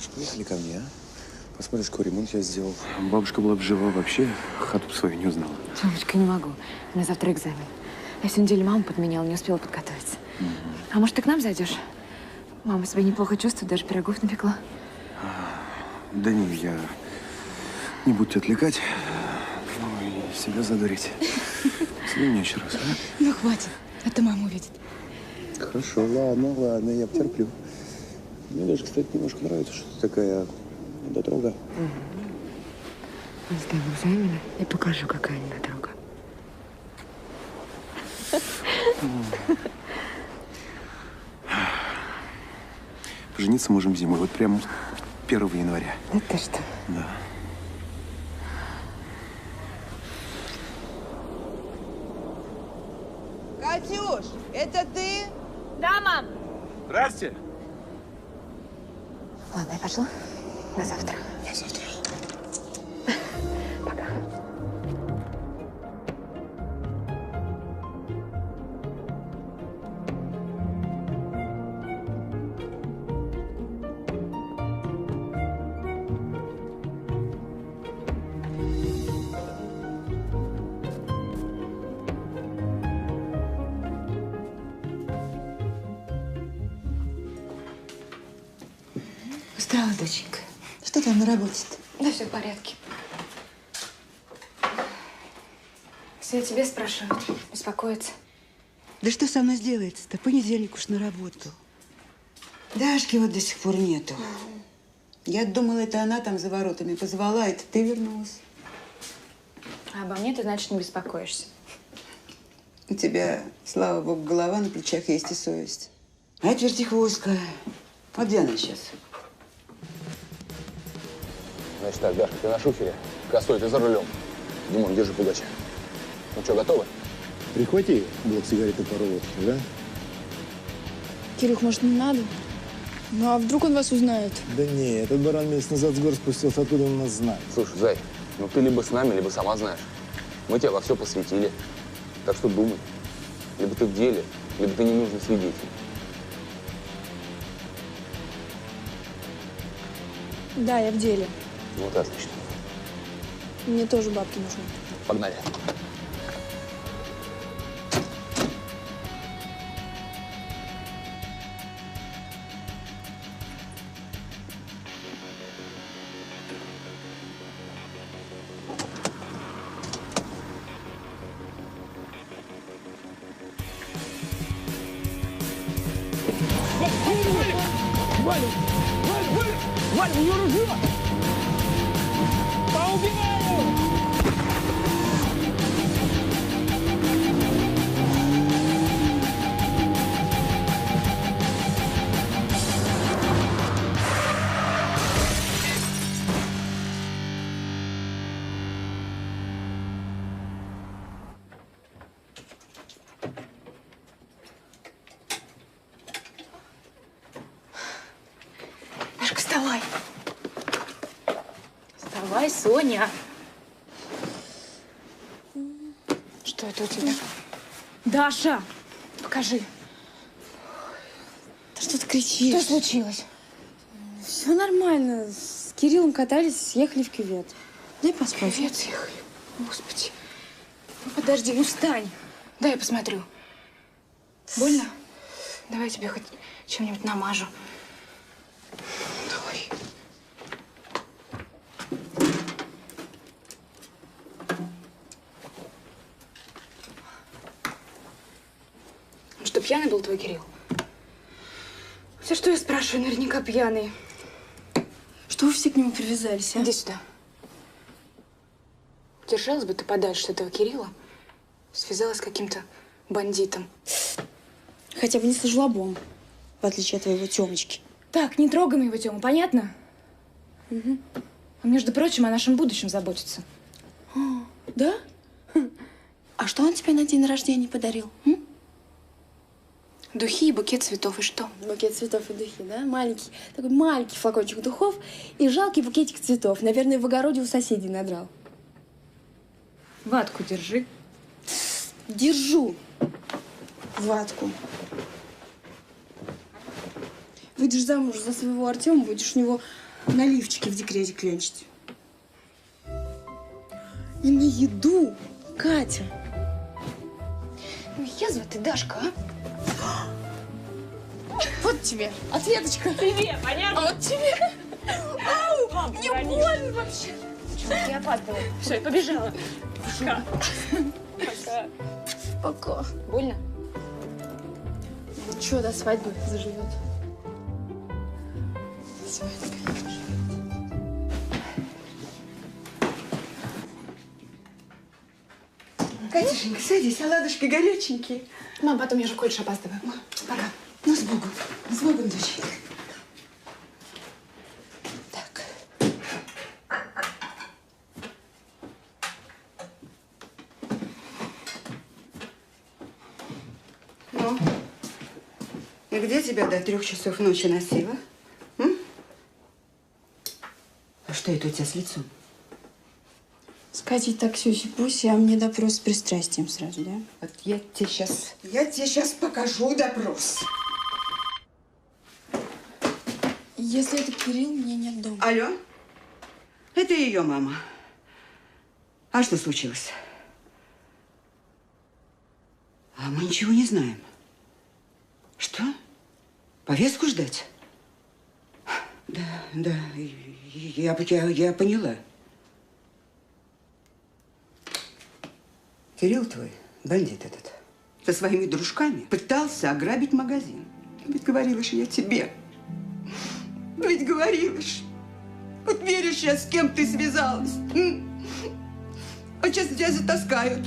Ильич, поехали ко мне, а? Посмотришь, какой ремонт я сделал. Бабушка была бы жива, вообще хату свою не узнала. Тёмочка, не могу. У меня завтра экзамен. Я всю неделю маму подменяла, не успела подготовиться. А может, ты к нам зайдешь? Мама себя неплохо чувствует, даже пирогов напекла. Да не, я не буду тебя отвлекать, ну и себя задурить. Извини меня еще раз, а? Ну, хватит, а то мама увидит. Хорошо, ладно, я потерплю. Мне даже, кстати, немножко нравится, что ты такая дотрога. Мы сдаем экзамены и покажу, какая недотрога. Пожениться можем зимой, вот прям 1 января. Да ты что? Да. Катюш, это ты? Да, мам. Здрасте. Ладно, я пошла. До завтра. До завтра. Пока. Устала, доченька. Что там на работе-то? Да все в порядке. Все о тебе спрашивают, беспокоятся. Да что со мной сделается-то? Понедельник уж на работу. Дашки вот до сих пор нету. Я думала, это она там за воротами позвала, это ты вернулась. А обо мне ты, значит, не беспокоишься. У тебя, слава богу, голова на плечах есть и совесть. А это вертихвостка. Вот где она сейчас? Значит так, Дашка, ты на шухере. Косой, ты за рулем. Димон, держи Пугача. Ну что, готовы? Прихвати блок сигарет и пару водки, да? Кирюх, может, не надо? Ну, а вдруг он вас узнает? Да не, этот баран месяц назад с гор спустился, откуда он нас знает. Слушай, Зай, ну ты либо с нами, либо сама знаешь. Мы тебя во все посвятили. Так что думай. Либо ты в деле, либо ты ненужный свидетель. Да, я в деле. Вот и отлично. Мне тоже бабки нужны. Погнали. Дашка, вставай. Вставай, Соня. Что это у тебя? Даша! Покажи. Да что ты кричишь? Что случилось? Все нормально. С Кириллом катались, съехали в кювет. Дай поспать. Привет, съехали. Господи. Ну, подожди, ну встань. Дай я посмотрю. Больно? Давай я тебе хоть чем-нибудь намажу. Давай. Он что, пьяный был твой Кирилл? Все, что я спрашиваю, наверняка пьяный. Что вы все к нему привязались, а? Иди сюда. Держалась бы ты подальше от этого Кирилла, связалась с каким-то бандитом. Хотя бы не со жлобом, в отличие от твоего Тёмочки. Так, не трогай моего Тёму, понятно? Угу. Он, между прочим, о нашем будущем заботится. Да? А что он тебе на день рождения подарил? М? Духи и букет цветов, и что? Букет цветов и духи, да? Маленький, такой маленький флакончик духов и жалкий букетик цветов. Наверное, в огороде у соседей надрал. Ватку держи. Держу ватку. Выйдешь замуж за своего Артема, будешь у него наливчики в декрете клянчить. И на еду, Катя. Ну, язва ты, Дашка, а? Вот тебе, ответочка. Тебе, понятно? А вот тебе. Ау, мне больно вообще. Чего, я опаздываю. Все, я побежала. Пока. Пока. Пока. Больно? Ничего, до свадьбы заживет. До свадьбы. Катюшенька, садись, оладушки горяченькие. Мам, потом я же в колледж опаздываю. Пока. Ну, с Богом, дочь. Так. Ну, и где тебя до 3 часов ночи носила? М? А что это у тебя с лицом? С Катей так сюси-пуси, а мне допрос с пристрастием сразу, да? Вот я тебе сейчас покажу допрос. Если это Кирилл, меня нет дома. Алло? Это ее мама. А что случилось? А мы ничего не знаем. Что? Повестку ждать? Да, я поняла. Кирилл твой, бандит этот, со своими дружками пытался ограбить магазин. Ведь говорила же я тебе. Ведь говорила ж. Вот веришь сейчас, с кем ты связалась? А сейчас тебя затаскают.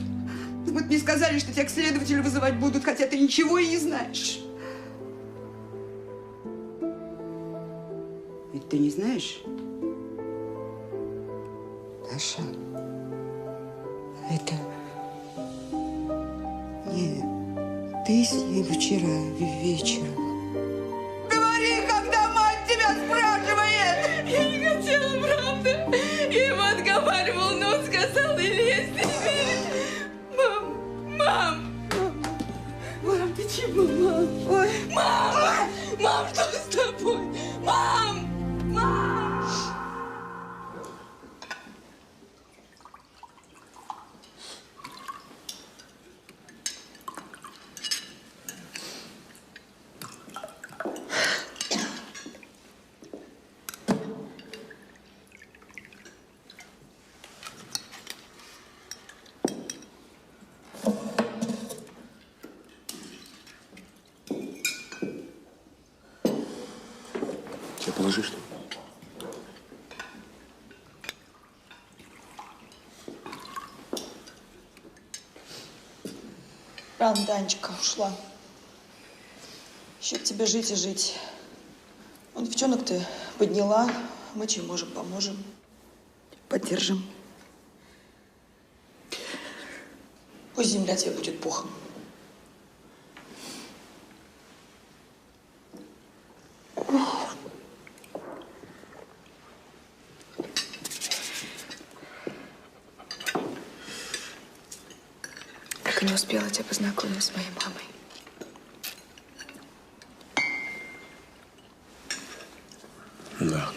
Вот мне сказали, что тебя к следователю вызывать будут, хотя ты ничего и не знаешь. Ведь ты не знаешь? Даша, это... Не, ты с ней вчера вечером. Говори, когда мать тебя спрашивает! Я не хотела, правда. Я его отговаривала, но он сказал, и лезь, ты не веришь. Мам, ты чего, мам? Ой, Мам, что с тобой? Мам! Тебя положи, что ли? Рано Танечка ушла. Еще тебе жить и жить. Он девчонок ты подняла. Мы чем можем, поможем. Поддержим. Пусть земля тебе будет пухом. Так и не успела тебя познакомить с моей мамой. Да.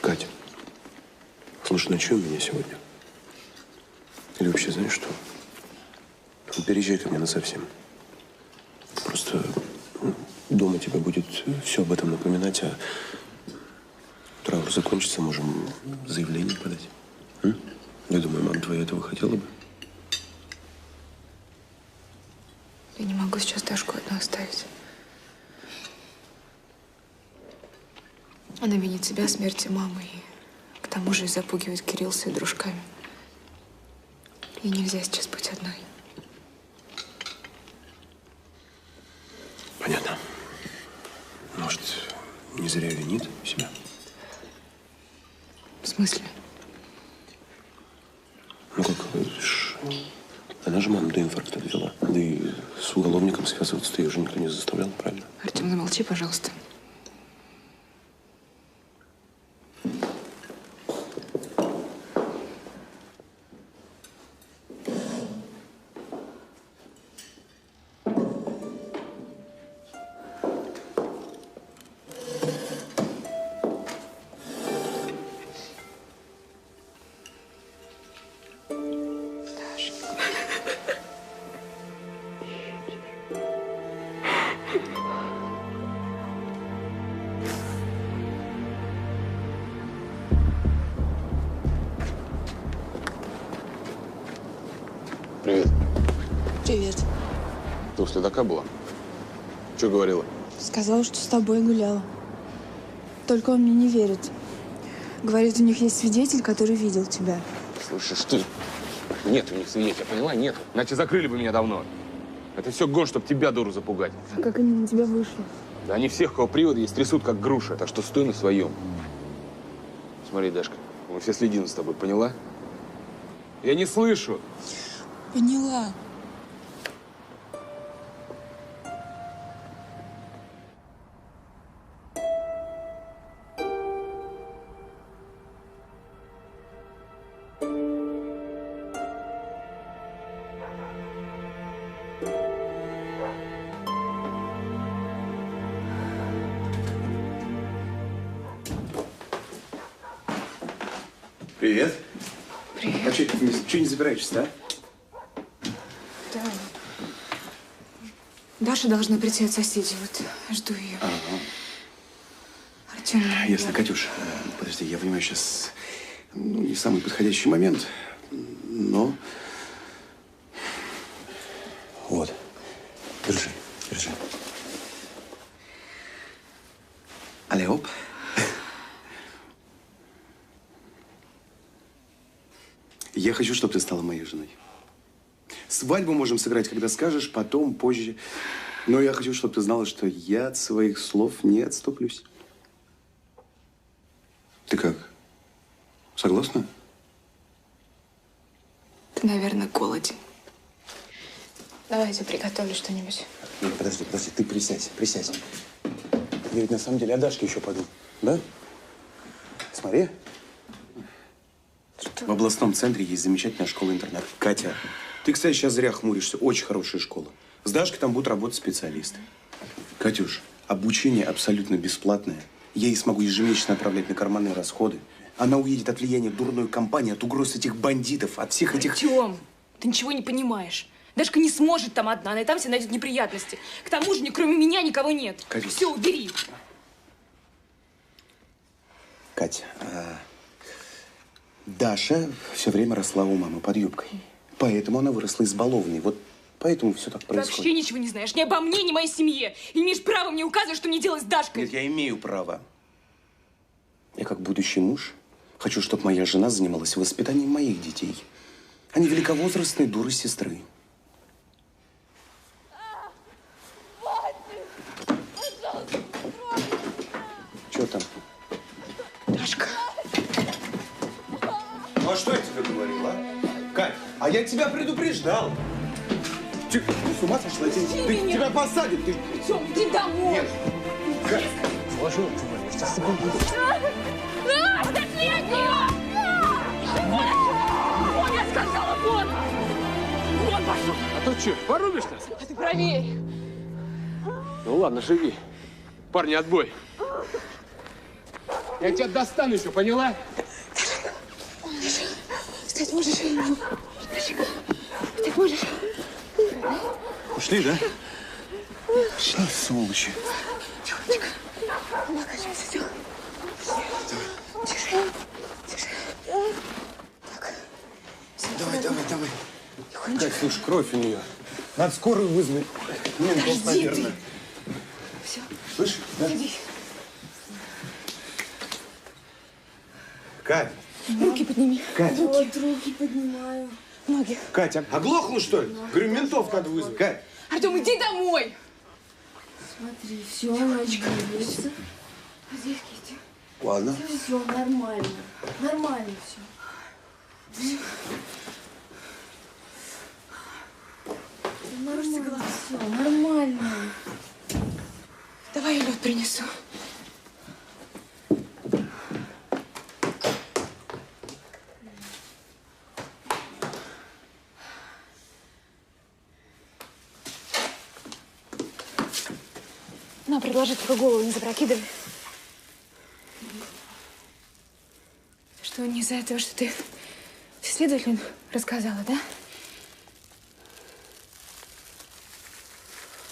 Катя, слушай, ночуй у меня сегодня. Или вообще, знаешь что? Ну, переезжай ко мне насовсем. Просто дома тебе будет все об этом напоминать, а траур закончится, можем заявление подать. Я думаю, мама твоя этого хотела бы. Я не могу сейчас Дашку одну оставить. Она винит себя в смерти мамы и к тому же запугивает Кирилл с ее дружками. Ей нельзя сейчас быть одной. Понятно. Может, не зря винит себя? В смысле? Ну как, она же маму до инфаркта довела. Да и с уголовником связываться-то ее же никто не заставлял, правильно? Артем, замолчи, пожалуйста. Привет. Привет. Ты у следака была? Что говорила? Сказала, что с тобой гуляла. Только он мне не верит. Говорит, у них есть свидетель, который видел тебя. Слышишь ты? Нет у них свидетеля, поняла? Нет. Иначе закрыли бы меня давно. Это все гон, чтобы тебя, дуру, запугать. А как они на тебя вышли? Да они всех, у кого приводы есть, трясут, как груша. Так что стой на своем. Смотри, Дашка, мы все следим за тобой, поняла? Я не слышу. Поняла. Привет. Привет. А что не забираешься, а? Да. Даша должна прийти от соседей. Вот жду ее. Артем. Ясно, Катюш. Подожди, я понимаю, сейчас не самый подходящий момент, но... Вот. Держи, держи. Алло. Я хочу, чтобы ты стала моей женой. Свадьбу можем сыграть, когда скажешь, потом, позже. Но я хочу, чтобы ты знала, что я от своих слов не отступлюсь. Ты как? Согласна? Ты, наверное, голоден. Давай я тебе приготовлю что-нибудь. Нет, подожди, ты присядь. Я ведь на самом деле о Дашке еще подумал, да? Смотри. Что? В областном центре есть замечательная школа-интернат. Катя, ты, кстати, сейчас зря хмуришься. Очень хорошая школа. С Дашкой там будут работать специалисты. Катюш, обучение абсолютно бесплатное. Я ей смогу ежемесячно отправлять на карманные расходы. Она уедет от влияния дурной компании, от угроз этих бандитов, от всех этих... Артем, ты ничего не понимаешь. Дашка не сможет там одна, она и там все найдет неприятности. К тому же, кроме меня, никого нет. Катюш. Все, убери. Катя, Даша все время росла у мамы под юбкой. Поэтому она выросла избалованной. Вот поэтому все так Ты происходит. вообще ничего не знаешь. Ни обо мне, ни о моей семье. И имеешь право мне указывать, что мне делать с Дашкой. Нет, я имею право. Я как будущий муж хочу, чтобы моя жена занималась воспитанием моих детей, а не великовозрастной дурой сестры. Что там? Дашка. Ну, а что я тебе говорил, а? Кать, а я тебя предупреждал. Ты с ума сошла? Тебя посадят. Артем, иди домой. Нет. Кать. Подожди от нее! Вон, я сказала, вон! Вон пошел! А то что, порубишь нас? А ты проверь. Ну ладно, живи. Парни, отбой. Я тебя достану еще, поняла? Встать можешь? Встать можешь? Ушли, да? Что, сволочи? Тихо. Покачивайся, тихо. Тише. Так. Давай. Кать, слушай, кровь у нее. Надо скорую вызвать. Ментов, наверное. Все. Слышишь? Да? Иди. Кать. Руки подними. Кать. Вот руки поднимаю. Ноги. Катя, оглохла, что ли? Говорю, ментов надо вызвать. Кать. Артем, иди домой. Смотри, все, начнется. Здесь кисти. Ладно. Все нормально. Нормально все. Нормально все, нормально. Давай я лед принесу. На, предложи только голову, не запрокидывай. Что не из-за этого, что ты следователь рассказала, да?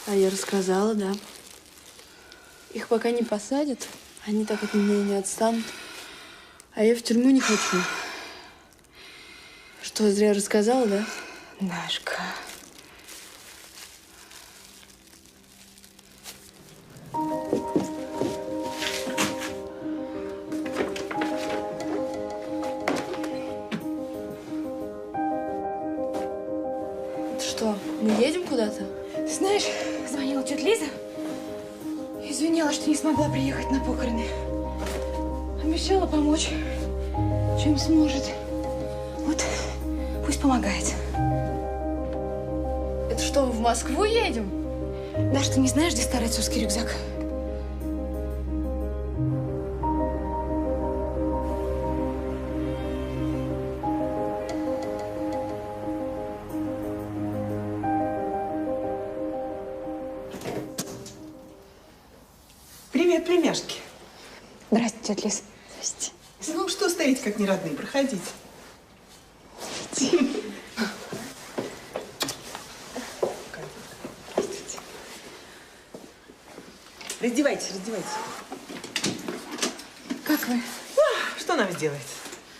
А я рассказала, да. Их пока не посадят, они так от меня не отстанут. А я в тюрьму не хочу. Что, зря рассказала, да? Дашка. Что, мы едем куда-то? Ты знаешь, звонила тетя Лиза. Извинялась, что не смогла приехать на похороны. Обещала помочь, чем сможет. Вот, пусть помогает. Это что, в Москву едем? Даш, ты не знаешь, где старый отцовский рюкзак? Привет, племяшки. Здрасте, тетя Лиз. Здрасте. Ну, что стоите, как неродные? Проходите. Раздевайтесь, раздевайтесь. Как вы? Что нам сделать?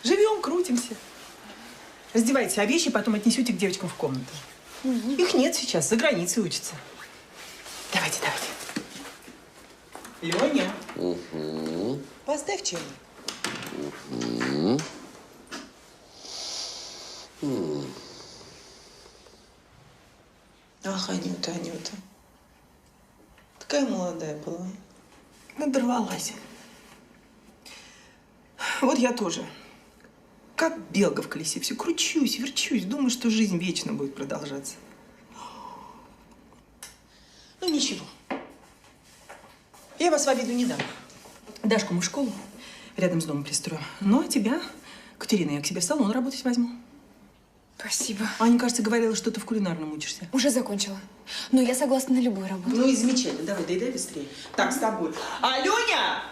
Живем, крутимся. Раздевайтесь, а вещи потом отнесете к девочкам в комнату. Их нет сейчас, за границей учатся. Давайте, давайте. Леня. Поставь чайник. Ах, Анюта, Анюта. Такая молодая была. Надорвалась. Вот я тоже. Как белка в колесе. Все кручусь, верчусь. Думаю, что жизнь вечно будет продолжаться. Ну, ничего. Я вас в обиду не дам. Дашку мы в школу рядом с домом пристрою. Ну, а тебя, Катерина, я к себе в салон работать возьму. Спасибо. Аня, кажется, говорила, что ты в кулинарном учишься. Уже закончила. Но я согласна на любую работу. Ну и замечательно. Давай, доедай быстрее. Так, с тобой. А, Леня!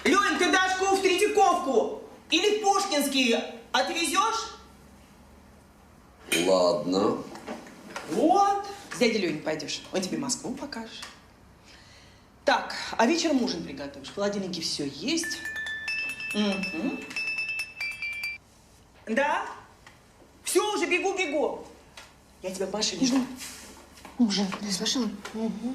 Лень, ты Дашку в Третьяковку или в Пушкинский отвезешь? Ладно. Вот. С дядей Леней пойдешь. Он тебе Москву покажет. Так, а вечером ужин приготовишь. В холодильнике все есть. Угу. Да? Все, уже бегу. Я тебя в машине жду. Уже, ты слышала? Угу.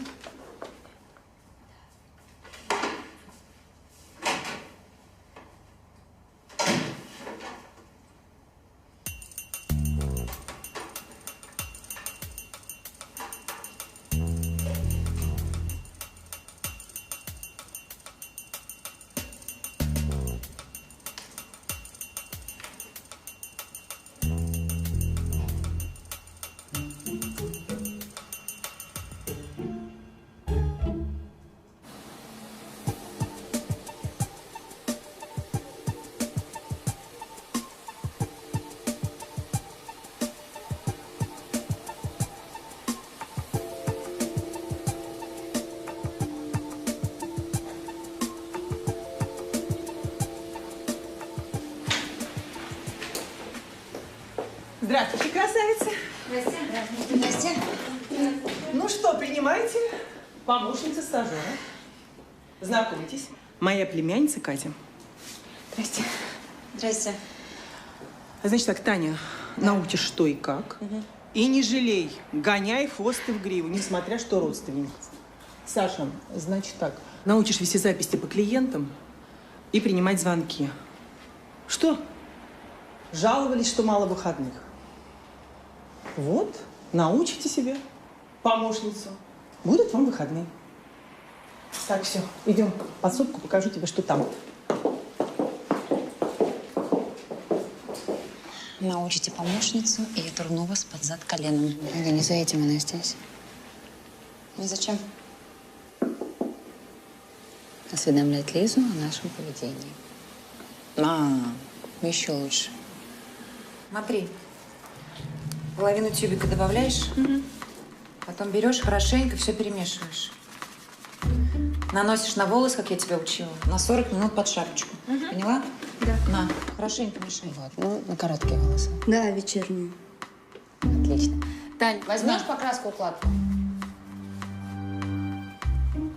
Здравствуйте, красавица. Здравствуйте. Здравствуйте. Ну что, принимайте? Помощница стажера. Знакомьтесь. Моя племянница Катя. Здрасте. Здрасте. Значит так, Таня, научишь что и как. И не жалей. Гоняй хвосты в гриву, несмотря что родственница. Саша, значит так, научишь вести записи по клиентам и принимать звонки. Что? Жаловались, что мало выходных. Вот, научите себе помощницу. Будут вам выходные. Так, все, идем в подсобку, покажу тебе, что там. Научите помощницу, и я турну вас под зад коленом. Да не за этим она здесь. И зачем? Осведомлять Лизу о нашем поведении. Еще лучше. Смотри. Половину тюбика добавляешь, потом берешь, хорошенько все перемешиваешь. Наносишь на волос, как я тебя учила, на 40 минут под шапочку. Поняла? Да. На, хорошенько мешай. Вот, ну, на короткие волосы. Да, вечернюю. Отлично. Тань, возьмешь покраску-укладку?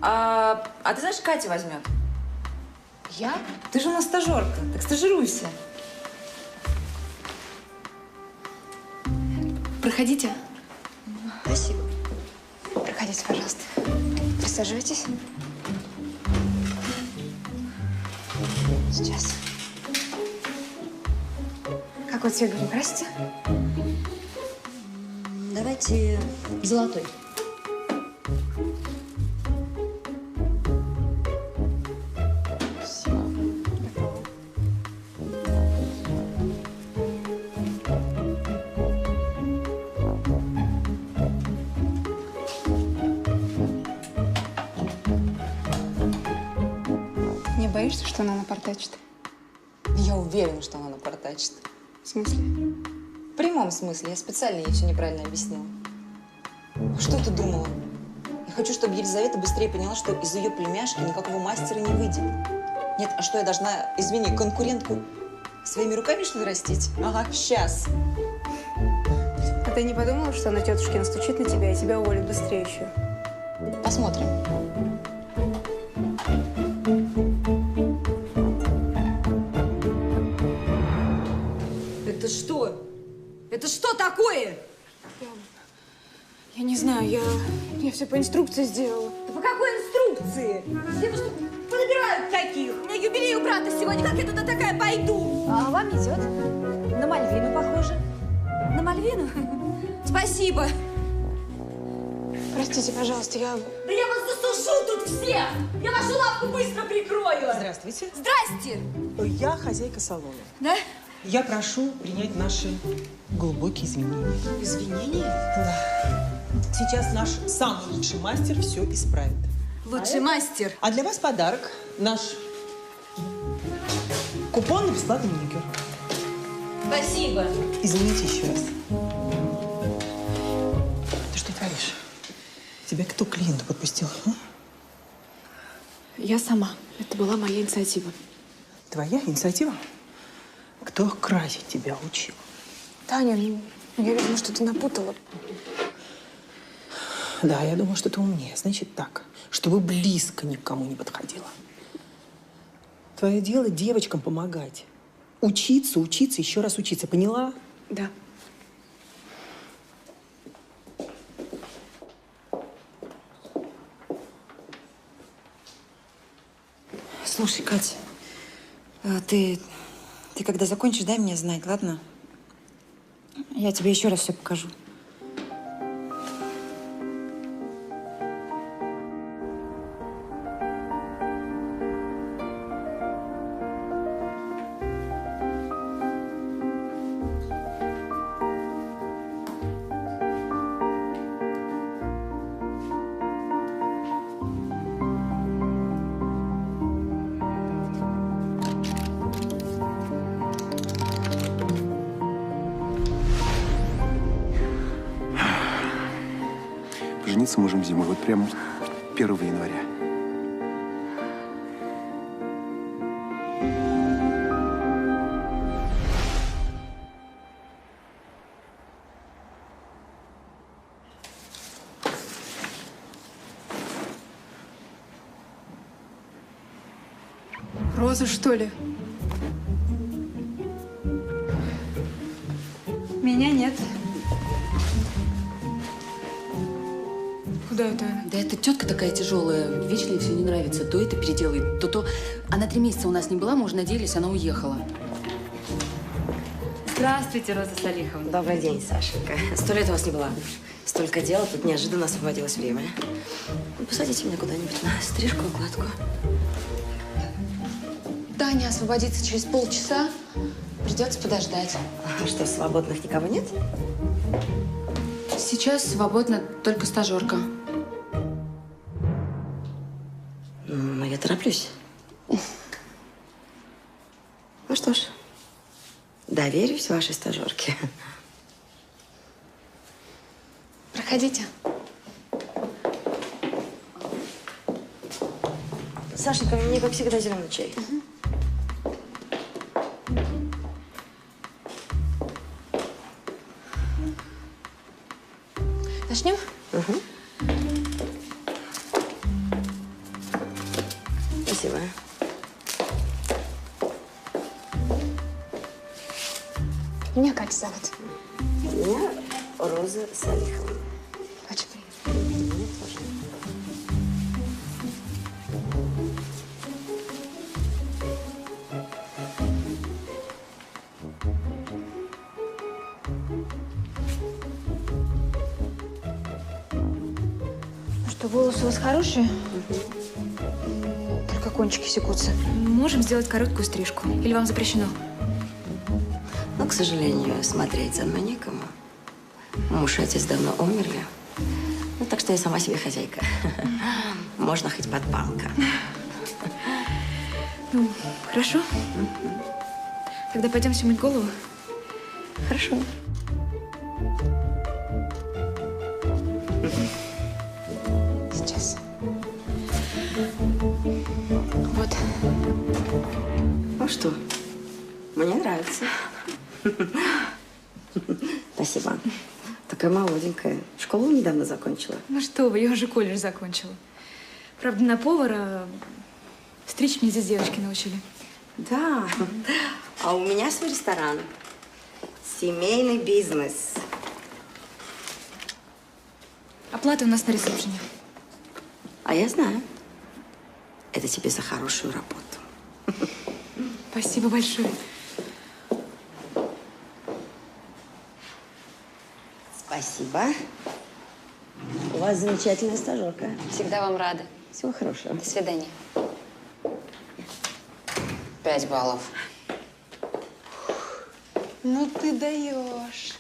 А ты знаешь, Катя возьмет. Я? Ты же у нас стажерка, так стажируйся. Проходите. Спасибо. Проходите, пожалуйста. Присаживайтесь. Сейчас. Какой цвет будем красить? Давайте золотой. Не боишься, что она напортачит? Я уверена, что она напортачит. В смысле? В прямом смысле. Я специально ей все неправильно объяснила. Что ты думала? Я хочу, чтобы Елизавета быстрее поняла, что из ее племяшки никакого мастера не выйдет. Нет, а что я должна, извини, конкурентку своими руками, что ли, растить? Ага, сейчас. А ты не подумала, что она тетушке настучит на тебя и тебя уволит быстрее еще? Посмотрим. Это что? Это что такое? Я не знаю, я все по инструкции сделала. Да по какой инструкции? Где-то что подбирают таких? У меня юбилей у брата сегодня. Как я туда такая пойду? А вам идет? На Мальвину похоже. На Мальвину? Спасибо. Простите, пожалуйста, я... Да я вас засушу тут всех! Я вашу лавку быстро прикрою! Здравствуйте. Здрасте! Я хозяйка салона. Да? Я прошу принять наши глубокие извинения. Извинения? Да. Сейчас наш самый лучший мастер все исправит. Лучший мастер. А для вас подарок. Наш купон на бесплатный маникюр. Спасибо. Извините еще раз. Ты что творишь? Тебя кто к клиенту подпустил? А? Я сама. Это была моя инициатива. Твоя инициатива? Кто красить тебя учил? Таня, ну, я, видимо, что-то напутала. Да, я думала, что ты умнее. Значит так, чтобы близко ни к кому не подходила. Твое дело девочкам помогать. Учиться, учиться, еще раз учиться. Поняла? Да. Слушай, Катя, ты когда закончишь, дай мне знать, ладно? Я тебе еще раз все покажу. Жениться можем зимой, вот прям 1 января. Роза, что ли? Меня нет. Куда это она? Да эта тетка такая тяжелая, вечно ей все не нравится. То это переделает, то. Она 3 месяца у нас не была, мы уже надеялись, она уехала. Здравствуйте, Роза Салиховна. Добрый день, Сашенька. 100 лет у вас не было. Столько дел, тут неожиданно освободилось время. Посадите меня куда-нибудь на стрижку, укладку. Таня освободится через полчаса. Придется подождать. А что, свободных никого нет? Сейчас свободна только стажерка. Но я тороплюсь. Ну что ж, доверюсь вашей стажерке. Проходите. Сашенька, мне, как всегда, зеленый чай. Начнем? Угу. Спасибо. Меня Катя зовут. Меня Роза Салиховна. Очень приятно. Мне тоже. Ну что, волосы у вас хорошие? Только кончики секутся. Можем сделать короткую стрижку. Или вам запрещено? Но, к сожалению, смотреть за мной некому. Муж и отец давно умерли. Ну, так что я сама себе хозяйка. Можно хоть подпалка. Ну, хорошо. Тогда пойдемте мыть голову. Хорошо. Сейчас. Вот. Ну что, мне нравится. Спасибо. Такая молоденькая. Школу недавно закончила. Ну что вы, я уже колледж закончила. Правда, на повара. Стричь мне здесь девочки научили. Да. А у меня свой ресторан. Семейный бизнес. Оплата у нас на ресепшене. А я знаю. Это тебе за хорошую работу. Спасибо большое. Спасибо. У вас замечательная стажерка. Всегда вам рада. Всего хорошего. До свидания. 5 баллов. Ну ты даешь.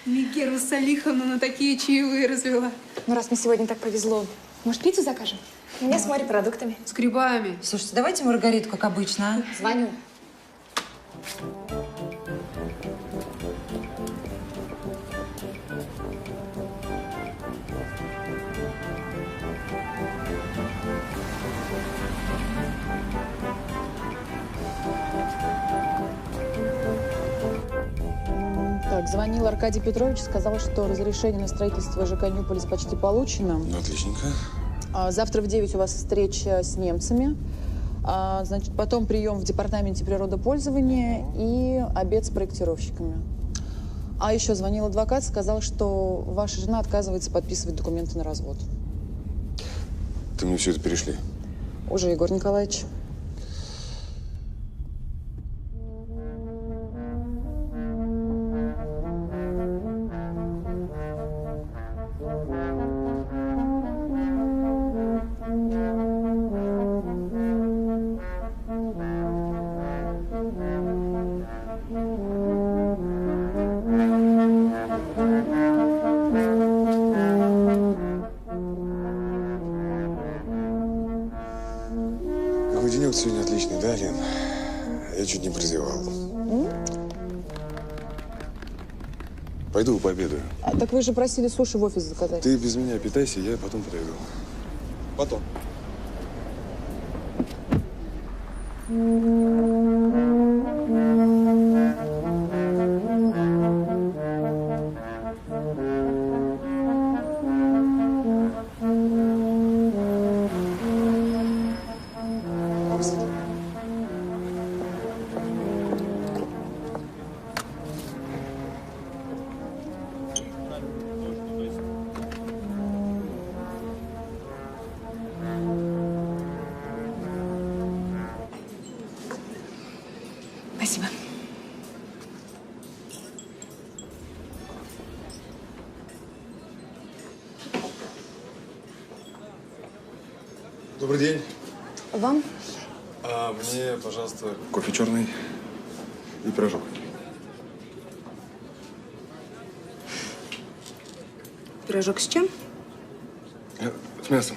Мегеру Салиховну на такие чаевые развела. Ну, раз мне сегодня так повезло, может, пиццу закажем? У меня с морепродуктами. С грибами. Слушайте, давайте Маргариту, как обычно, а? Звоню. Так, звонил Аркадий Петрович, сказал, что разрешение на строительство ЖК «Ньюполис» почти получено. Отличненько. Завтра в 9 у вас встреча с немцами. Значит, потом прием в департаменте природопользования и обед с проектировщиками. А еще звонил адвокат, сказал, что ваша жена отказывается подписывать документы на развод. Ты мне все это перешли? Уже, Егор Николаевич. Какой денек сегодня отличный, да, Лен? Я чуть не прозевал. Пойду пообедаю. Так вы же просили суши в офис заказать. Ты без меня питайся, я потом подойду. Потом. Спасибо. Добрый день. Вам? Мне, пожалуйста, кофе черный и пирожок. Пирожок с чем? С мясом.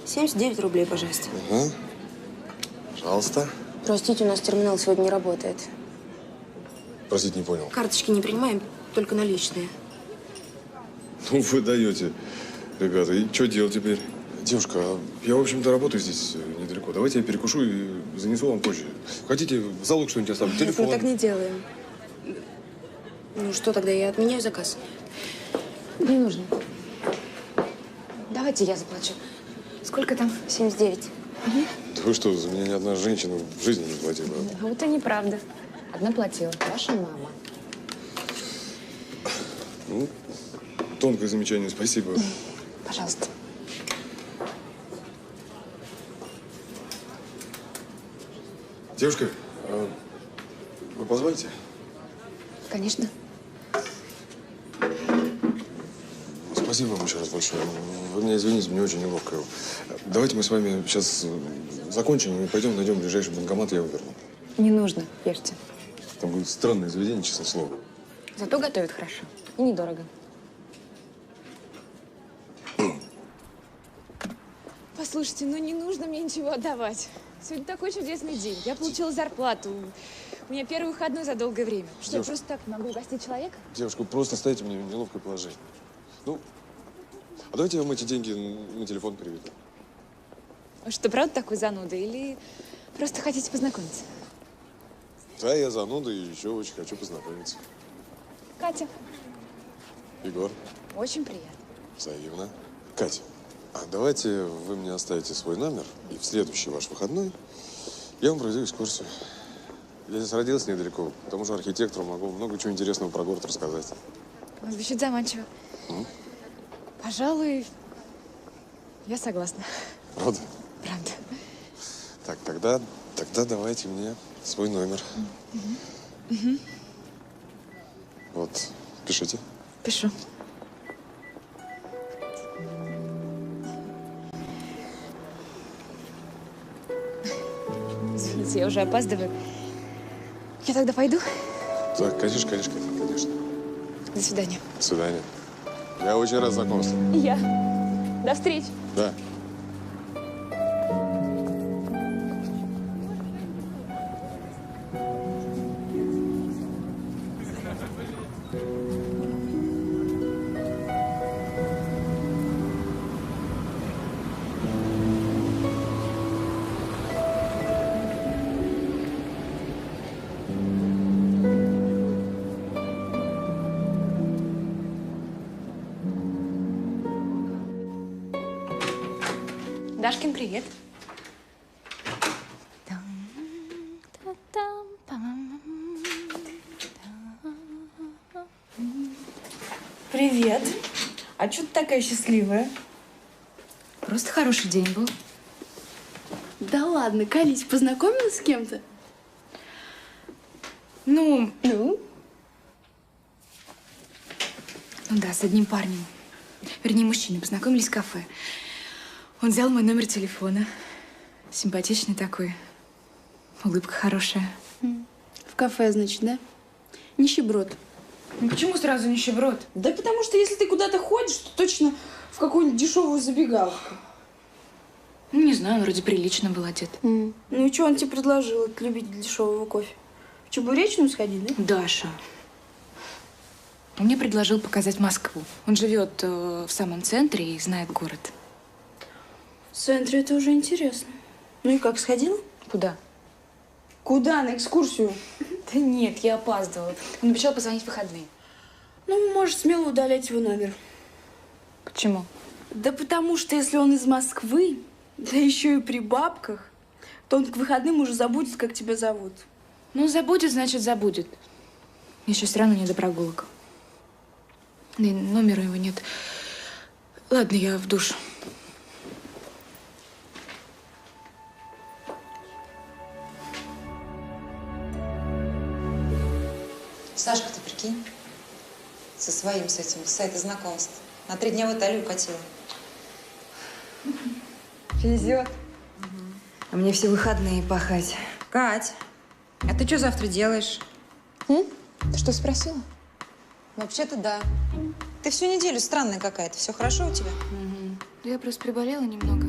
79 рублей, пожалуйста. Ага. Пожалуйста. Простите, у нас терминал сегодня не работает. Простите, не понял. Карточки не принимаем, только наличные. Ну, вы даете, ребята. И что делать теперь? Девушка, я, в общем-то, работаю здесь недалеко. Давайте я перекушу и занесу вам позже. Хотите, в залог что-нибудь оставлю? Телефон. Мы так не делаем. Ну что тогда, я отменяю заказ? Не нужно. Давайте я заплачу. Сколько там? 79. Да вы что, за меня ни одна женщина в жизни не платила. А вот и неправда. Одна платила. Ваша мама. Ну, тонкое замечание, спасибо. Пожалуйста. Девушка, вы позволите? Конечно. Спасибо вам еще раз большое. Вы меня извините, мне очень неловко. Давайте мы с вами сейчас закончим и пойдем найдем ближайший банкомат, я его верну. Не нужно, ешьте. Там будет странное заведение, честное слово. Зато готовят хорошо. И недорого. Послушайте, ну не нужно мне ничего отдавать. Сегодня такой чудесный день. Я получила зарплату. У меня первый выходной за долгое время. Что, я просто так могу угостить человека? Девушка, вы просто ставите меня в неловкое положение. Ну, а давайте я вам эти деньги на телефон переведу. Вы что, правда такой зануда? Или просто хотите познакомиться? Да, я зануда и еще очень хочу познакомиться. Катя. Егор. Очень приятно. Взаимно. Катя, а давайте вы мне оставите свой номер, и в следующий ваш выходной я вам проведу экскурсию. Я здесь родился недалеко, к тому же архитектору могу много чего интересного про город рассказать. Звучит заманчиво. Пожалуй, я согласна. Правда? Правда. Так, тогда давайте мне свой номер. Вот, пишите. Пишу. Извините, я уже опаздываю. Я тогда пойду? Так, конечно. До свидания. До свидания. Я очень рад знакомству. И я. До встречи. Да. Дашкин, привет. Привет. А что ты такая счастливая? Просто хороший день был. Да ладно, колись, познакомилась с кем-то? Ну, да, с одним парнем. Вернее, мужчиной. Познакомились в кафе. Он взял мой номер телефона. Симпатичный такой. Улыбка хорошая. В кафе, значит, да? Нищеброд. Ну почему сразу нищеброд? Да потому что если ты куда-то ходишь, то точно в какую-нибудь дешевую забегаловку. Ну, не знаю, он вроде прилично был одет. Ну и что он тебе предложил, это любитель дешевого кофе? В Чебуречную сходить, да? Даша. Он мне предложил показать Москву. Он живет в самом центре и знает город. В центре это уже интересно. Ну и как, сходила? Куда? Куда? На экскурсию? Да нет, я опаздывала. Он обещал позвонить в выходные. Ну, можешь смело удалять его номер. Почему? Да потому что если он из Москвы, да еще и при бабках, то он к выходным уже забудет, как тебя зовут. Ну, забудет, значит, забудет. Мне еще все равно не до прогулок. Да и номера его нет. Ладно, я в душ. Сашка, ты прикинь, со своим, с этим, с сайта знакомств. На 3 дня в Италию катила. Везет. А мне все выходные пахать. Кать, а ты что завтра делаешь? Ты что спросила? Вообще-то да. Ты всю неделю странная какая-то. Все хорошо у тебя? Да я просто приболела немного.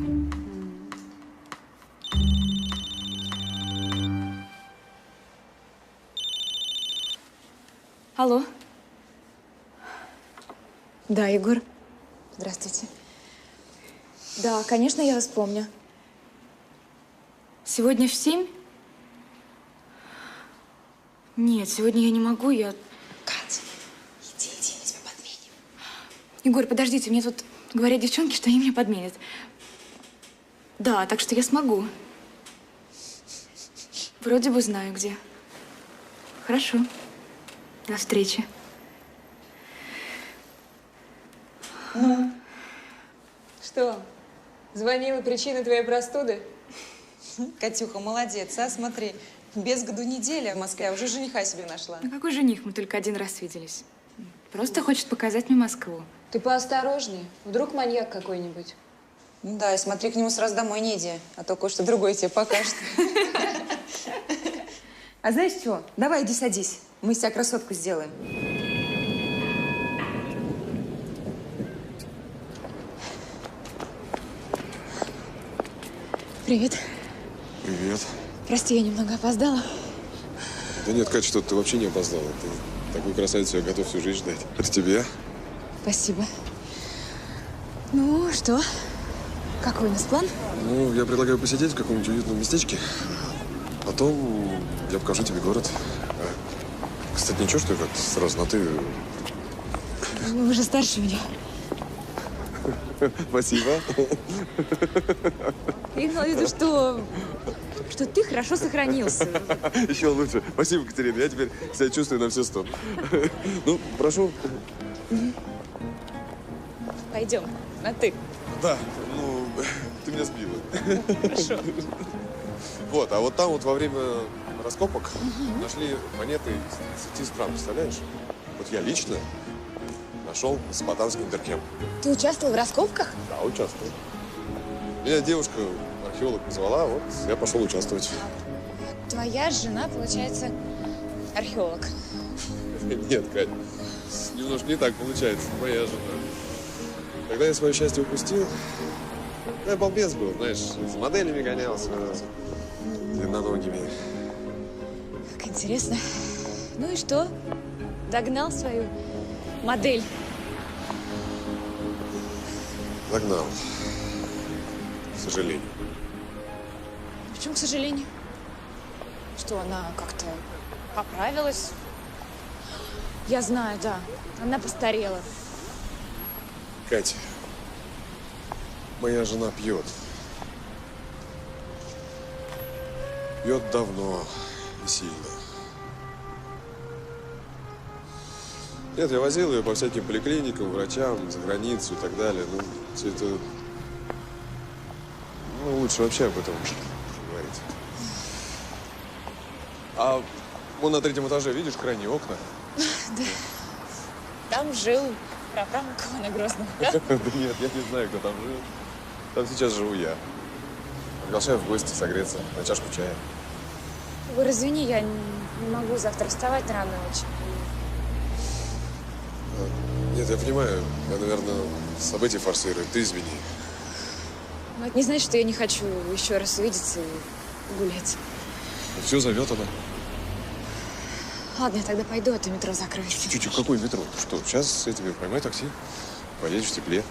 Алло. Да, Егор. Здравствуйте. Да, конечно, я вас помню. Сегодня в 7? Нет, сегодня я не могу, я… Катя, иди, мы тебя подменим. Егор, подождите, мне тут говорят девчонки, что они меня подменят. Да, так что я смогу. Вроде бы знаю, где. Хорошо. До встречи. Ну? Что? Звонила причина твоей простуды? Катюха, молодец, а? Смотри, без году неделя в Москве, а уже жениха себе нашла. Ну какой жених? Мы только один раз виделись. Просто хочет показать мне Москву. Ты поосторожней. Вдруг маньяк какой-нибудь. Ну да, и смотри, к нему сразу домой не иди, а то кое-что другое тебе покажет. А знаешь что? Давай, иди садись. Мы из тебя красотку сделаем. Привет. Привет. Прости, я немного опоздала. Да нет, Катя, что ты вообще не опоздала. Ты такую красавицу я готов всю жизнь ждать. Это тебе? Спасибо. Ну, что? Какой у нас план? Ну, я предлагаю посидеть в каком-нибудь уютном местечке. Потом я покажу тебе город. Кстати, ничего, что я как-то сразу на «ты»? Вы уже старше меня. Спасибо. Я имела в виду, что ты хорошо сохранился. Еще лучше. Спасибо, Катерина. Я теперь себя чувствую на все 100. Ну, прошу. Пойдем, на «ты». Да, ну, ты меня сбила. Хорошо. Вот, а вот там вот во время раскопок нашли монеты из 5 стран, представляешь? Вот я лично нашел месопотамский Интеркем. Ты участвовал в раскопках? Да, участвовал. Меня девушка, археолог, позвала, вот я пошел участвовать. Твоя жена, получается, археолог. Нет, Кать, немножко не так получается, моя жена. Когда я свое счастье упустил, я балбес был, знаешь, с моделями гонялся, длинноногими. Как интересно. Ну и что? Догнал свою модель? Догнал. К сожалению. Почему, к сожалению? Что, она как-то поправилась? Я знаю, да. Она постарела. Катя, моя жена пьет. Пьет давно и сильно. Нет, я возил ее по всяким поликлиникам, врачам, за границу и так далее. Ну, все это... Ну, лучше вообще об этом не говорить. А вон на 3-м этаже, видишь, крайние окна? Да. Там жил праправнук Ивана Грозного, да? Да нет, я не знаю, кто там жил. Там сейчас живу я. Приглашаю в гости согреться на чашку чая. Егор, извини, я не могу завтра вставать рано очень. Нет, я понимаю. Я, наверное, события форсирую. Ты извини. Но это не значит, что я не хочу еще раз увидеться и гулять. Ну, все, зовет она. Ладно, я тогда пойду, а то метро закроется. Чуть-чуть, какое метро? Ты что, сейчас я тебе поймай такси, поедешь в тепле.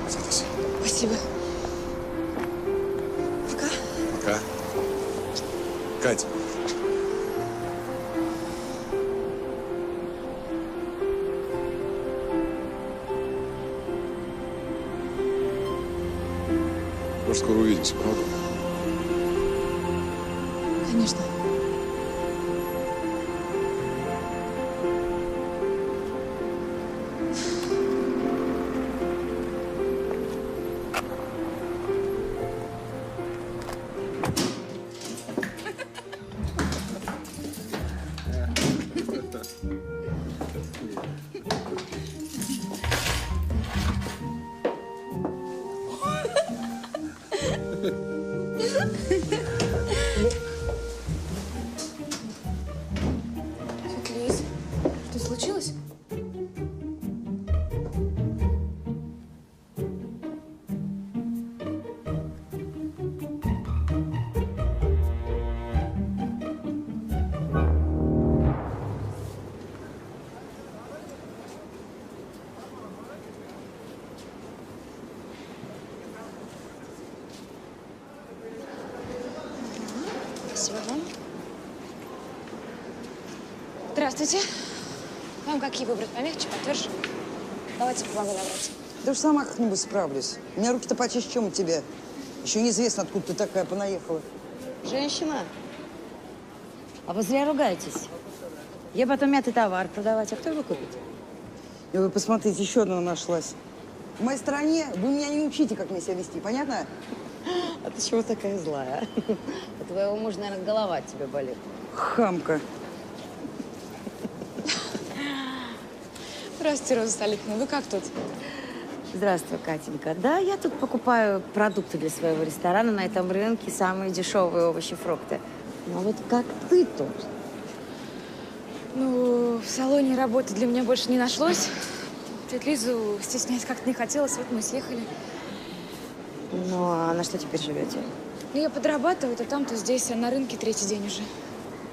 Садись. Спасибо. Пока. Пока. Кать. Может, скоро увидимся, правда? Конечно. Тетя Лиз, что случилось? Спасибо вам. Здравствуйте. Вам какие выбрать? Помягче, потверже? Давайте помогу набрать. Да уж сама как-нибудь справлюсь. У меня руки-то почище, чем у тебя. Еще неизвестно, откуда ты такая понаехала. Женщина, а вы зря ругаетесь. Я потом мятый товар продавать, а кто его купит? И вы посмотрите, еще одна нашлась. В моей стране вы меня не учите, как мне себя вести, понятно? А ты чего такая злая? У твоего мужа, наверное, голова от тебя болит. Хамка. Здравствуйте, Роза Салиховна. Вы как тут? Здравствуй, Катенька. Да, я тут покупаю продукты для своего ресторана. На этом рынке самые дешевые овощи, фрукты. Но вот как ты тут? Ну, в салоне работы для меня больше не нашлось. Тетю Лизу стеснять как-то не хотелось, вот мы съехали. Ну, а на что теперь живете? Ну, я подрабатываю то там, то здесь, а на рынке третий день уже.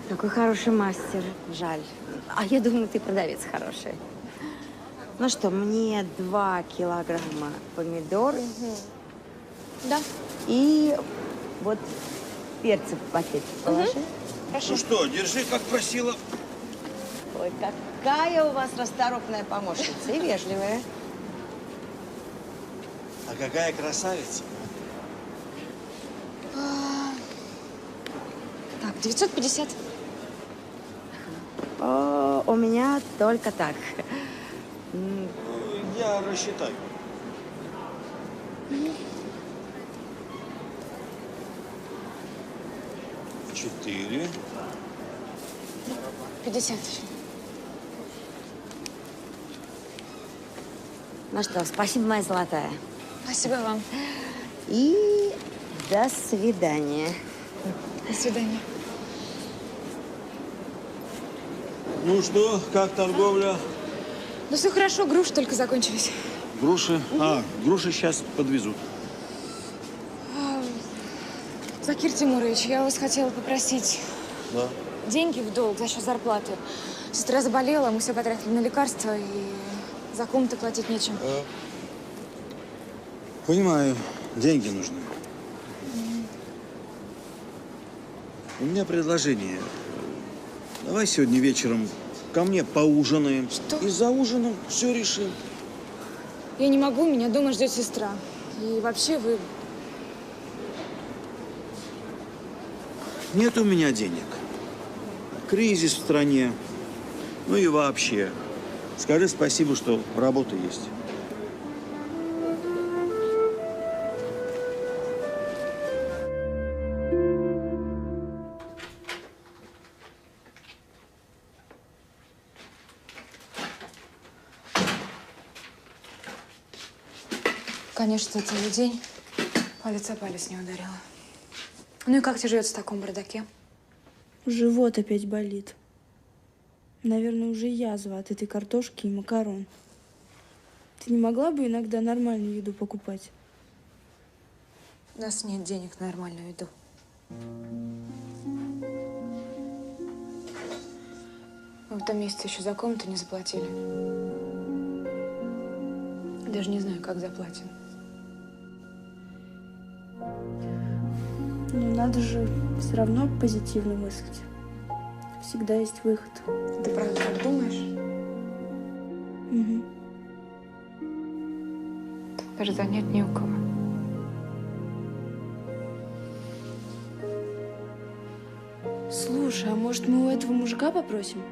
Какой хороший мастер. Жаль. А я думаю, ты продавец хороший. Ну что, мне 2 килограмма помидор. Да. И вот перцы в пакетик положи. Хорошо. Ну что, держи, как просила. Ой, какая у вас расторопная помощница и вежливая. А какая красавица. Так, 950. О, у меня только так. Я рассчитаю. Четыре. 50. Ну что, спасибо, моя золотая. Спасибо вам. И до свидания. До свидания. Ну что, как торговля? Ну, все хорошо, груши только закончились. Груши? А, груши сейчас подвезут. Закир Тимурович, я вас хотела попросить Да. деньги в долг за счет зарплаты. Сестра заболела, мы все потратили на лекарства, и за комнаты платить нечем. Понимаю, деньги нужны. У меня предложение. Давай сегодня вечером ко мне поужинаем. Что? И за ужином все решим. Я не могу, меня дома ждет сестра. И вообще вы... Нет у меня денег. Кризис в стране. Ну и вообще. Скажи спасибо, что работа есть. Конечно, целый день палец о палец не ударила. Ну и как тебе живется в таком бардаке? Живот опять болит. Наверное, уже язва от этой картошки и макарон. Ты не могла бы иногда нормальную еду покупать? У нас нет денег на нормальную еду. Мы в этом месяце еще за комнату не заплатили. Даже не знаю, как заплатим. Ну, надо же все равно позитивно мыслить. Всегда есть выход. Ты правда так думаешь? Угу. Даже занять не у кого. Слушай, а может мы у этого мужика попросим?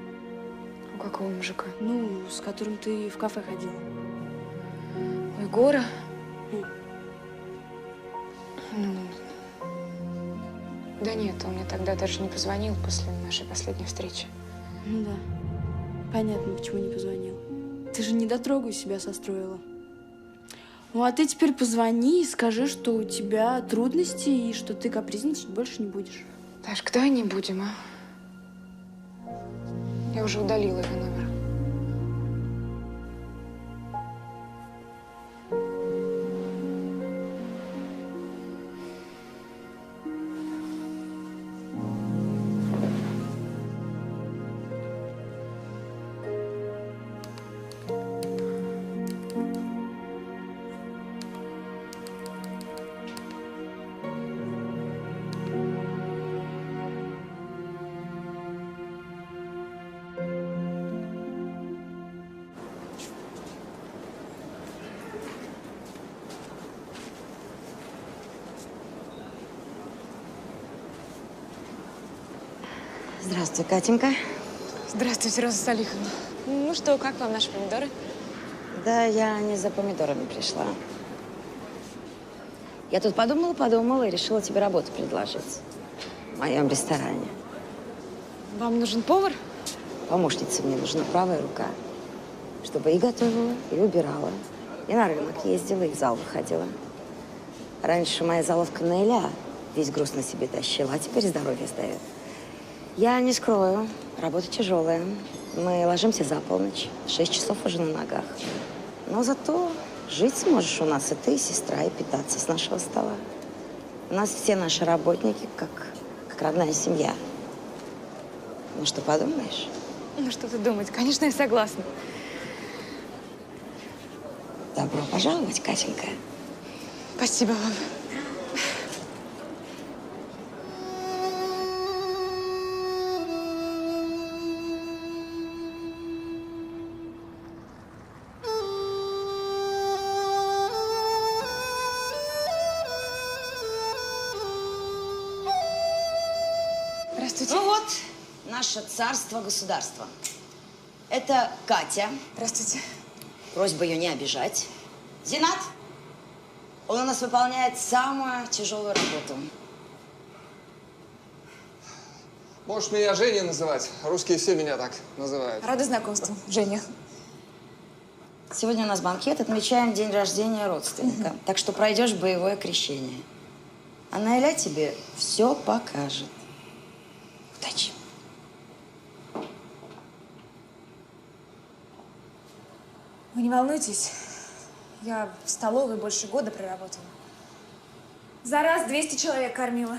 У какого мужика? Ну, с которым ты в кафе ходила. У Егора? Ну, да нет, он мне тогда даже не позвонил после нашей последней встречи. Ну да. Понятно, почему не позвонил. Ты же недотрогу себя состроила. Ну, а ты теперь позвони и скажи, что у тебя трудности и что ты капризничать больше не будешь. Дашка, давай не будем, а? Я уже удалила его номер. Здравствуй, Катенька. Здравствуйте, Роза Салиховна. Ну что, как вам наши помидоры? Да, я не за помидорами пришла. Я тут подумала и решила тебе работу предложить. В моем ресторане. Вам нужен повар? Помощница мне нужна, правая рука. Чтобы и готовила, и убирала. И на рынок ездила, и в зал выходила. Раньше моя заловка Наиля весь груз на себе тащила, а теперь здоровье сдает. Я не скрою, работа тяжелая. Мы ложимся за полночь, 6 часов уже на ногах. Но зато жить сможешь у нас и ты, и сестра, и питаться с нашего стола. У нас все наши работники как родная семья. Ну что, подумаешь? Ну что ты думать, конечно, я согласна. Добро пожаловать, Катенька. Спасибо вам. Здравствуйте. Ну вот, наше царство-государство. Это Катя. Здравствуйте. Просьба ее не обижать. Зинат, он у нас выполняет самую тяжелую работу. Можешь меня Женей называть. Русские все меня так называют. Рада знакомству, Женя. Сегодня у нас банкет, отмечаем день рождения родственника. Так что пройдешь боевое крещение. А Наиля тебе все покажет. Удачи. Вы не волнуйтесь. Я в столовой больше года проработала. За раз 200 человек кормила.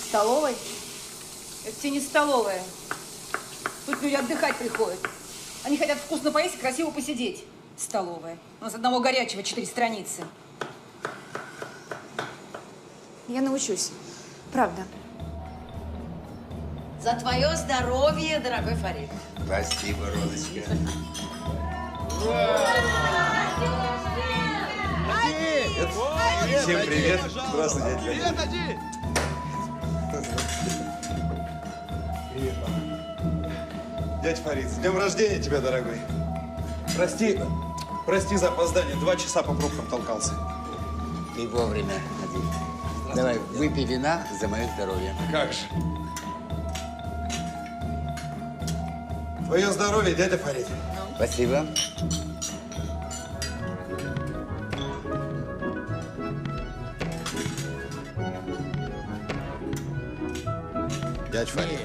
Столовой? Это тебе не столовая. Тут люди отдыхать приходят. Они хотят вкусно поесть и красиво посидеть. Столовая. У нас одного горячего 4 страницы. Я научусь. Правда. За твое здоровье, дорогой Фарид. Спасибо, Розочка. Всем привет. Здравствуй, дядя. Привет, Ади. Привет, мама. Дядя Фарид, с днем рождения тебя, дорогой. Прости за опоздание. 2 часа по пробкам толкался. Ты вовремя, Ади. Давай, выпей вина за мое здоровье. Как же. Твое здоровье, дядя Фарид. Спасибо. Дядя Фарид.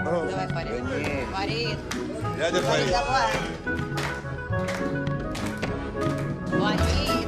Давай, Фарид. Фарид. Дядя Фарид. Давай. Фарид.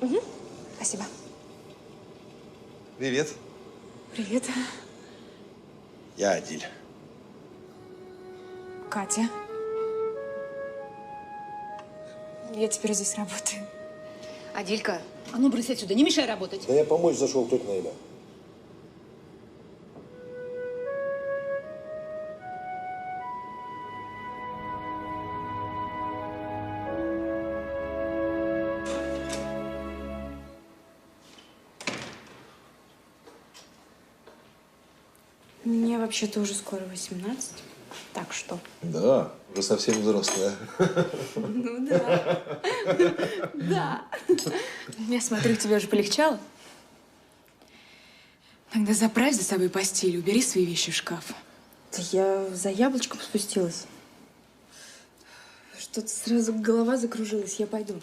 Угу. Спасибо. Привет. Привет. Я Адиль. Катя. Я теперь здесь работаю. Адилька, а ну брысь отсюда, не мешай работать. Да я помочь зашел, тетя Наиля. Мне вообще-то уже скоро 18. Так что? Да, уже совсем взрослая. Ну да. Да. Я смотрю, тебе уже полегчало. Тогда заправь за собой постель, убери свои вещи в шкаф. Да я за яблочком спустилась. Что-то сразу голова закружилась. Я пойду.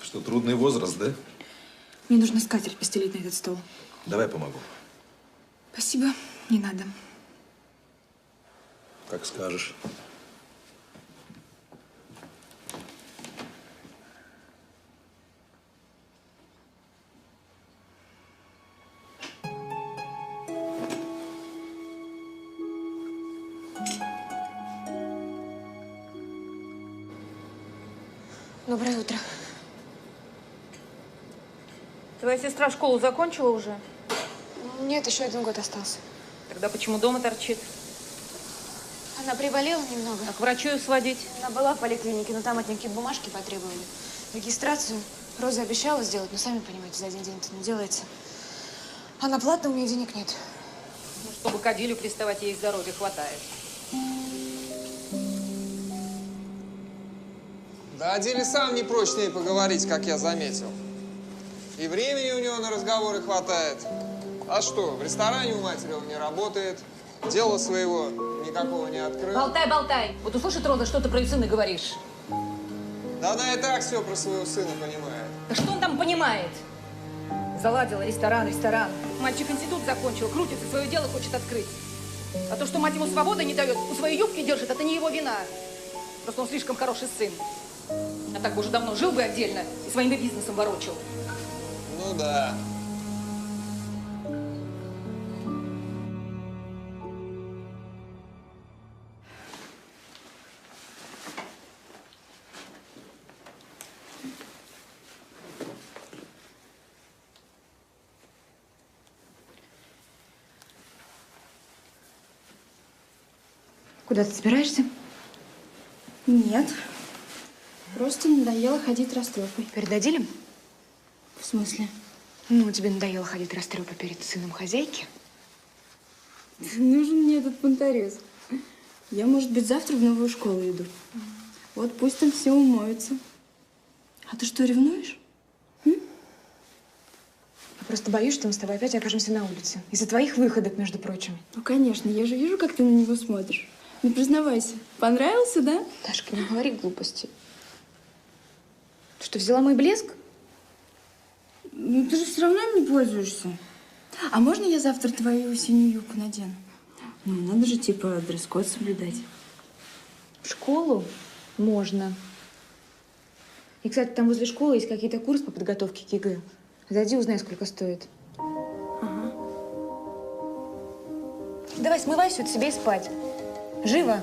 Что, трудный возраст, да? Мне нужно скатерть постелить на этот стол. Давай помогу. Спасибо, не надо. Как скажешь. Доброе утро. Твоя сестра школу закончила уже? Нет, еще 1 год остался. Тогда почему дома торчит? Она приболела немного. А к врачу ее сводить? Она была в поликлинике, но там от нее какие-то бумажки потребовали. Регистрацию Роза обещала сделать, но сами понимаете, за 1 день это не делается. А на платно у нее денег нет. Ну, чтобы к Адилю приставать, ей здоровья хватает. Да Адиле сам не прочь с ней поговорить, как я заметил. И времени у него на разговоры хватает. А что, в ресторане у матери он не работает, дела своего никакого не открыл. Болтай, болтай! Вот услышит Роза, что ты про ее сына говоришь. Да она и так все про своего сына понимает. Да что он там понимает? Заладила ресторан. Мальчик институт закончил, крутится, свое дело хочет открыть. А то, что мать ему свободы не дает, у своей юбки держит, это не его вина. Просто он слишком хороший сын. А так бы уже давно жил бы отдельно и своим бы бизнесом ворочил. Ну да. Куда ты собираешься? Нет. Просто надоело ходить растрепой. Перед Адилем? В смысле? Ну, тебе надоело ходить растрепой перед сыном хозяйки? Нужен мне этот понторез. Я, может быть, завтра в новую школу иду. Вот пусть там все умоются. А ты что, ревнуешь? Я просто боюсь, что мы с тобой опять окажемся на улице. Из-за твоих выходок, между прочим. Ну, конечно, я же вижу, как ты на него смотришь. Ну, признавайся, понравился, да? Дашка, не говори глупости. Ты что, взяла мой блеск? Ну, ты же все равно им не пользуешься. А можно я завтра твою синюю юбку надену? Ну, надо же, типа, дресс-код соблюдать. В школу? Можно. И, кстати, там возле школы есть какие-то курсы по подготовке к ЕГЭ. Зайди, узнай, сколько стоит. Ага. Давай, смывайся от себя и спать. Живо!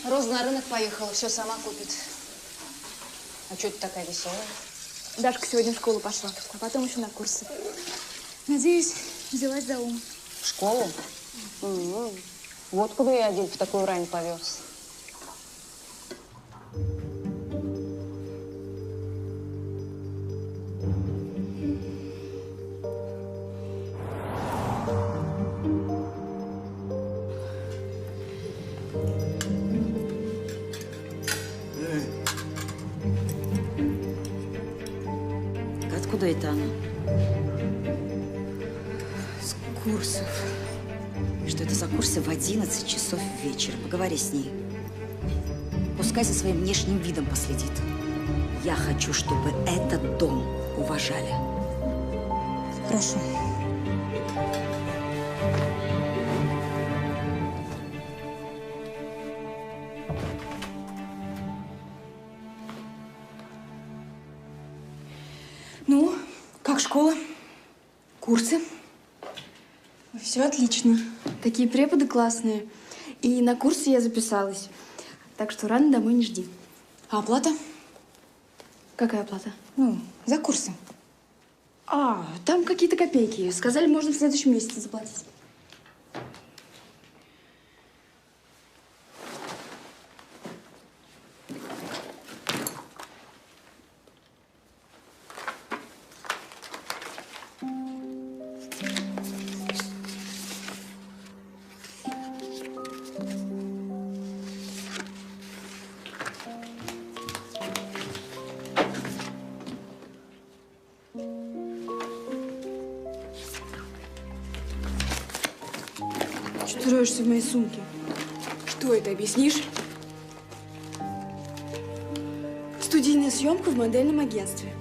Роза на рынок поехала, все сама купит. А что ты такая веселая? Дашка сегодня в школу пошла, а потом еще на курсы. Надеюсь, взялась за ум. В школу? Вот куда я Адиль в такую рань повез. Откуда это она? С курсов. Что это за курсы в 11 часов вечера? Поговори с ней. Пускай за своим внешним видом последит. Я хочу, чтобы этот дом уважали. Хорошо. Ну, как школа? Курсы? Все отлично. Такие преподы классные. И на курсы я записалась. Так что рано домой не жди. А оплата? Какая оплата? Ну, за курсы. А, там какие-то копейки. Сказали, можно в следующем месяце заплатить. Что ты роешься в моей сумке? Что это, объяснишь? Студийная съемка в модельном агентстве.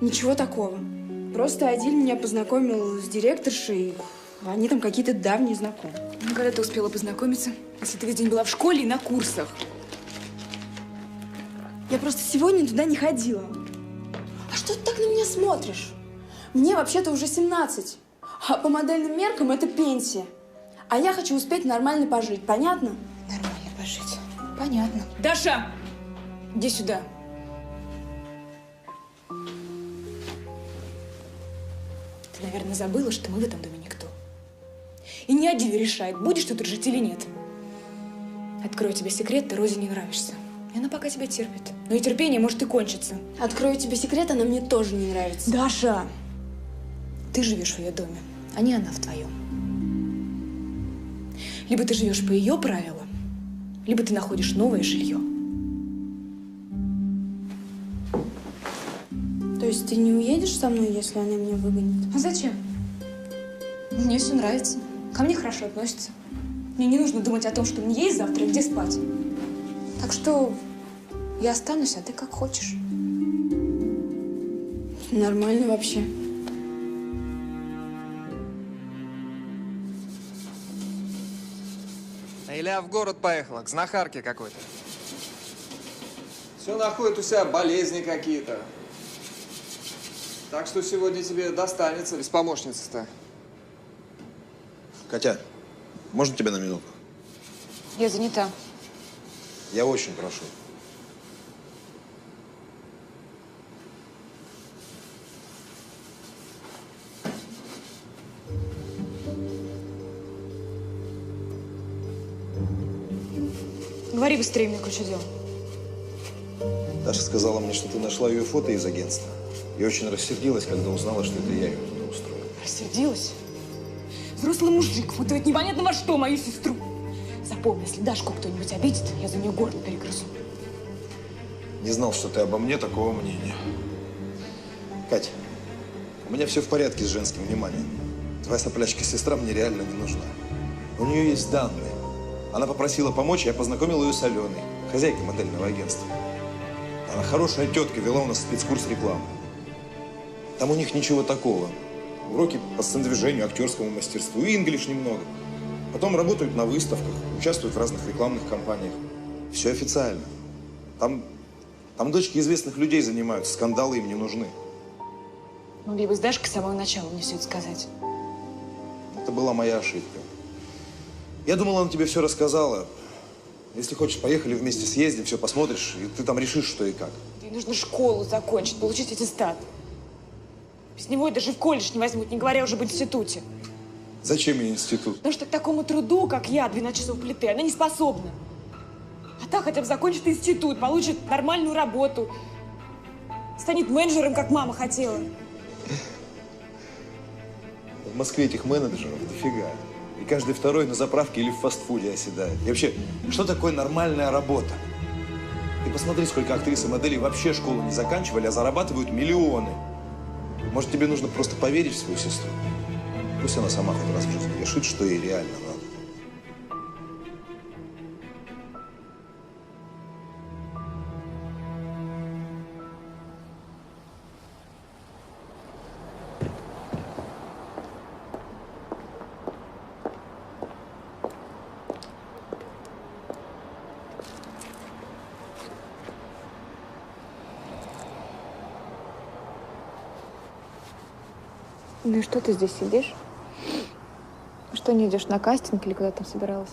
Ничего такого. Просто Адиль меня познакомил с директоршей. Они там какие-то давние знакомые. Ну, когда ты успела познакомиться, если ты весь день была в школе и на курсах? Я просто сегодня туда не ходила. А что ты так на меня смотришь? Мне вообще-то уже 17. А по модельным меркам это пенсия. А я хочу успеть нормально пожить. Понятно? Нормально пожить. Понятно. Даша! Иди сюда. Ты, наверное, забыла, что мы в этом доме никто. И не Адиль решает, будешь ты тут жить или нет. Открою тебе секрет, ты Розе не нравишься. И она пока тебя терпит. Но и терпение может и кончиться. Открою тебе секрет, она мне тоже не нравится. Даша! Ты живешь в ее доме, а не она в твоем. Либо ты живешь по ее правилам, либо ты находишь новое жилье. То есть ты не уедешь со мной, если она меня выгонит? А зачем? Мне все нравится. Ко мне хорошо относятся. Мне не нужно думать о том, что мне есть завтра и где спать. Так что я останусь, а ты как хочешь. Нормально вообще. Иля в город поехала, к знахарке какой-то. Все находит у себя болезни какие-то. Так что сегодня тебе достанется без помощницы-то. Катя, можно тебя на минутку? Я занята. Я очень прошу. Говори быстрее, мне куча дел. Даша сказала мне, что ты нашла ее фото из агентства. И очень рассердилась, когда узнала, что это я ее туда устроил. Рассердилась? Взрослый мужик путает непонятно во что мою сестру. Запомни, если Дашку кто-нибудь обидит, я за нее горло перегрызу. Не знал, что ты обо мне такого мнения. Кать, у меня все в порядке с женским вниманием. Твоя соплячка-сестра мне реально не нужна. У нее есть данные. Она попросила помочь, я познакомил ее с Аленой, хозяйкой модельного агентства. Она хорошая тетка, вела у нас спецкурс рекламы. Там у них ничего такого. Уроки по сцендвижению, актерскому мастерству и инглиш немного. Потом работают на выставках, участвуют в разных рекламных кампаниях. Все официально. Там дочки известных людей занимаются, скандалы им не нужны. Могли бы с Дашкой с самого начала мне все это сказать. Это была моя ошибка. Я думал, она тебе все рассказала. Если хочешь, поехали вместе, съездим, все посмотришь, и ты там решишь, что и как. Ей нужно школу закончить, получить аттестат. Без него ее даже в колледж не возьмут, не говоря уже об институте. Зачем ей институт? Потому что к такому труду, как я, 12 часов плиты, она не способна. А та хотя бы закончит институт, получит нормальную работу. Станет менеджером, как мама хотела. В Москве этих менеджеров дофига. И каждый второй на заправке или в фастфуде оседает. И вообще, что такое нормальная работа? Ты посмотри, сколько актрис и моделей вообще школу не заканчивали, а зарабатывают миллионы. Может, тебе нужно просто поверить в свою сестру? Пусть она сама хоть раз в жизни решит, что ей реально надо. Ну и что ты здесь сидишь? Что, не идешь на кастинг или куда там собиралась?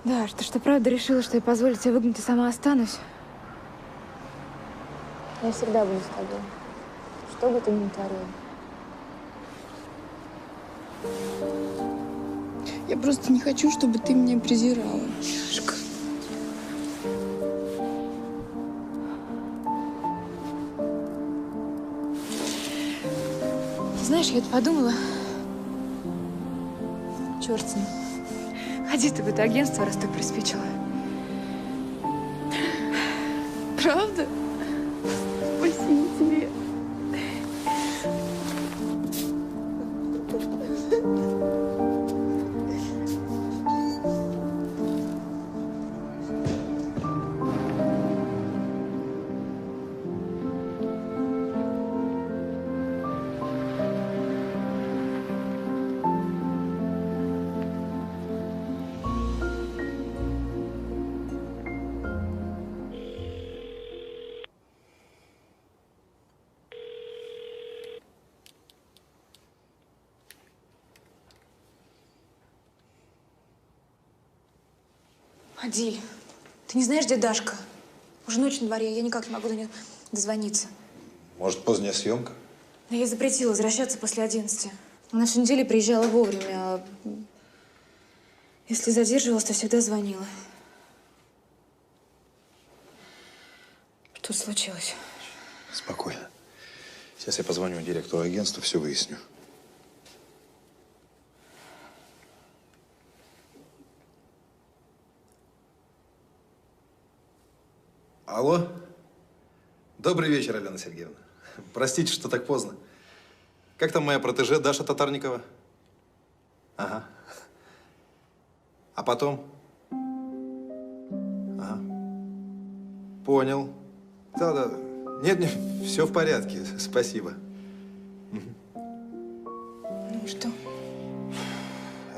Да, ты что, правда решила, что я позволю тебе выгнать и сама останусь? Я всегда буду с тобой, что бы ты ни творил. Я просто не хочу, чтобы ты меня презирала. Яшка. Знаешь, я подумала, черт с ним. Ходи ты в это агентство, раз ты приспичила. Правда? Спасибо тебе. Адиль, ты не знаешь, где Дашка? Уже ночь на дворе, я никак не могу до нее дозвониться. Может, поздняя съемка? Но я ей запретила возвращаться после 11. Она всю неделю приезжала вовремя, а если задерживалась, то всегда звонила. Что случилось? Спокойно. Сейчас я позвоню директору агентства, все выясню. Алло. Добрый вечер, Алена Сергеевна. Простите, что так поздно. Как там моя протеже Даша Татарникова? Ага. А потом? Ага. Понял. Да. Нет, все в порядке. Спасибо. Ну и что?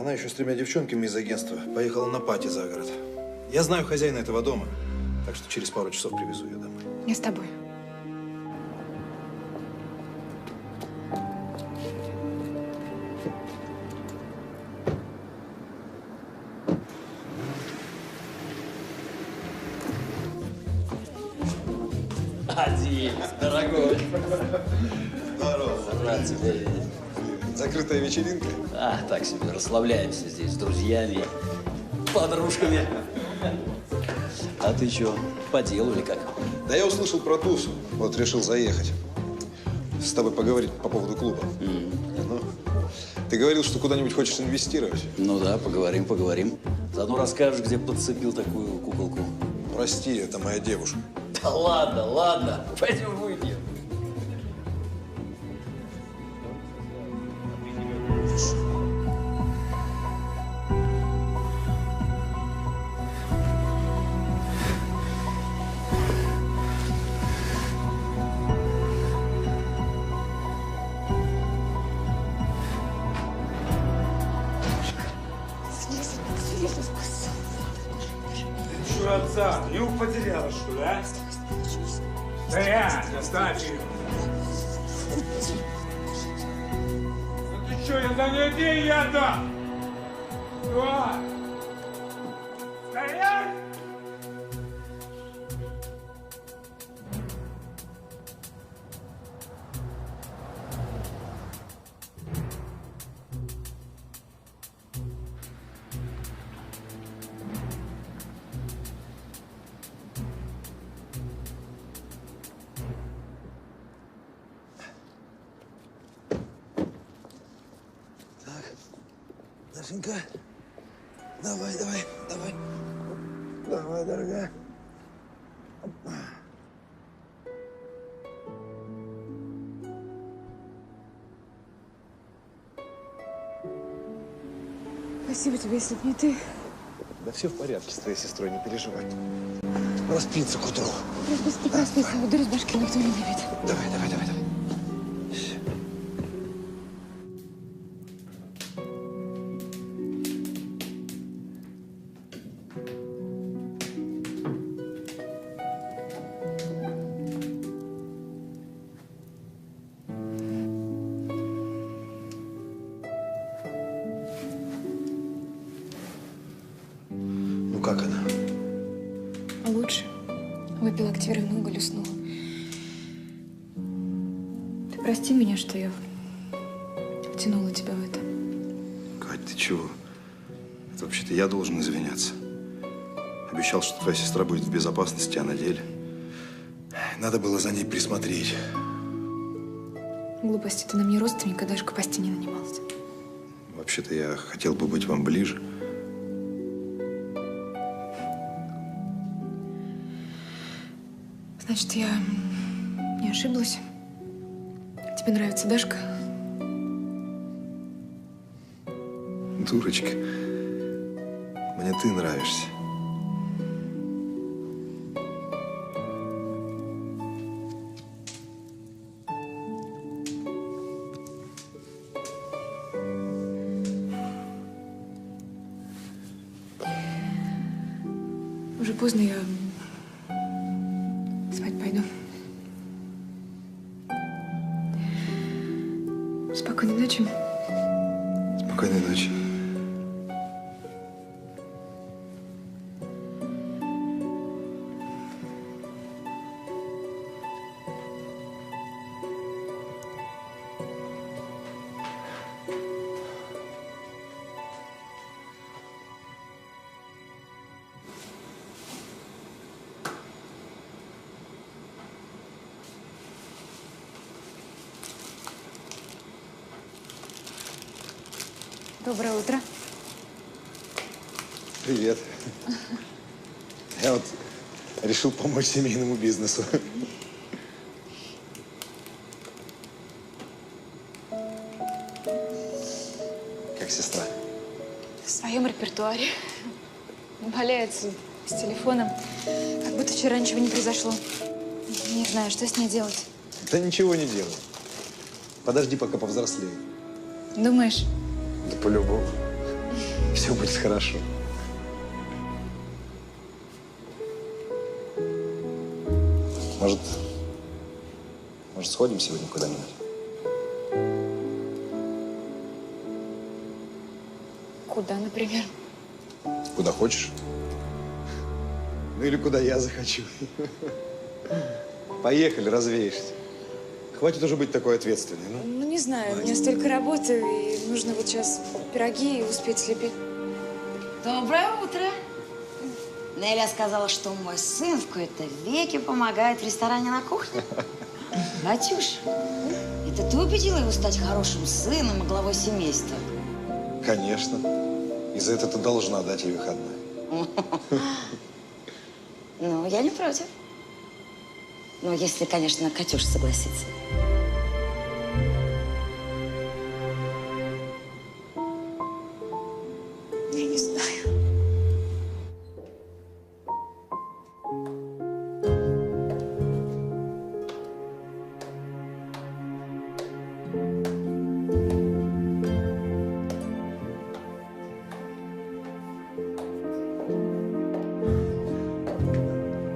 Она еще с 3 девчонками из агентства поехала на пати за город. Я знаю хозяина этого дома, так что через пару часов привезу ее домой. Я с тобой. Адиль, дорогой. Здорово. Рад тебя видеть. Закрытая вечеринка? А, так себе, расслабляемся здесь с друзьями, подружками. А ты что, по делу или как? Да я услышал про тусу, вот решил заехать. С тобой поговорить по поводу клуба. Ну, ты говорил, что куда-нибудь хочешь инвестировать? Ну да, поговорим. Заодно расскажешь, где подцепил такую куколку. Прости, это моя девушка. Да ладно, пойдем выпьем. Что, отца, юг потеряла, что ли, а? Стоять, оставь ее. Ну ты что, я за нее деньги отдам? Что? Стоять! Дашенька, давай, дорогая. Спасибо тебе, если бы не ты. Да все в порядке с твоей сестрой, не переживай. Распиться к утру. Просто проспится, а дыры с башки никто не выбьет. Давай. Ну как она? Лучше. Выпила к 4 много, уснула. прости меня, что я втянула тебя в это. Кать, ты чего? Это вообще-то я должен извиняться. Обещал, что твоя сестра будет в безопасности, а на деле надо было за ней присмотреть. Глупости, ты нам не родственник, а даже к пости не нанимался. Вообще-то я хотел бы быть вам ближе. Значит, я не ошиблась. Тебе нравится Дашка? Дурочка, мне ты нравишься. Уже поздно, я спать пойду. Спокойной ночи. Спокойной ночи. Доброе утро. Привет. Я вот решил помочь семейному бизнесу. Как сестра? В своем репертуаре. Валяется с телефоном, как будто вчера ничего не произошло. Не знаю, что с ней делать. Да ничего не делай. Подожди, пока повзрослеет. Думаешь? Да по-любому. Все будет хорошо. Может, сходим сегодня куда-нибудь? Куда, например? Куда хочешь. Ну или куда я захочу. Поехали, развеешься. Хватит уже быть такой ответственной, ну? Ну, не знаю, у меня столько работы, и нужно вот сейчас пироги успеть слепить. Доброе утро. Неля сказала, что мой сын в кои-то веки помогает в ресторане на кухне. Катюш, это ты убедила его стать хорошим сыном и главой семейства? Конечно. И за это ты должна дать ей выходной. Ну, я не против. Ну, если, конечно, Катюша согласится. Я не знаю.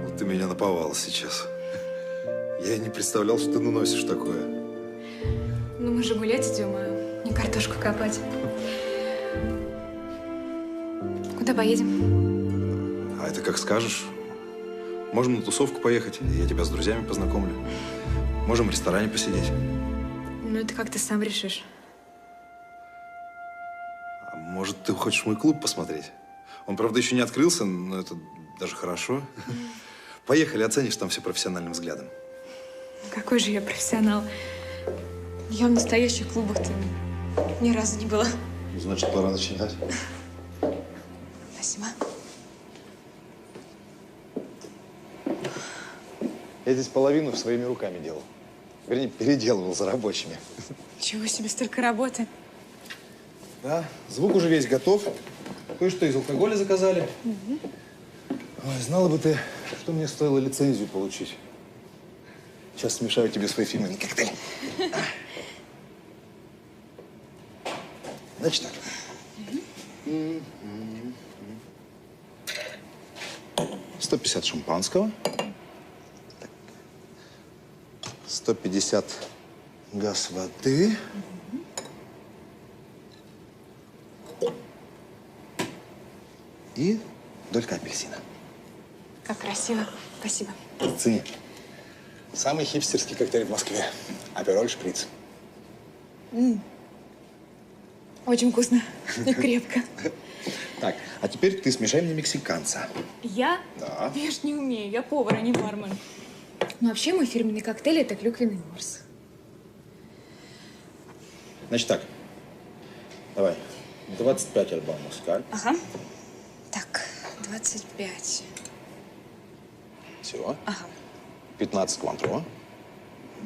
Вот ты меня наповала сейчас. Я и не представлял, что ты наносишь такое. Ну, мы же гулять идем, а не картошку копать. Куда поедем? А это как скажешь. Можем на тусовку поехать, я тебя с друзьями познакомлю. Можем в ресторане посидеть. Ну, это как ты сам решишь. А может, ты хочешь мой клуб посмотреть? Он, правда, еще не открылся, но это даже хорошо. Поехали, оценишь там все профессиональным взглядом. Какой же я профессионал. Я в настоящих клубах-то ни разу не была. Значит, пора начинать. Спасибо. Я здесь половину своими руками делал. Вернее, переделывал за рабочими. Чего себе, столько работы. Да, звук уже весь готов. Кое-что из алкоголя заказали. Ой, знала бы ты, что мне стоило лицензию получить. Сейчас смешаю тебе свой фирменный коктейль. Значит так. 150 шампанского. 150 газ воды. И долька апельсина. Как красиво. Спасибо. Цени. Самый хипстерский коктейль в Москве. Апероль шприц. Очень вкусно и крепко. Так, а теперь ты смешай мне мексиканца. Я? Да. Я ж не умею, я повар, а не бармен. Но вообще мой фирменный коктейль – это клюквенный морс. Значит так, давай, 25 альбом мускаль. Ага. Так, 25. Всего. Ага. 15 квантро.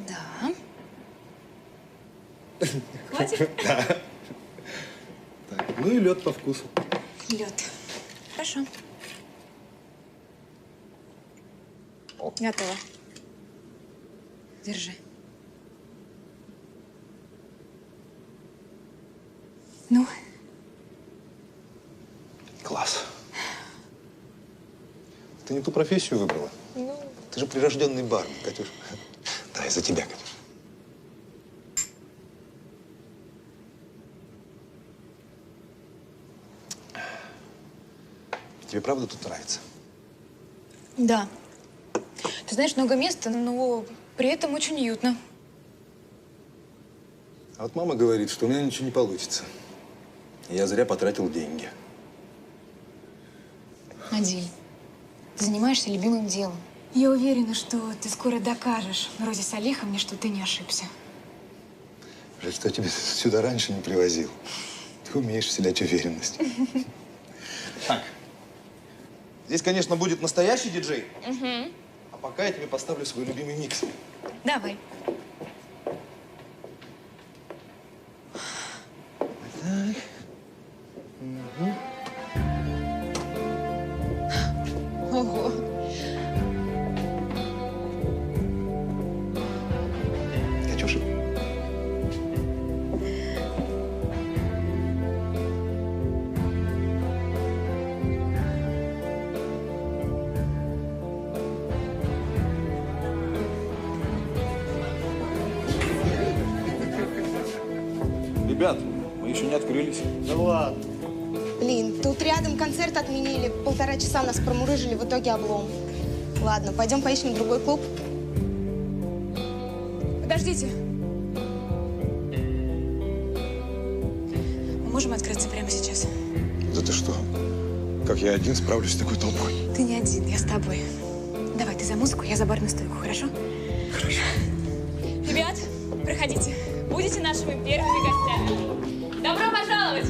Да. Хватит? Да. Так, ну и лед по вкусу. Лед. Хорошо. Готово. Держи. Ну? Класс. Ты не ту профессию выбрала. Ну. Ты же прирожденный бармен, Катюш. Да, из-за тебя, Катюш. Тебе правда тут нравится? Да. Ты знаешь, много места, но при этом очень уютно. А вот мама говорит, что у меня ничего не получится. Я зря потратил деньги. Адиль, ты занимаешься любимым делом. Я уверена, что ты скоро докажешь Розе Салиховне мне, что ты не ошибся. Жаль, что я тебя сюда раньше не привозил. Ты умеешь вселять уверенность. Так. Здесь, конечно, будет настоящий диджей. Угу. А пока я тебе поставлю свой любимый микс. Давай. Так. Угу. Ого. Катюша. Ребят, мы еще не открылись. Да ладно. Блин, тут рядом концерт отменили. 1,5 часа нас промурыжили, в итоге облом. Ладно, пойдем поищем другой клуб. Подождите. Мы можем открыться прямо сейчас? Да ты что? Как я один справлюсь с такой толпой? Ты не один, я с тобой. Давай, ты за музыку, я за барную стойку, хорошо? Хорошо. Ребят, проходите. Будете нашими первыми гостями. Добро пожаловать!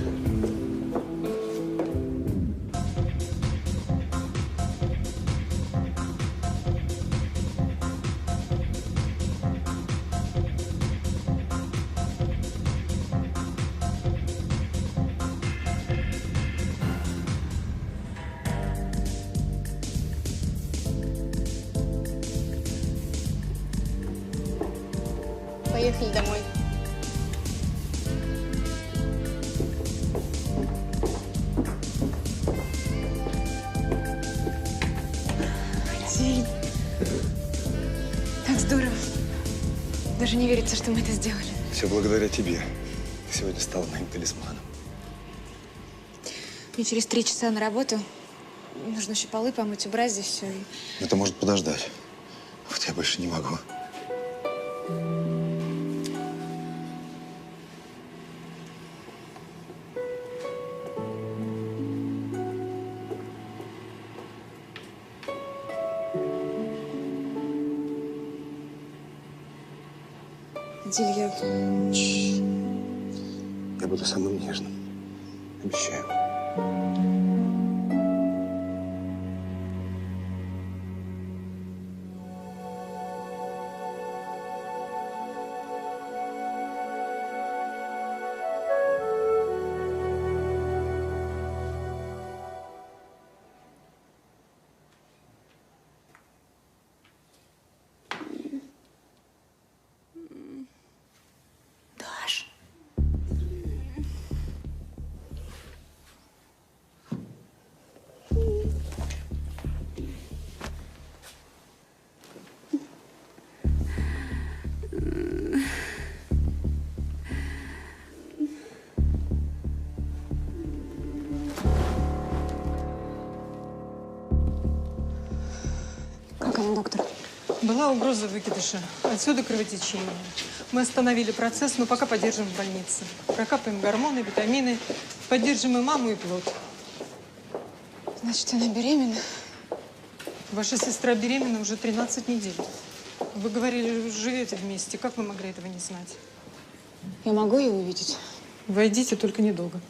Поехали домой. Адиль. Так здорово. Даже не верится, что мы это сделали. Все благодаря тебе. Ты сегодня стала моим талисманом. Мне через 3 часа на работу. Нужно еще полы помыть, убрать здесь все. Это может подождать. Вот я больше не могу. Адиль, Я буду самым нежным. Обещаю. Даш. Как она, доктор? Была угроза выкидыша. Отсюда кровотечение. Мы остановили процесс, но пока поддержим в больнице. Прокапаем гормоны, витамины, поддержим и маму, и плод. Значит, она беременна? Ваша сестра беременна уже 13 недель. Вы говорили, живете вместе. Как вы могли этого не знать? Я могу ее увидеть? Войдите, только недолго.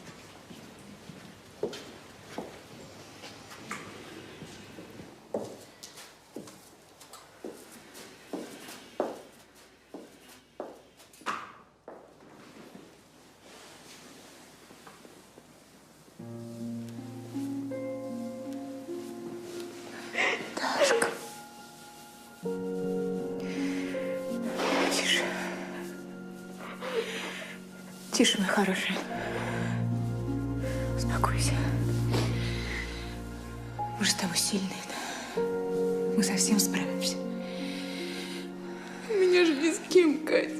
Дашка. Тише. Тише, мой хороший. Успокойся. Мы же с тобой сильные, да? Мы совсем справимся. У меня же ни с кем, Кать.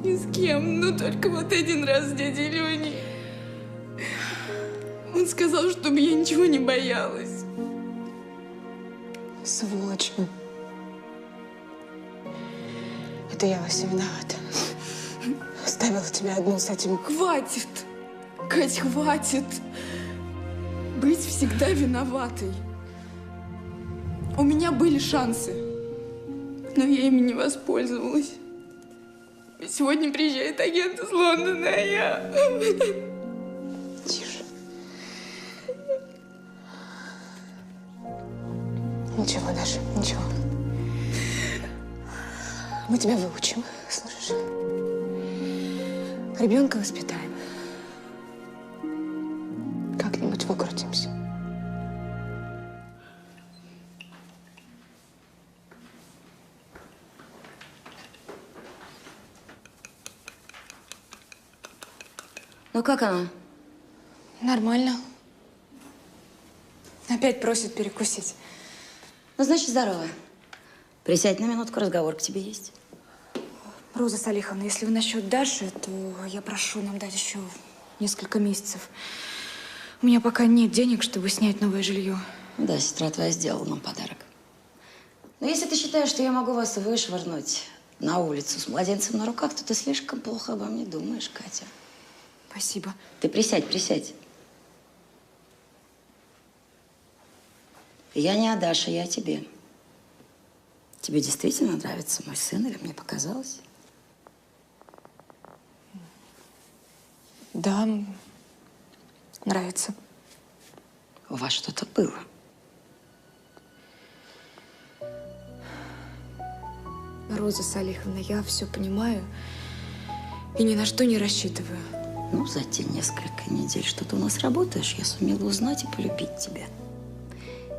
Ни с кем. Ну, только вот один раз с дядей Леней. Он сказал, чтобы я ничего не боялась. Сволочь. Это я во всем виновата. Оставила тебя одну с этим. Хватит! Кать, хватит! Быть всегда виноватой. У меня были шансы, но я ими не воспользовалась. И сегодня приезжает агент из Лондона, а я... Тише. Ничего, Даша, ничего. Мы тебя выучим, слышишь? Ребенка воспитаем. Как-нибудь выкрутимся. Ну, как она? Нормально. Опять просит перекусить. Ну, значит, здорово. Присядь на минутку, разговор к тебе есть. Роза Салиховна, если вы насчет Даши, то я прошу нам дать еще несколько месяцев. У меня пока нет денег, чтобы снять новое жилье. Да, сестра твоя сделала нам подарок. Но если ты считаешь, что я могу вас вышвырнуть на улицу с младенцем на руках, то ты слишком плохо обо мне думаешь, Катя. Спасибо. Ты присядь, присядь. Я не о Даше, я о тебе. Тебе действительно нравится мой сын, или мне показалось? Да, нравится. У вас что-то было. Роза Салиховна, я все понимаю и ни на что не рассчитываю. Ну, за те несколько недель, что ты у нас работаешь, я сумела узнать и полюбить тебя.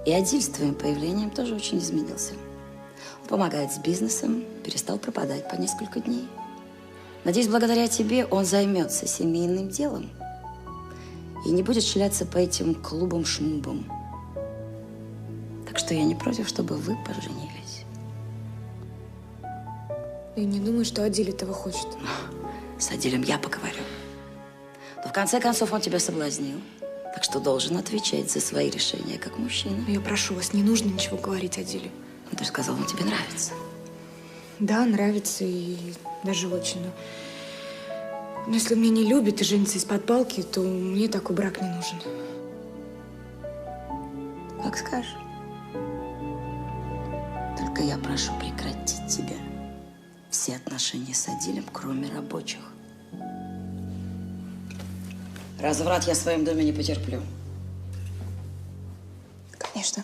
И Адиль с твоим появлением тоже очень изменился. Он помогает с бизнесом, перестал пропадать по несколько дней. Надеюсь, благодаря тебе он займется семейным делом и не будет шляться по этим клубам-шмубам. Так что я не против, чтобы вы поженились. Я не думаю, что Адиль этого хочет. С Адилем я поговорю. Но в конце концов он тебя соблазнил. Так что должен отвечать за свои решения как мужчина. Я прошу вас, не нужно ничего говорить Адилю. Ну, ты же сказал, он тебе нравится. Да, нравится и даже очень. Но если меня не любит и женится из-под палки, то мне такой брак не нужен. Как скажешь. Только я прошу прекратить тебя. Все отношения с Адилем, кроме рабочих. Разврат я в своем доме не потерплю. Конечно.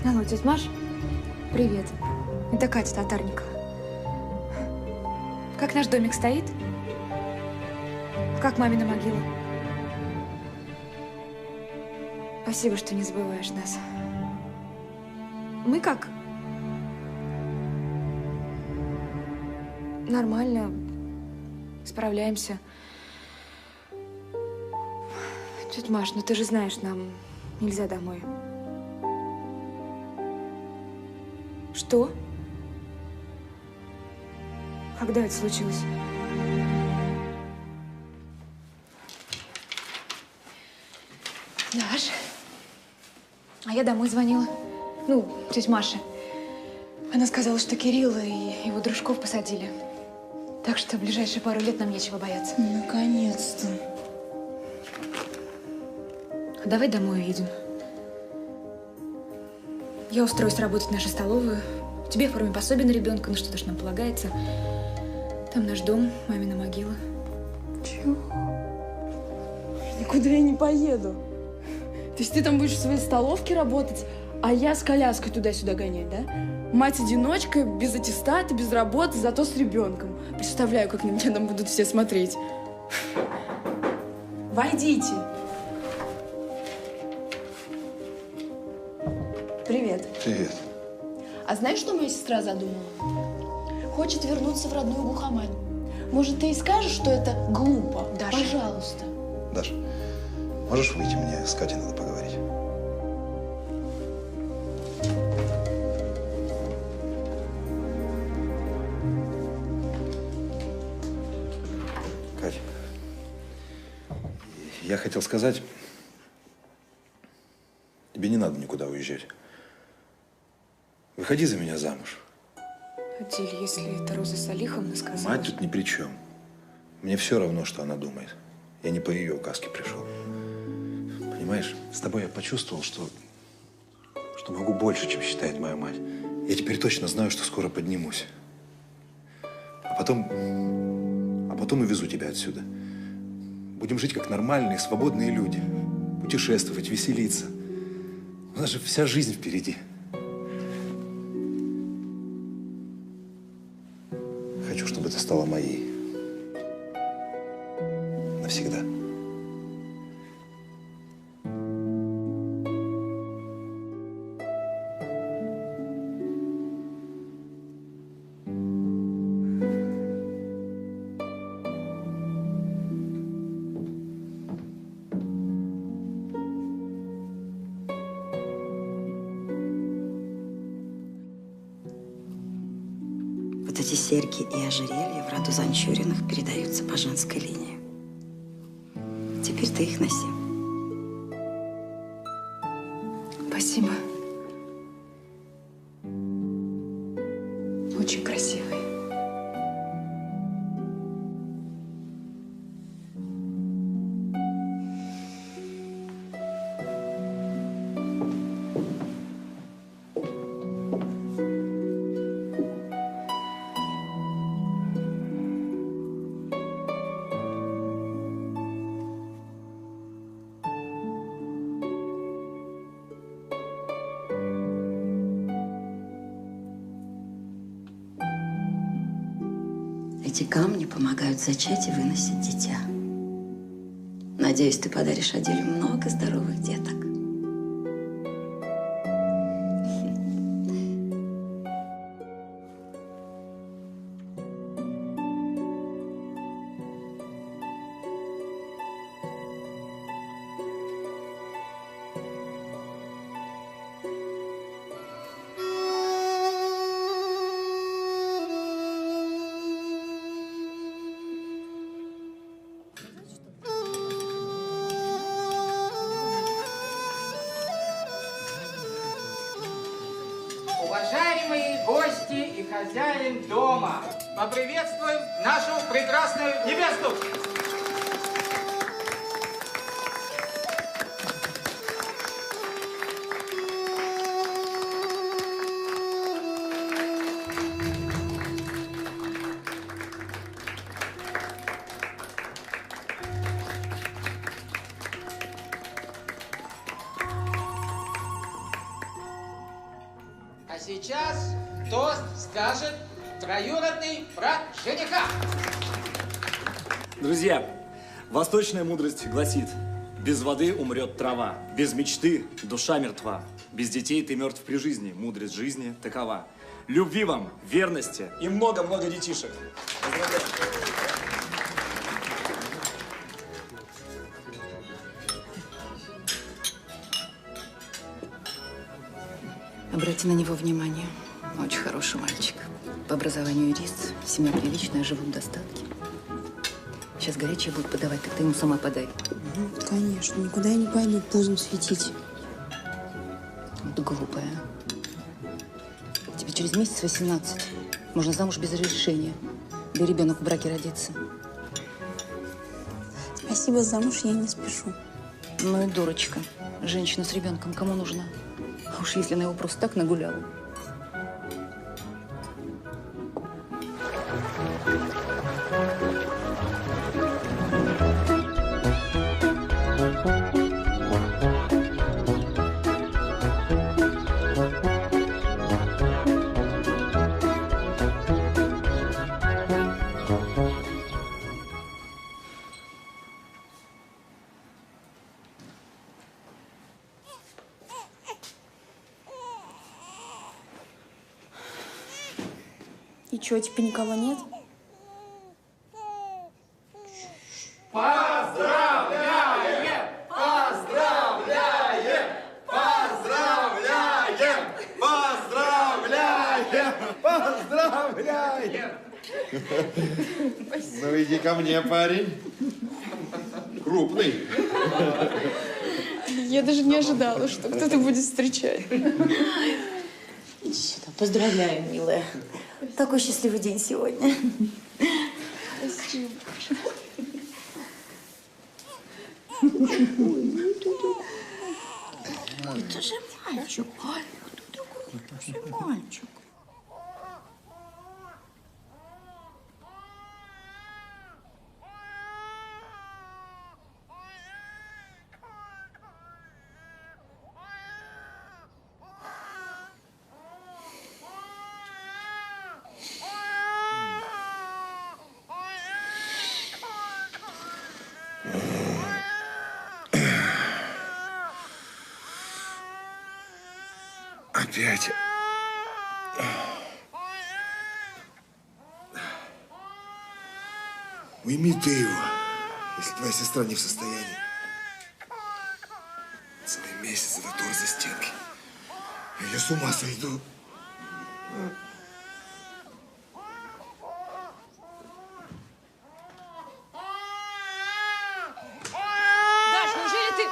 Алло, тетя Маш? Привет. Это Катя Татарникова. Как наш домик стоит? Как мамина могила? Спасибо, что не забываешь нас. Мы как? Нормально. Справляемся. Тетя Маш, ну ты же знаешь, нам нельзя домой. Что? Когда это случилось? Даш, а я домой звонила. Ну, тетя Маша. Она сказала, что Кирилла и его дружков посадили. Так что в ближайшие пару лет нам нечего бояться. Наконец-то. Давай домой уедем. Я устроюсь работать в нашу столовую. Тебе оформим пособие на ребенка, ну что ж нам полагается. Там наш дом, мамина могила. Чего? Никуда я не поеду. То есть ты там будешь в своей столовке работать, а я с коляской туда-сюда гонять, да? Мать-одиночка, без аттестата, без работы, зато с ребенком. Представляю, как на меня там будут все смотреть. Войдите. Привет. Привет. А знаешь, что моя сестра задумала? Хочет вернуться в родную глухомань. Может, ты и скажешь, что это глупо? Даша. Пожалуйста. Даша, можешь выйти? Мне с Катей надо поговорить. Кать, я хотел сказать, тебе не надо никуда уезжать. Выходи за меня замуж. Адиль, если это Роза с Алихом насказала... Мать тут ни при чем. Мне все равно, что она думает. Я не по ее указке пришел. Понимаешь, с тобой я почувствовал, что могу больше, чем считает моя мать. Я теперь точно знаю, что скоро поднимусь. А потом увезу тебя отсюда. Будем жить как нормальные, свободные люди. Путешествовать, веселиться. У нас же вся жизнь впереди. Хочу, чтобы ты стала моей. Навсегда. Вот эти серьги и ожерелья в роду Занчуриных передаются по женской линии. Теперь ты их носи. Спасибо. Очень красивый. Эти камни помогают зачать и выносить дитя. Надеюсь, ты подаришь Адилю много здоровых деток. Уважаемые гости и хозяин дома, поприветствуем нашу прекрасную невесту! А сейчас тост скажет троюродный брат жениха. Друзья, восточная мудрость гласит: Без воды умрет трава, без мечты душа мертва. Без детей ты мертв при жизни, мудрость жизни такова. Любви вам, верности и много-много детишек. Поздравляю. Обрати на него внимание. Очень хороший мальчик. По образованию юрист, семья приличная, живут в достатке. Сейчас горячее будут подавать, так ты ему сама подай. Конечно, никуда я не пойду пузом светить. Вот глупая. Тебе через месяц 18. Можно замуж без разрешения. Да и ребенок в браке родится. Спасибо, замуж я не спешу. Ну и дурочка. Женщина с ребенком кому нужна? А уж если она его просто так нагуляла. И чё, теперь никого нет? Поздравляем! Поздравляем! Поздравляем! Поздравляем! Поздравляем! Ну иди ко мне, парень. Крупный. Я даже не ожидала, что кто-то будет встречать. Иди сюда. Поздравляю, милая. Такой счастливый день сегодня. Спасибо. Это же мальчик. Это же мальчик. Опять. Уйми ты его, если твоя сестра не в состоянии. Целый месяц это тур за стенкой. Я с ума сойду. Даш, неужели ты...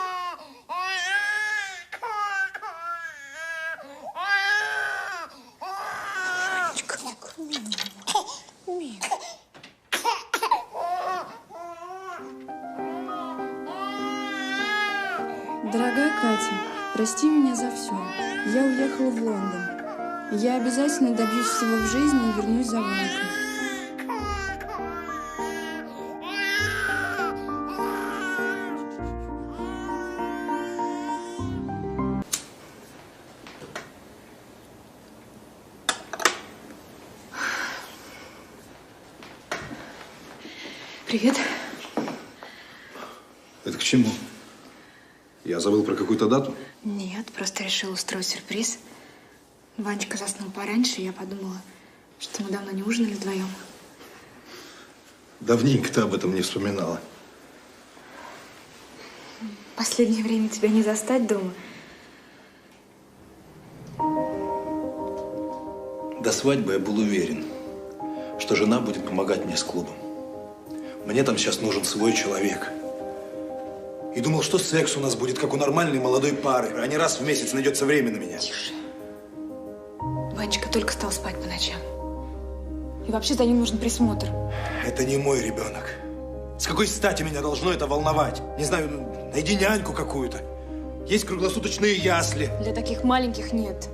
Дорогая Катя, прости меня за все. Я уехала в Лондон. Я обязательно добьюсь всего в жизни и вернусь за Ванькой. Привет. Это к чему? Я забыл про какую-то дату? Нет, просто решила устроить сюрприз. Ванечка заснул пораньше, и я подумала, что мы давно не ужинали вдвоем. Давненько ты об этом не вспоминала. Последнее время тебя не застать дома. До свадьбы я был уверен, что жена будет помогать мне с клубом. Мне там сейчас нужен свой человек. И думал, что секс у нас будет, как у нормальной молодой пары, а не раз в месяц найдется время на меня. Тише. Ванечка только стал спать по ночам. И вообще за ним нужен присмотр. Это не мой ребенок. С какой стати меня должно это волновать? Не знаю, найди няньку какую-то. Есть круглосуточные ясли. Для таких маленьких нет.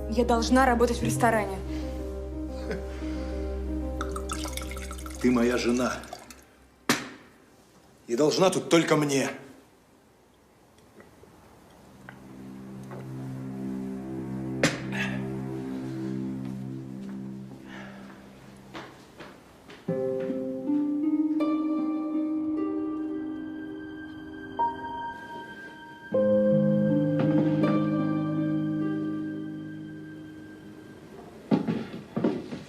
Я должна работать в ресторане. Ты моя жена. И должна тут только мне.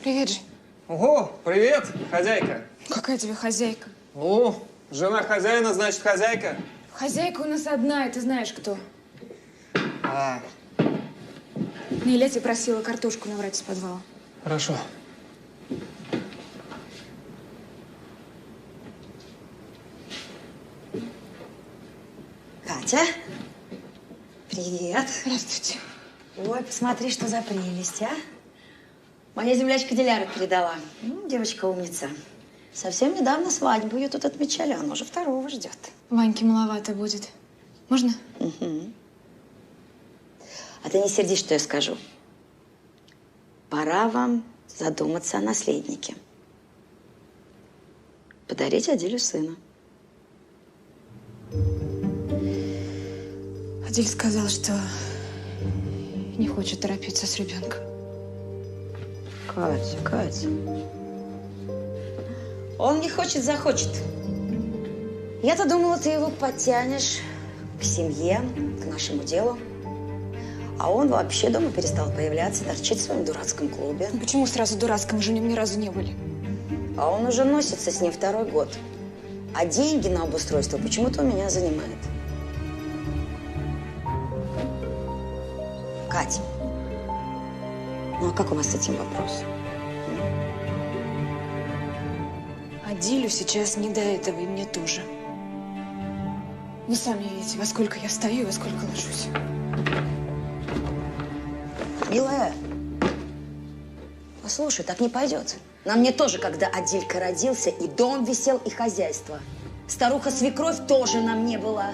Привет, Жень. Ого, привет, хозяйка. Какая тебе хозяйка? О, жена хозяина, значит, хозяйка. Хозяйка у нас одна, и ты знаешь, кто. А, Неля тебя просила картошку набрать из подвала. хорошо. Катя, привет. Здравствуйте. Ой, посмотри, что за прелесть, а? Моя землячка Диляра передала. Девочка умница. Совсем недавно свадьбу ее тут отмечали, она уже второго ждет. Ваньке маловато будет. Можно? Угу. А ты не сердись, что я скажу. Пора вам задуматься о наследнике. Подарить Адилю сына. Адиль сказал, что не хочет торопиться с ребенком. Катя. Он не хочет, захочет. Я-то думала, ты его подтянешь к семье, к нашему делу. А он вообще дома перестал появляться, торчит в своем дурацком клубе. Ну, почему сразу дурацком? Мы же в нем ни разу не были. А он уже носится с ним второй год. А деньги на обустройство почему-то у меня занимает. Катя, ну а как у вас с этим вопрос? Адилю сейчас не до этого, и мне тоже. Вы сами видите, во сколько я встаю и во сколько ложусь. Милая, послушай, так не пойдет. На мне тоже, когда Адилька родился, и дом висел, и хозяйство. Старуха-свекровь тоже на мне была.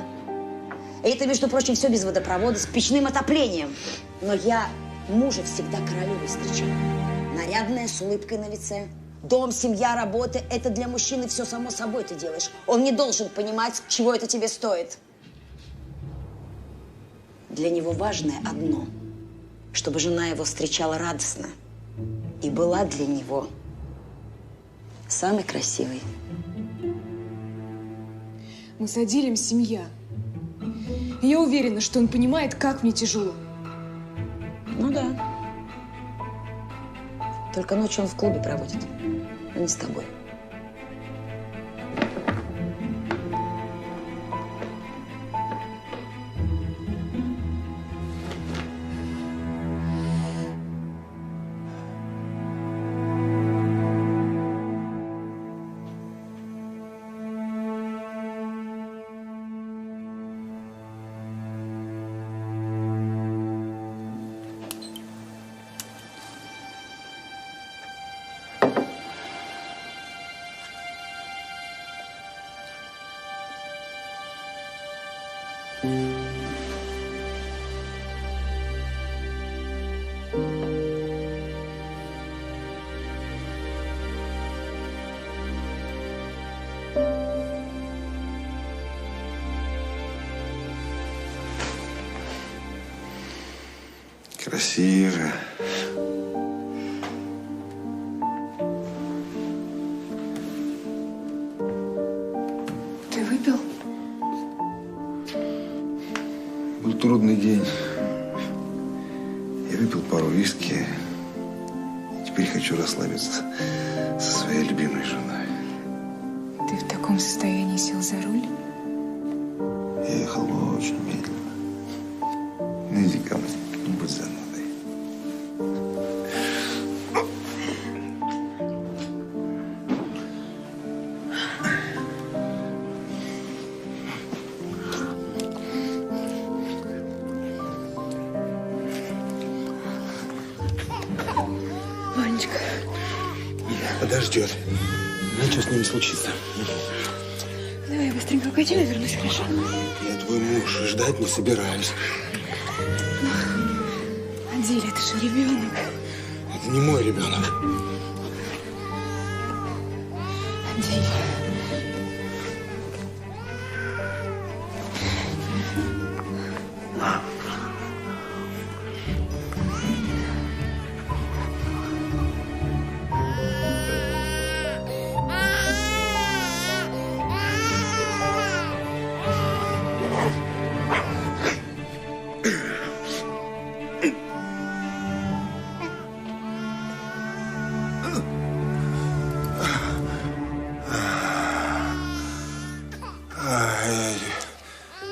И это, между прочим, все без водопровода, с печным отоплением. Но я мужа всегда королевой встречала. Нарядная, с улыбкой на лице. Дом, семья, работа – это для мужчины все само собой ты делаешь. Он не должен понимать, чего это тебе стоит. Для него важное одно – чтобы жена его встречала радостно и была для него самой красивой. Мы с Адилем семья. И я уверена, что он понимает, как мне тяжело. Ну да. Только ночью он в клубе проводит, а не с тобой. Красиво. Ты выпил? Был трудный день. Я выпил пару виски. Теперь хочу расслабиться со своей любимой женой. Ты в таком состоянии сел за руль? Я ехал очень медленно. Ну иди ко мне, не будь занудой. Ванечка. Подождет. Ничего с ним не случится. Давай быстренько пойдем, я вернусь, хорошо? Я твой муж, ждать не собираюсь. Адиль, это же ребенок. Это не мой ребенок. Адиль.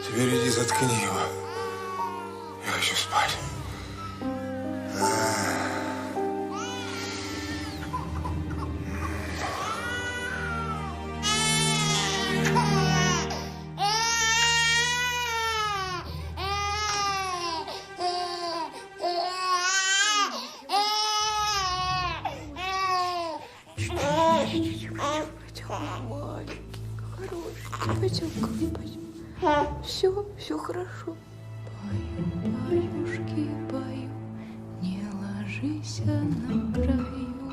Теперь иди заткни его. Я хочу спать. Все хорошо. Пою, баюшки, пою, не ложись на краю.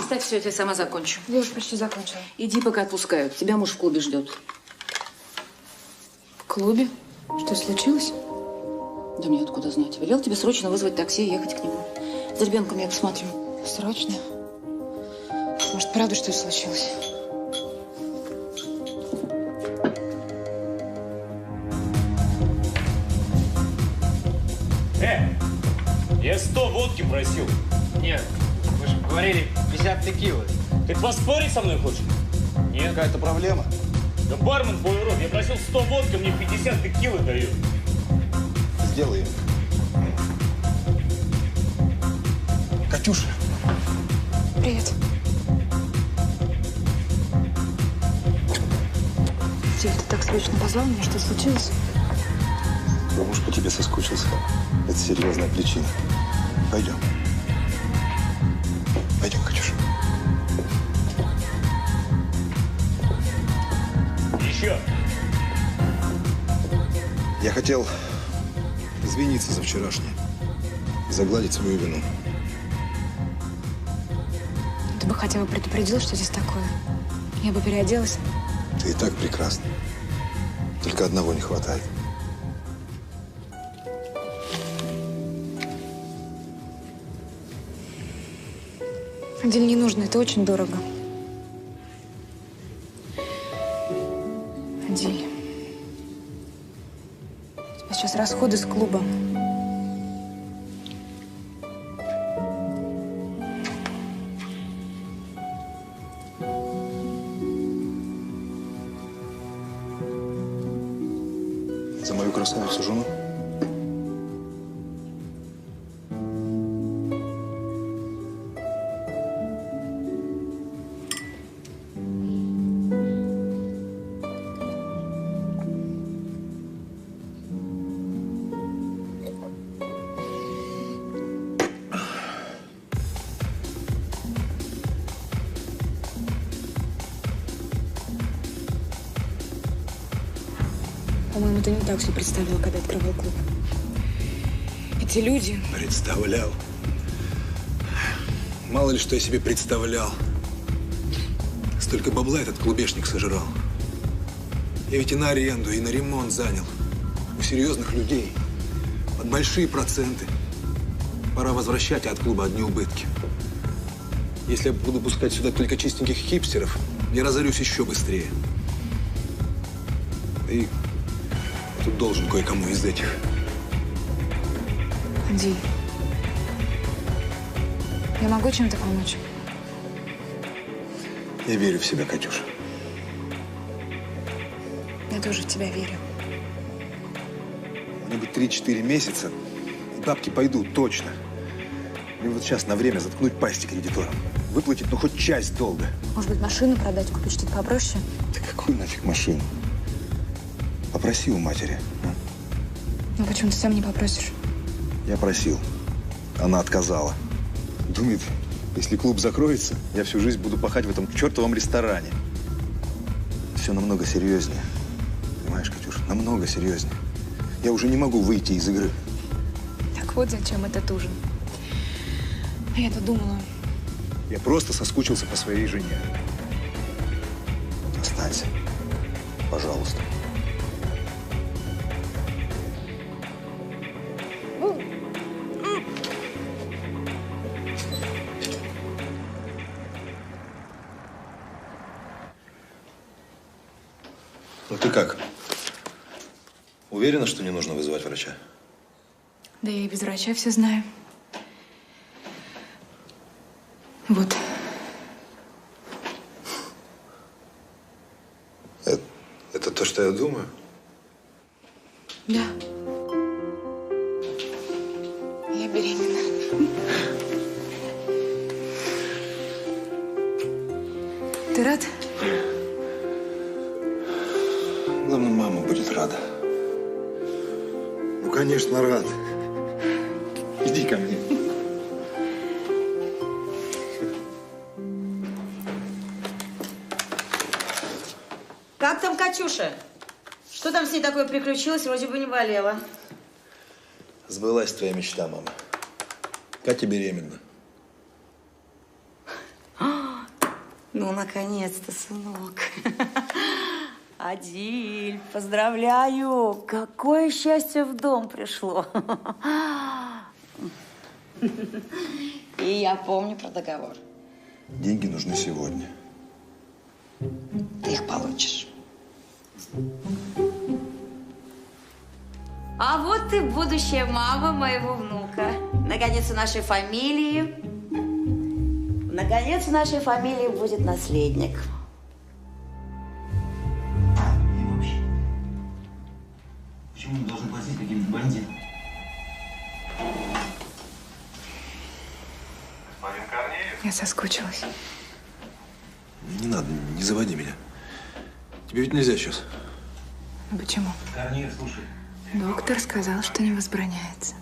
Ставь все, я тебе сама закончу. Я уже почти закончила. Иди, пока отпускают. Тебя муж в клубе ждет. В клубе? Что случилось? Да мне откуда знать. Велел тебе срочно вызвать такси и ехать к нему. За ребенком я посмотрю. Срочно? Может, правда что-то случилось? Я 100 водки просил. Нет, вы же говорили 50 текилы. Ты поспорить со мной хочешь? Нет. Какая-то проблема? Да бармен твой урод. Я просил 100 водки, мне 50 текилы дают. Сделаем. Катюша. Привет. Тиль, ты так срочно позвал меня, что случилось? Твой муж по тебе соскучился. Это серьезная причина. Пойдем. Пойдем, Катюша. Еще. Я хотел извиниться за вчерашнее. Загладить свою вину. Ты бы хотя бы предупредил, что здесь такое. Я бы переоделась. Ты и так прекрасна. Только одного не хватает. Адиль, не нужно, это очень дорого. Адиль. У тебя сейчас расходы с клуба. За мою красавицу жену? По-моему, ты не так все представлял, когда открывал клуб. Эти люди... Представлял. Мало ли, что я себе представлял. Столько бабла этот клубешник сожрал. Я ведь и на аренду, и на ремонт занял. У серьезных людей. Под большие проценты. Пора возвращать, а от клуба одни убытки. Если я буду пускать сюда только чистеньких хипстеров, я разорюсь еще быстрее. И тут должен кое-кому из этих. Ди, я могу чем-то помочь? Я верю в себя, Катюша. Я тоже в тебя верю. Мне бы 3-4 месяца, и бабки пойдут, точно. Мне вот сейчас на время заткнуть пасти кредиторам. Выплатить, ну, хоть часть долга. Может быть, машину продать, купить что-то попроще? Да какую нафиг машину? Попроси у матери. Ну, почему ты сам не попросишь? Я просил. Она отказала. Думает, если клуб закроется, я всю жизнь буду пахать в этом чертовом ресторане. Все намного серьезнее. Понимаешь, Катюша, намного серьезнее. Я уже не могу выйти из игры. Так вот зачем этот ужин. А я-то думала... Я просто соскучился по своей жене. Останься. Пожалуйста. Ну ты как? Уверена, что не нужно вызывать врача? Да я и без врача все знаю. Вот. Это то, что я думаю? Да. Я беременна. Ты рад? Главное, мама будет рада. Ну, конечно, рад. Иди ко мне. Как там Катюша? Что там с ней такое приключилось? Вроде бы не болела. Сбылась твоя мечта, мама. Катя беременна. Ну, наконец-то, сынок. Адиль, поздравляю. Какое счастье в дом пришло. И я помню про договор. Деньги нужны сегодня. Ты их получишь. А вот и будущая мама моего внука. Наконец, у нашей фамилии будет наследник. Почему мы должны платить каким-то бандитам? Я соскучилась. Не надо, не заводи меня. Тебе ведь нельзя сейчас. Почему? Корнеев, слушай. Доктор сказал, что не возбраняется.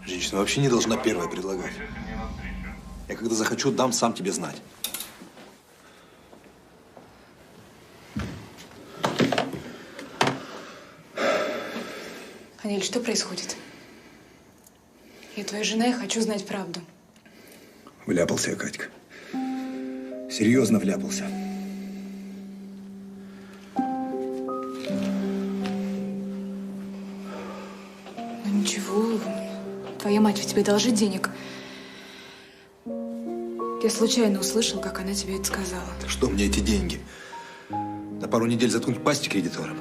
Женщина вообще не должна первая предлагать. Я когда захочу, дам сам тебе знать. Анель, что происходит? Я твоя жена и хочу знать правду. Вляпался я, Катька. Серьезно вляпался. Ну ничего, твоя мать ведь тебе должит денег. Я случайно услышал, как она тебе это сказала. Так что мне эти деньги? На пару недель заткнуть пасть кредиторам?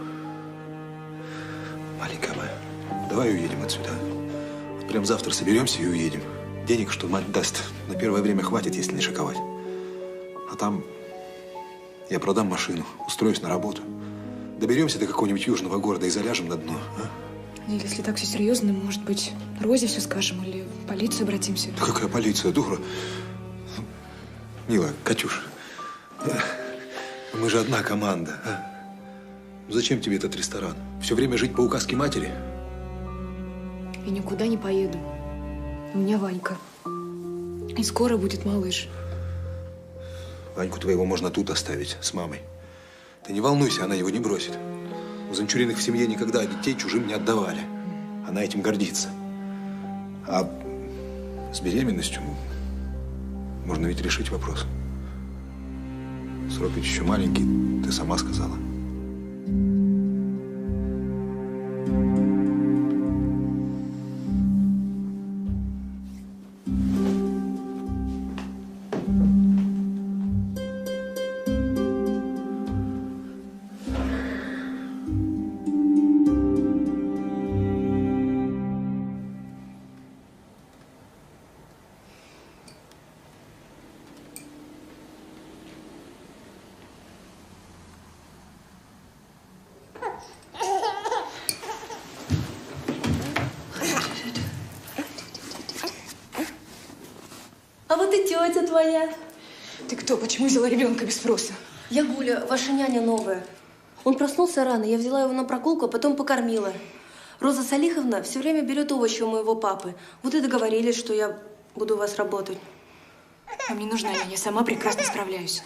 Маленькая моя, давай уедем отсюда. Вот прям завтра соберемся и уедем. Денег, что мать даст, на первое время хватит, если не шиковать. А там я продам машину, устроюсь на работу. Доберемся до какого-нибудь южного города и заляжем на дно. А? Или если так все серьезно, может быть, Розе все скажем или в полицию обратимся. Да какая полиция, дура? Мила, Катюш, мы же одна команда. А? Зачем тебе этот ресторан? Все время жить по указке матери? Я никуда не поеду. У меня Ванька. И скоро будет малыш. Ваньку твоего можно тут оставить, с мамой. Ты не волнуйся, она его не бросит. У Занчуриных в семье никогда детей чужим не отдавали. Она этим гордится. А с беременностью можно ведь решить вопрос. Срок ведь еще маленький, ты сама сказала. А вот и тетя твоя. Ты кто? Почему взяла ребенка без спроса? Я Гуля, ваша няня новая. Он проснулся рано, я взяла его на прогулку, а потом покормила. Роза Салиховна все время берет овощи у моего папы. Вот и договорились, что я буду у вас работать. Вам не нужна няня, я сама прекрасно справляюсь.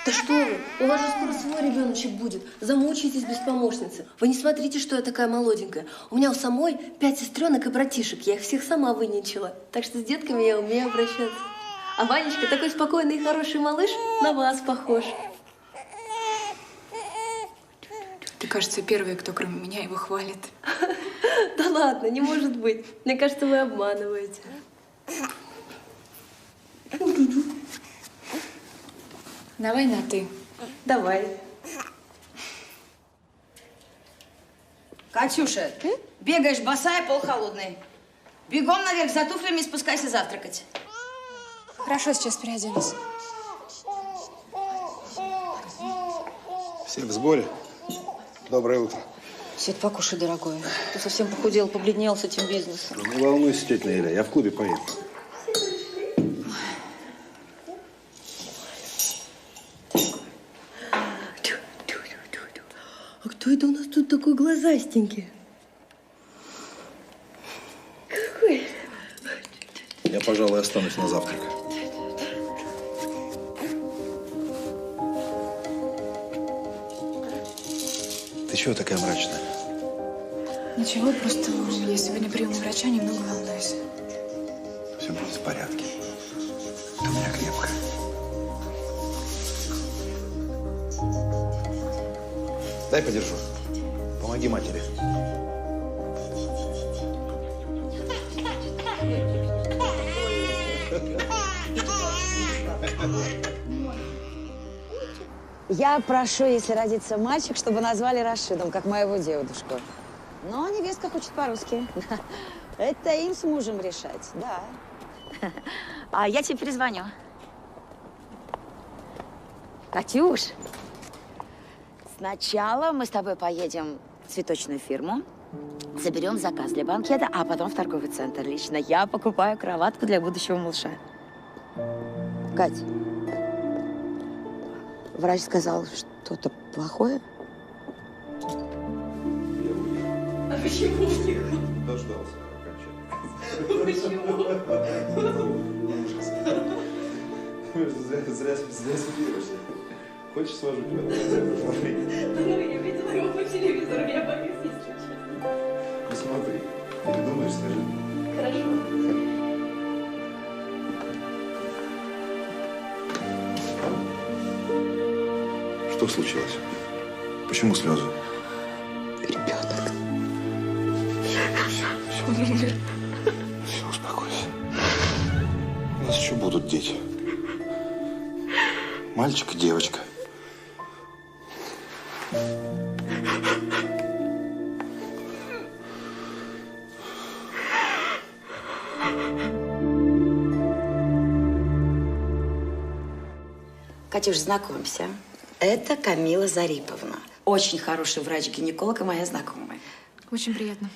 Да что вы, у вас же скоро свой ребеночек будет. Замучаетесь без помощницы. Вы не смотрите, что я такая молоденькая. У меня у самой 5 сестренок и братишек. Я их всех сама выненчила. Так что с детками я умею обращаться. А Ванечка такой спокойный и хороший малыш, на вас похож. Ты, кажется, первая, кто кроме меня его хвалит. Да ладно, не может быть. Мне кажется, вы обманываете. Давай на «ты». Давай. Катюша, бегаешь босая, пол холодный. Бегом наверх за туфлями и спускайся завтракать. Хорошо, сейчас переоденусь. Все в сборе? Доброе утро. Свет, покушай, дорогой. Ты совсем похудел, побледнел с этим бизнесом. Ну, не волнуйся, тетя Наиля, я в клубе поем. А кто это у нас тут такой глазастенький? Какой? Я, пожалуй, останусь на завтрак. Ты чего такая мрачная? Ничего, просто я сегодня прием у врача, немного волнуюсь. Все будет в порядке. Ты у меня крепкая. Дай подержу. Помоги матери. Я прошу, если родится мальчик, чтобы назвали Рашидом, как моего дедушку. Но невестка хочет по-русски. Это им с мужем решать, да. А я тебе перезвоню. Катюш, сначала мы с тобой поедем в цветочную фирму, заберем заказ для банкета, а потом в торговый центр. Лично я покупаю кроватку для будущего малыша. Кать, врач сказал что-то плохое? А почему не Дождался Почему? Зря смеешься. Хочешь, свожу тебя? Ну, я видела его по телевизору, я боюсь, если честно. Ну смотри, передумаешь, скажи. Хорошо. Что случилось? Почему слезы? Ребенок. Он умер. Все, успокойся. У нас еще будут дети. Мальчик и девочка. Катюш, знакомься. Это Камила Зариповна. Очень хороший врач-гинеколог и моя знакомая. Очень приятно.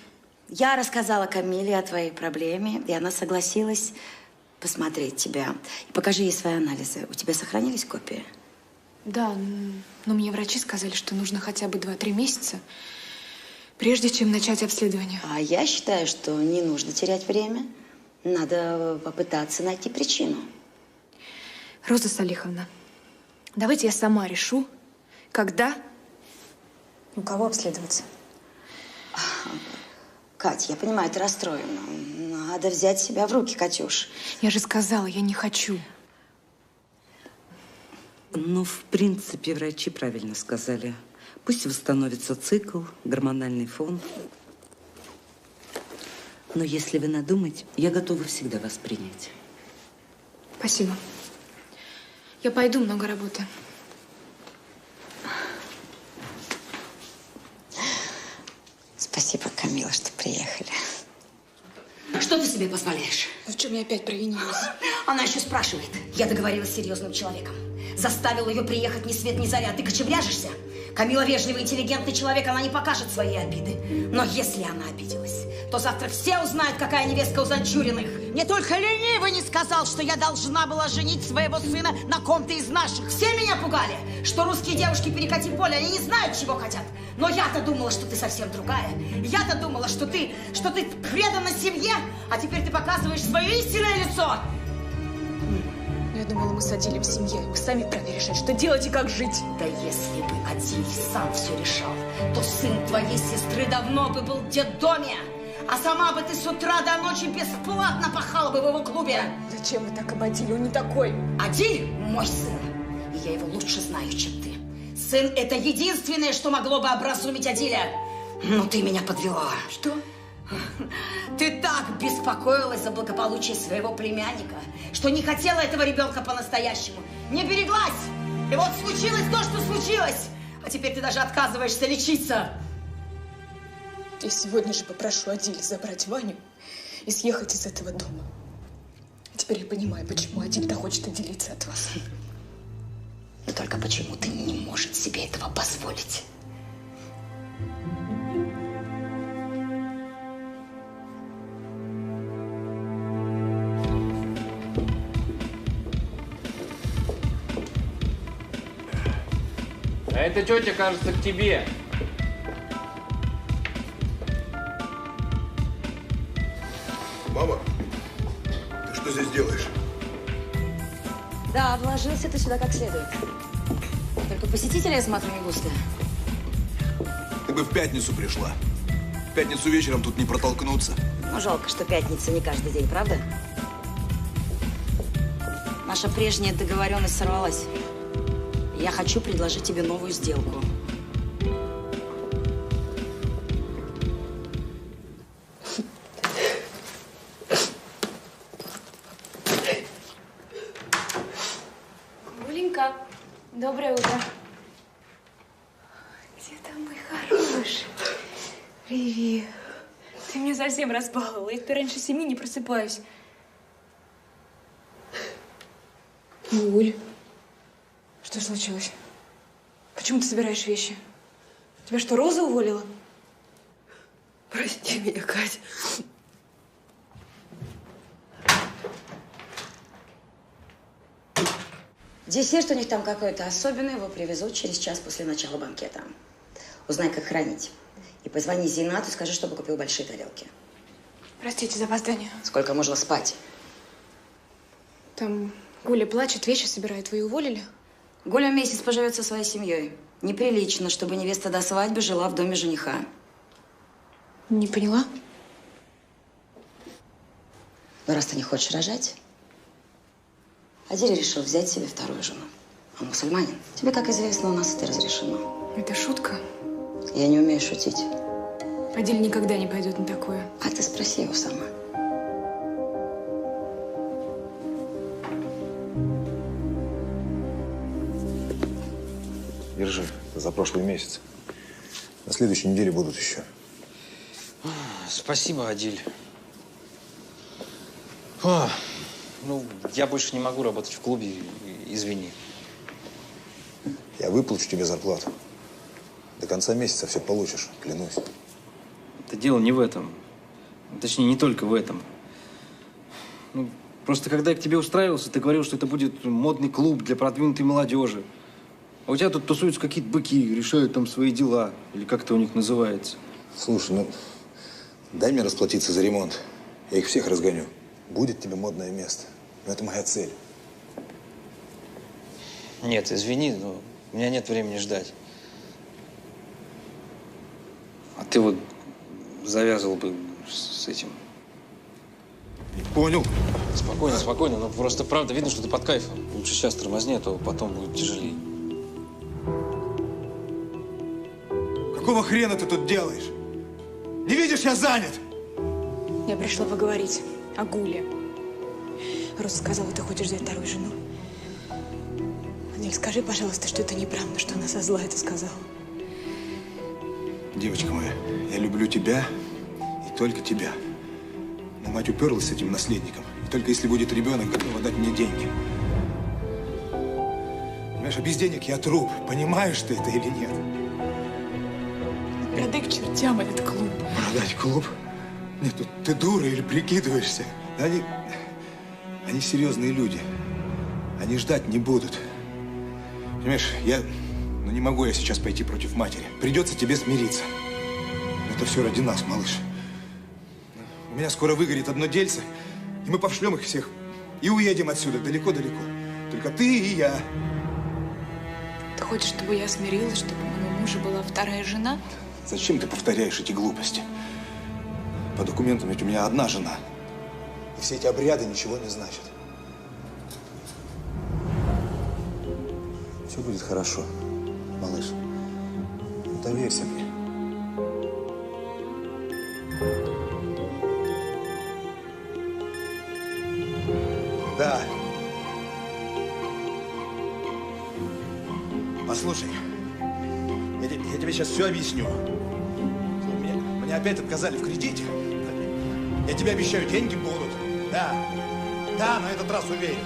Я рассказала Камиле о твоей проблеме, и она согласилась посмотреть тебя. И покажи ей свои анализы. У тебя сохранились копии? Да, но мне врачи сказали, что нужно хотя бы 2-3 месяца, прежде чем начать обследование. А я считаю, что не нужно терять время. Надо попытаться найти причину. Роза Салиховна, давайте я сама решу, когда, у кого обследоваться. Кать, я понимаю, ты расстроена. Надо взять себя в руки, Катюш. Я же сказала, я не хочу. Ну, в принципе, врачи правильно сказали. Пусть восстановится цикл, гормональный фон. Но если вы надумаете, я готова всегда вас принять. Спасибо. Я пойду, много работы. Спасибо, Камила, что приехали. Что ты себе позволяешь? В чем я опять провинилась? Она еще спрашивает. Я договорилась с серьезным человеком. Заставила ее приехать ни свет ни заря. Ты кочевряжешься? Камила вежливый, интеллигентный человек, она не покажет свои обиды. Но если она обиделась, то завтра все узнают, какая невестка у Занчуриных. Мне только ленивый не сказал, что я должна была женить своего сына на ком-то из наших. Все меня пугали, что русские девушки перекати поле, они не знают, чего хотят. Но я-то думала, что ты совсем другая. Я-то думала, что ты предана семье, а теперь ты показываешь свое истинное лицо. Я думала, мы с Адилем семья, и вы сами вправе решать, что делать и как жить. Да если бы Адиль сам все решал, то сын твоей сестры давно бы был в детдоме. А сама бы ты с утра до ночи бесплатно пахала бы в его клубе. Зачем вы так об Адиле? Он не такой. Адиль мой сын, и я его лучше знаю, чем ты. Сын – это единственное, что могло бы образумить Адиля. Но ты меня подвела. Что? Ты так беспокоилась за благополучие своего племянника, что не хотела этого ребенка по-настоящему. Не береглась. И вот случилось то, что случилось. А теперь ты даже отказываешься лечиться. Я сегодня же попрошу Адиля забрать Ваню и съехать из этого дома. Теперь я понимаю, почему Адиль-то хочет отделиться от вас. Но только почему ты не можешь себе этого позволить? А эта тетя, кажется, к тебе. Мама, ты что здесь делаешь? Да, вложился ты сюда как следует. Только посетителей, я смотрю, не густо. Ты бы в пятницу пришла. В пятницу вечером тут не протолкнуться. Ну, жалко, что пятница не каждый день, правда? Наша прежняя договоренность сорвалась. Я хочу предложить тебе новую сделку. Гуленька, доброе утро. Где там мой хороший? Привет. Ты меня совсем разбаловала. Я теперь раньше 7 не просыпаюсь. Гуль, что случилось? Почему ты собираешь вещи? Тебя что, Роза уволила? Прости меня, Кать. Десерт у них там какой-то особенный, его привезут через час после начала банкета. Узнай, как хранить. И позвони Зинату, скажи, чтобы купил большие тарелки. Простите за опоздание. Сколько можно спать? Там Гуля плачет, вещи собирает. Вы ее уволили? Гуля месяц поживет со своей семьей. Неприлично, чтобы невеста до свадьбы жила в доме жениха. Не поняла? Но раз ты не хочешь рожать, Адиль решил взять себе вторую жену. Он мусульманин. Тебе, как известно, у нас это разрешено. Это шутка? Я не умею шутить. Адиль никогда не пойдет на такое. А ты спроси его сама. Держи, за прошлый месяц. На следующей неделе будут еще. Спасибо, Адиль. О, ну, я больше не могу работать в клубе, извини. Я выплачу тебе зарплату. До конца месяца все получишь, клянусь. Это дело не в этом. Точнее, не только в этом. Ну, просто когда я к тебе устраивался, ты говорил, что это будет модный клуб для продвинутой молодежи. А у тебя тут тусуются какие-то быки, решают там свои дела. Или как это у них называется. Слушай, ну, дай мне расплатиться за ремонт. Я их всех разгоню. Будет тебе модное место. Но это моя цель. Нет, извини, но у меня нет времени ждать. А ты вот завязывал бы с этим. Понял. Спокойно, спокойно. Но просто правда видно, что ты под кайфом. Лучше сейчас тормозни, а то потом будет тяжелее. Какого хрена ты тут делаешь? Не видишь, я занят! Я пришла поговорить о Гуле. Роза сказала, ты хочешь взять вторую жену. Адиль, скажи, пожалуйста, что это неправда, что она со зла это сказала. Девочка моя, я люблю тебя и только тебя. Но мать уперлась с этим наследником. И только если будет ребенок, готова дать мне деньги. Понимаешь, а без денег я труп. Понимаешь ты это или нет? Продай к чертям этот клуб. Продать клуб? Нет, тут ты дура или прикидываешься? Они серьезные люди. Они ждать не будут. Понимаешь, не могу я сейчас пойти против матери. Придется тебе смириться. Это все ради нас, малыш. У меня скоро выгорит одно дельце, и мы пошлем их всех и уедем отсюда далеко-далеко. Только ты и я. Ты хочешь, чтобы я смирилась, чтобы у моего мужа была вторая жена? Зачем ты повторяешь эти глупости? По документам ведь у меня одна жена. И все эти обряды ничего не значат. Все будет хорошо, малыш. Доверься мне. Да. Послушай, я тебе сейчас все объясню. Мне опять отказали в кредите. Я тебе обещаю, деньги будут. Да. Да, на этот раз уверен.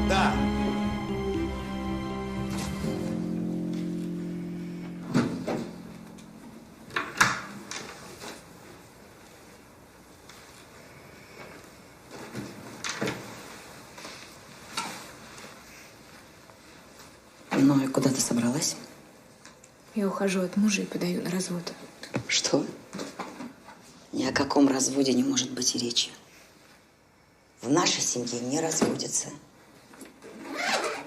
Да. Ну и куда ты собралась? Я ухожу от мужа и подаю на развод. Что? Ни о каком разводе не может быть и речи. В нашей семье не разводятся.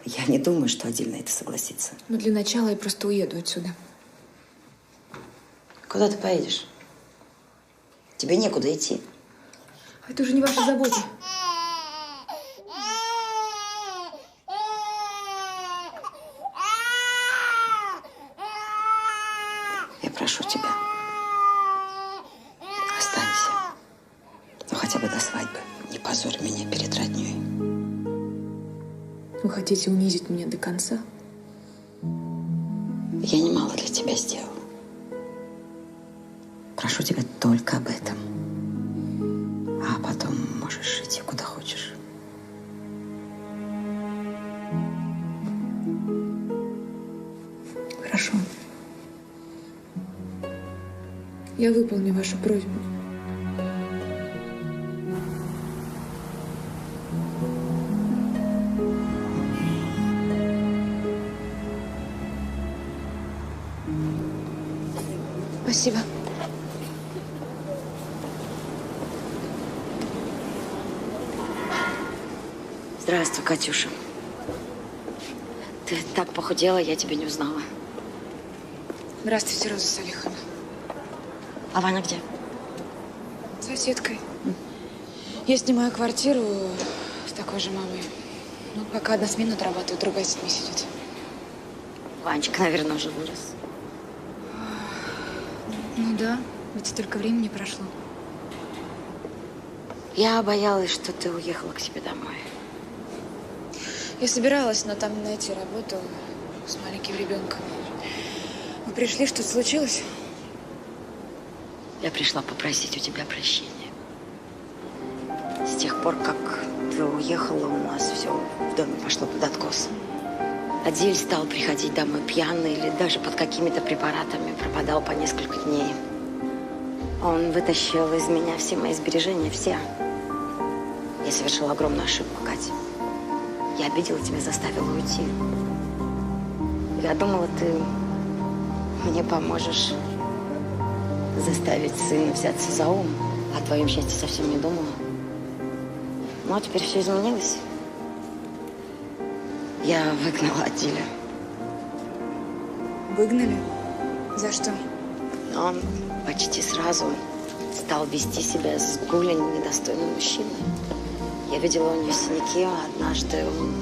Я не думаю, что отдельно это согласится. Но для начала я просто уеду отсюда. Куда ты поедешь? Тебе некуда идти. Это уже не ваша забота. Я прошу тебя. Останься. Ну, хотя бы до свадьбы. Не позорь меня перед роднёй. Вы хотите унизить меня до конца? Я немало для тебя сделал. Прошу тебя только об этом. А потом можешь идти куда хочешь. Хорошо. Я выполню вашу просьбу. Спасибо. Здравствуй, Катюша. Ты так похудела, я тебя не узнала. Здравствуйте, Роза Салиховна. А Ваня где? С соседкой. Я снимаю квартиру с такой же мамой. Ну, пока одна смена отрабатывает, другая с ними сидит. Ванечка, наверное, уже вырос. Ну да, ведь столько времени прошло. Я боялась, что ты уехала к себе домой. Я собиралась, но там не найти работу с маленьким ребенком. Вы пришли, что-то случилось? Я пришла попросить у тебя прощения. С тех пор, как ты уехала, у нас все в доме пошло под откос. Адиль стал приходить домой пьяный или даже под какими-то препаратами, пропадал по несколько дней. Он вытащил из меня все мои сбережения, все. Я совершила огромную ошибку, Катя. Я обидела тебя, заставила уйти. Я думала, ты мне поможешь заставить сына взяться за ум. О твоем счастье совсем не думала. Ну, а теперь все изменилось. Я выгнала Адиля. Выгнали? За что? Он почти сразу стал вести себя с Гулей недостойным мужчиной. Я видела у нее синяки, а однажды он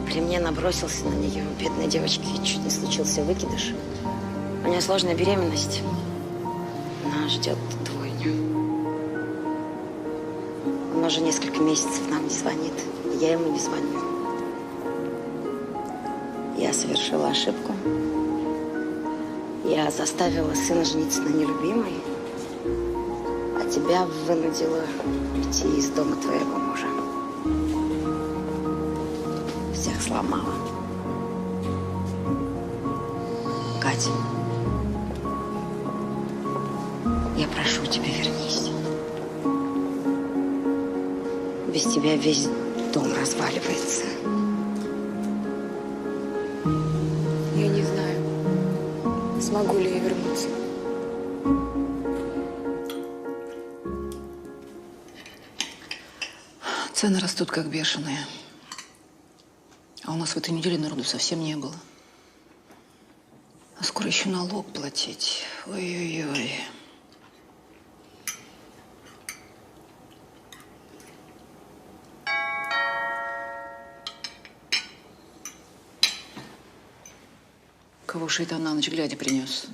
при мне набросился на нее. Бедной девочке чуть не случился выкидыш. У нее сложная беременность. Она ждет двойню. Он уже несколько месяцев нам не звонит. Я ему не звоню. Я совершила ошибку. Я заставила сына жениться на нелюбимой, а тебя вынудила уйти из дома твоего мужа. Всех сломала. Катя, я прошу тебя, вернись. Без тебя весь дом разваливается. Я не знаю, смогу ли я вернуться. Цены растут как бешеные. А у нас в этой неделе народу совсем не было. А скоро еще налог платить. Ой-ой-ой. Кого шейтан на ночь глядя принес?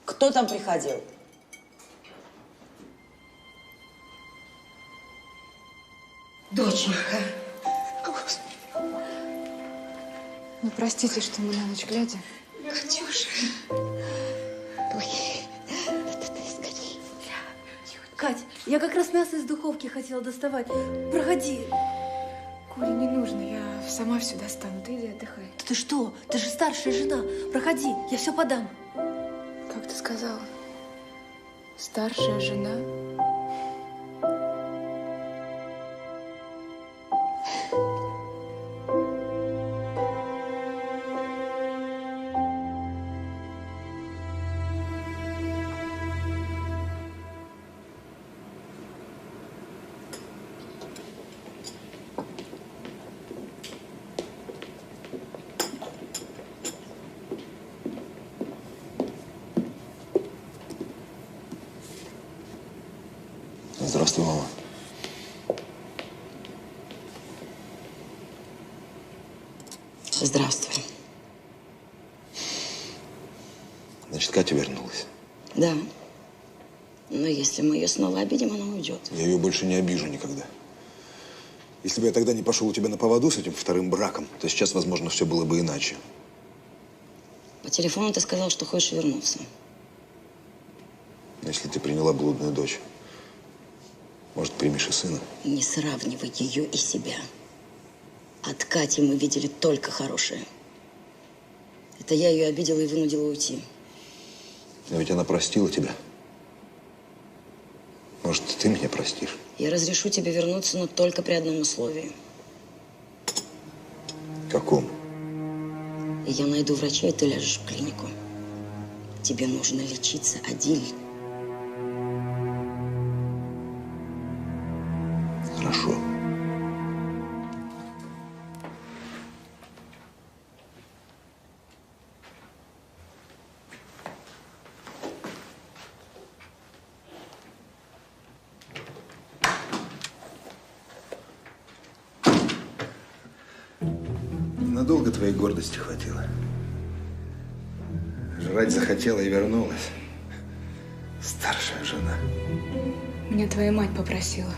Кто там приходил? Доченька. Простите, что мы на ночь глядя. Катюша. Ой, это ты скорее. Кать, я как раз мясо из духовки хотела доставать. Проходи. Коля, не нужно, я сама все достану. Ты иди отдыхай. Да ты что? Ты же старшая жена. Проходи, я все подам. Как ты сказала? Старшая жена? Здравствуй, мама. Здравствуй. Значит, Катя вернулась. Да. Но если мы ее снова обидим, она уйдет. Я ее больше не обижу никогда. Если бы я тогда не пошел у тебя на поводу с этим вторым браком, то сейчас, возможно, все было бы иначе. По телефону ты сказал, что хочешь вернуться. Если ты приняла блудную дочь, может, примешь и сына? Не сравнивай ее и себя. От Кати мы видели только хорошее. Это я ее обидела и вынудила уйти. Но ведь она простила тебя. Может, ты меня простишь? Я разрешу тебе вернуться, но только при одном условии. Каком? Я найду врача, и ты ляжешь в клинику. Тебе нужно лечиться, Адиль. Хорошо. Надолго твоей гордости хватило. Жрать захотела и вернулась. Старшая жена. Меня твоя мать попросила.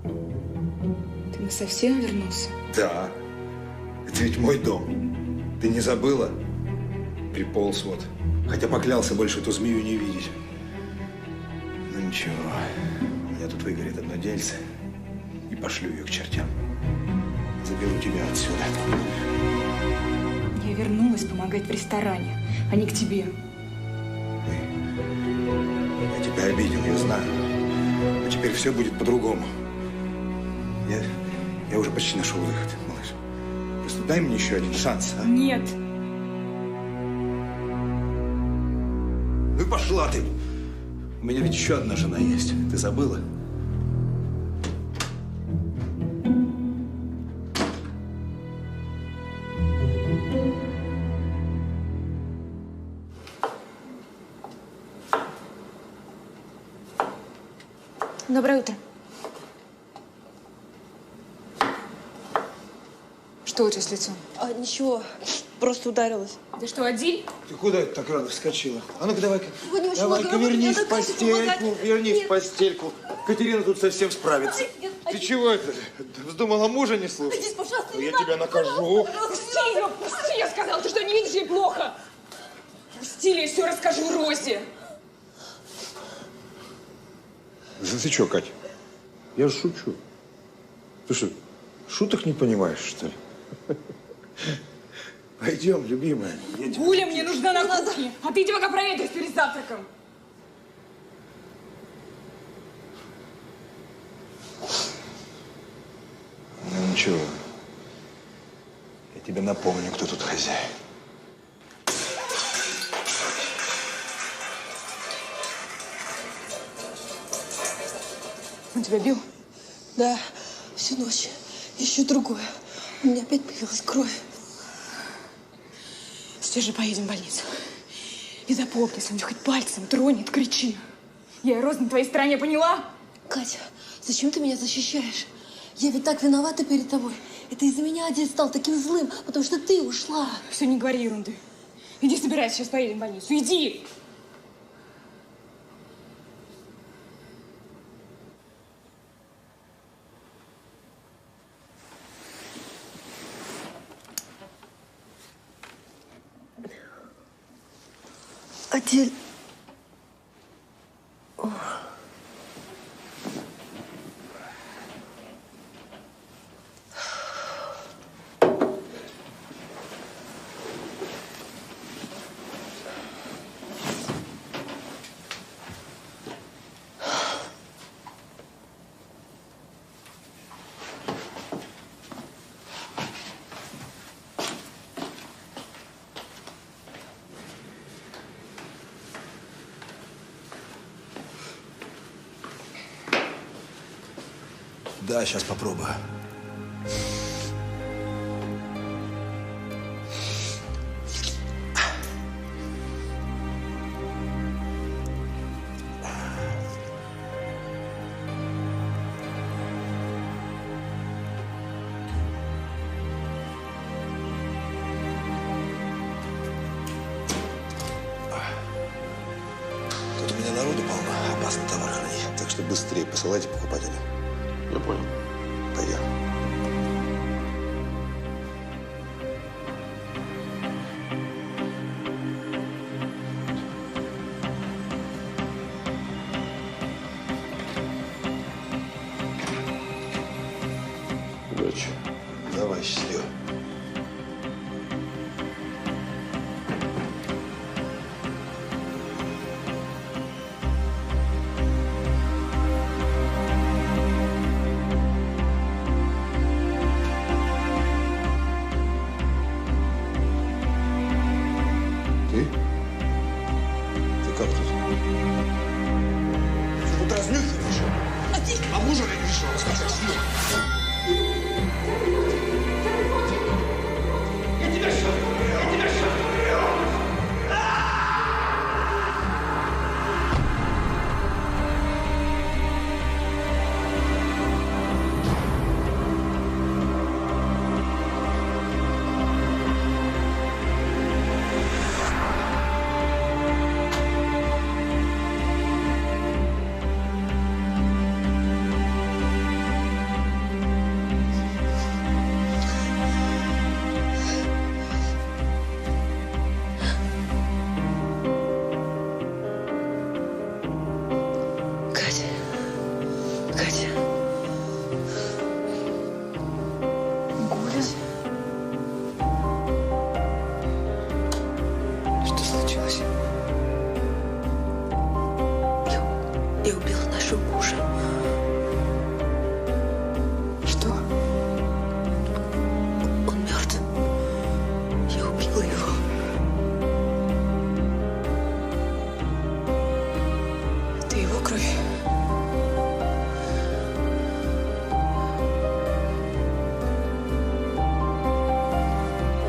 Ты насовсем вернулся? Да. Это ведь мой дом. Ты не забыла? Приполз вот. Хотя поклялся больше эту змею не видеть. Ну ничего. У меня тут выгорит одно дельце. И пошлю ее к чертям. Заберу тебя отсюда. Я вернулась помогать в ресторане, а не к тебе. Я тебя обидел, я знаю. Но теперь все будет по-другому. Я уже почти нашел выход, малыш. Просто дай мне еще один шанс, а? Нет. Ну и пошла ты. У меня ведь еще одна жена есть. Ты забыла? Доброе утро. Что у тебя с лицом? Ничего, просто ударилась. Ты что, Адиль? Ты куда это так рано вскочила? А ну-ка давай-ка. Сегодня очень Давай-ка много работы, вернись надо в Кате постельку. помогать. Вернись Нет. в постельку. Катерина тут совсем справится. Ты чего это? Вздумала мужа не слушать? Адиль, пожалуйста, Ну, не я надо, тебя накажу. Пусти ее, пусти, я сказала. Ты что, не видишь, ей плохо? Пусти, я все расскажу Розе. Ты что, Кать? Я же шучу. Ты что, шуток не понимаешь, что ли? Пойдем, любимая. Гуля мне нужна на кухне, а ты иди пока проветрись перед завтраком. Ну ничего. Я тебе напомню, кто тут хозяин. Он тебя бил? Да, всю ночь. Еще другое. У меня опять появилась кровь. Сейчас же поедем в больницу. И запомни, если он тебя хоть пальцем тронет, кричи. Я и Роза на твоей стороне, поняла? Катя, зачем ты меня защищаешь? Я ведь так виновата перед тобой. Это из-за меня Адиль стал таким злым, потому что ты ушла. Все, не говори ерунды. Иди собирайся, сейчас поедем в больницу. Иди! Адель. Да, сейчас попробую. Тут у меня народу полно, опасный товар хранить. Так что быстрее посылайте покупателя. Я понял. Пойдем. Удачи. Давай, счастливо. Ты? Ты как тут? Ты тут разнюхиваешь? А мужа решил рассказать. Я тебя ща! Я тебя ща! Катя. Катя. Гуля. Что случилось? Я убила нашего мужа. Что? Он мертв. Я убила его. Это его кровь.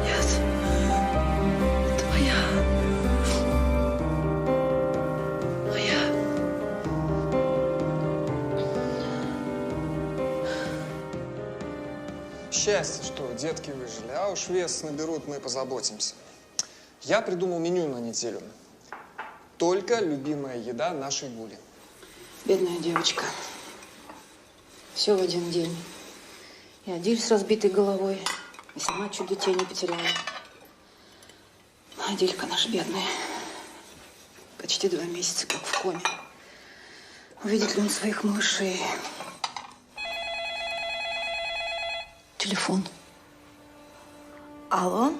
Нет. Это моя. Моя. Счастье, что детки выжили, а уж вес наберут, мы позаботимся. Я придумал меню на неделю. Только любимая еда нашей Гули. Бедная девочка. Все в один день. И Адиль с разбитой головой, и сама чуть детей не потеряла. Адилька наша бедная. Почти 2 месяца как в коме. Увидит ли он своих малышей? Телефон. Алло?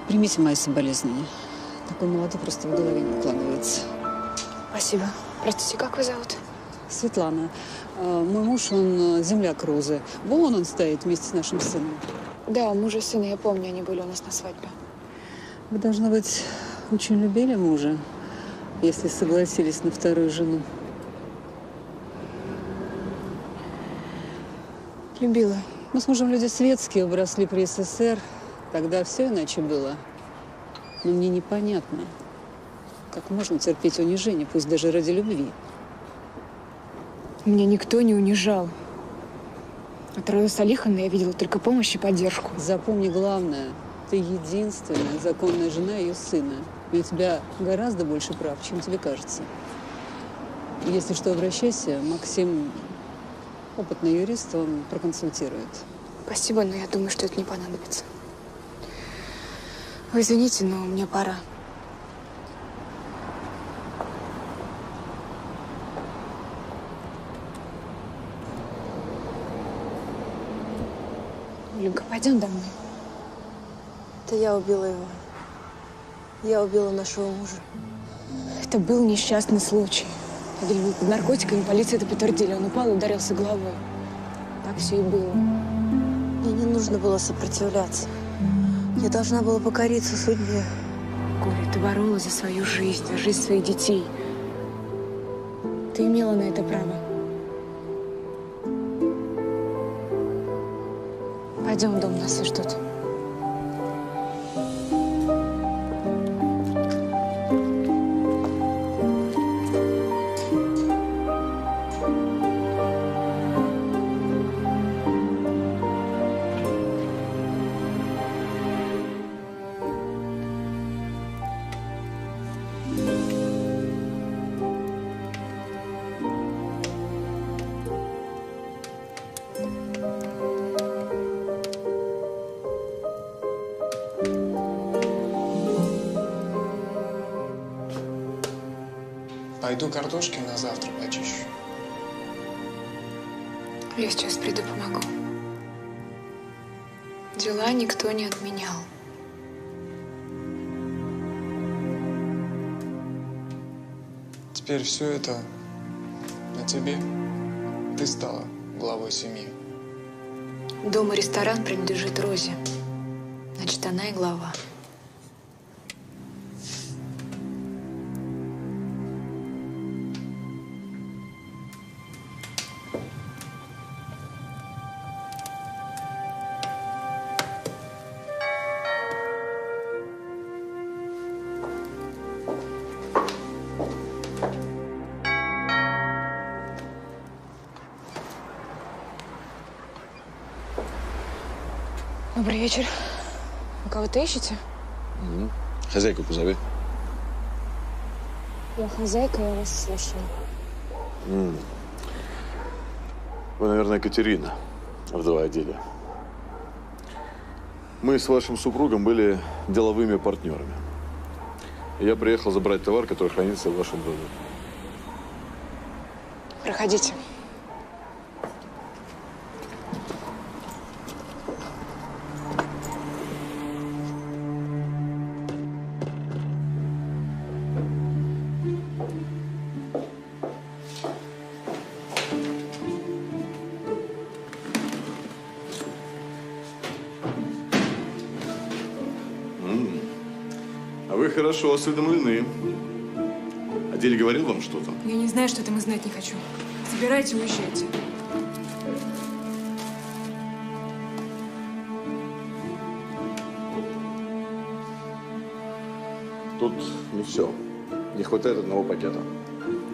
Примите мои соболезнования. Такой молодой просто в голове не укладывается. Спасибо. Простите, как вас зовут? Светлана. Мой муж, он земляк Розы. Вон он стоит вместе с нашим сыном. Да, у мужа и сына, я помню, они были у нас на свадьбе. Вы, должно быть, очень любили мужа, если согласились на вторую жену. Любила. Мы с мужем люди светские, выросли при СССР. Тогда все иначе было. Но мне непонятно, Как можно терпеть унижение, пусть даже ради любви? Меня никто не унижал. От рода Салиховны я видела только помощь и поддержку. Запомни главное. Ты единственная законная жена ее сына. И у тебя гораздо больше прав, чем тебе кажется. Если что, обращайся. Максим опытный юрист, он проконсультирует. Спасибо, но я думаю, что это не понадобится. Вы извините, но мне пора. Люка, пойдем домой. Это я убила его. Я убила нашего мужа. Это был несчастный случай. Адель был под наркотиками, полиция это подтвердили. Он упал и ударился головой. Так все и было. Мне не нужно было сопротивляться. Я должна была покориться судьбе. Коля, ты боролась за свою жизнь, за жизнь своих детей. Ты имела на это право. Пойдем в дом, нас все ждут. Пойду картошки на завтра почищу. Я сейчас приду, помогу. Дела никто не отменял. Теперь все это на тебе. Ты стала главой семьи. Дом и ресторан принадлежит Розе. Значит, она и глава. Добрый вечер. Вы кого-то ищете? Хозяйку позови. Я хозяйка, я вас слушаю. Вы, наверное, Катерина, вдова Аделя. Мы с вашим супругом были деловыми партнерами. Я приехал забрать товар, который хранится в вашем доме. Проходите. А вы хорошо осведомлены. Адель говорил вам что-то? Я не знаю, что там и знать не хочу. Забирайте и уезжайте. Тут не все. Не хватает одного пакета.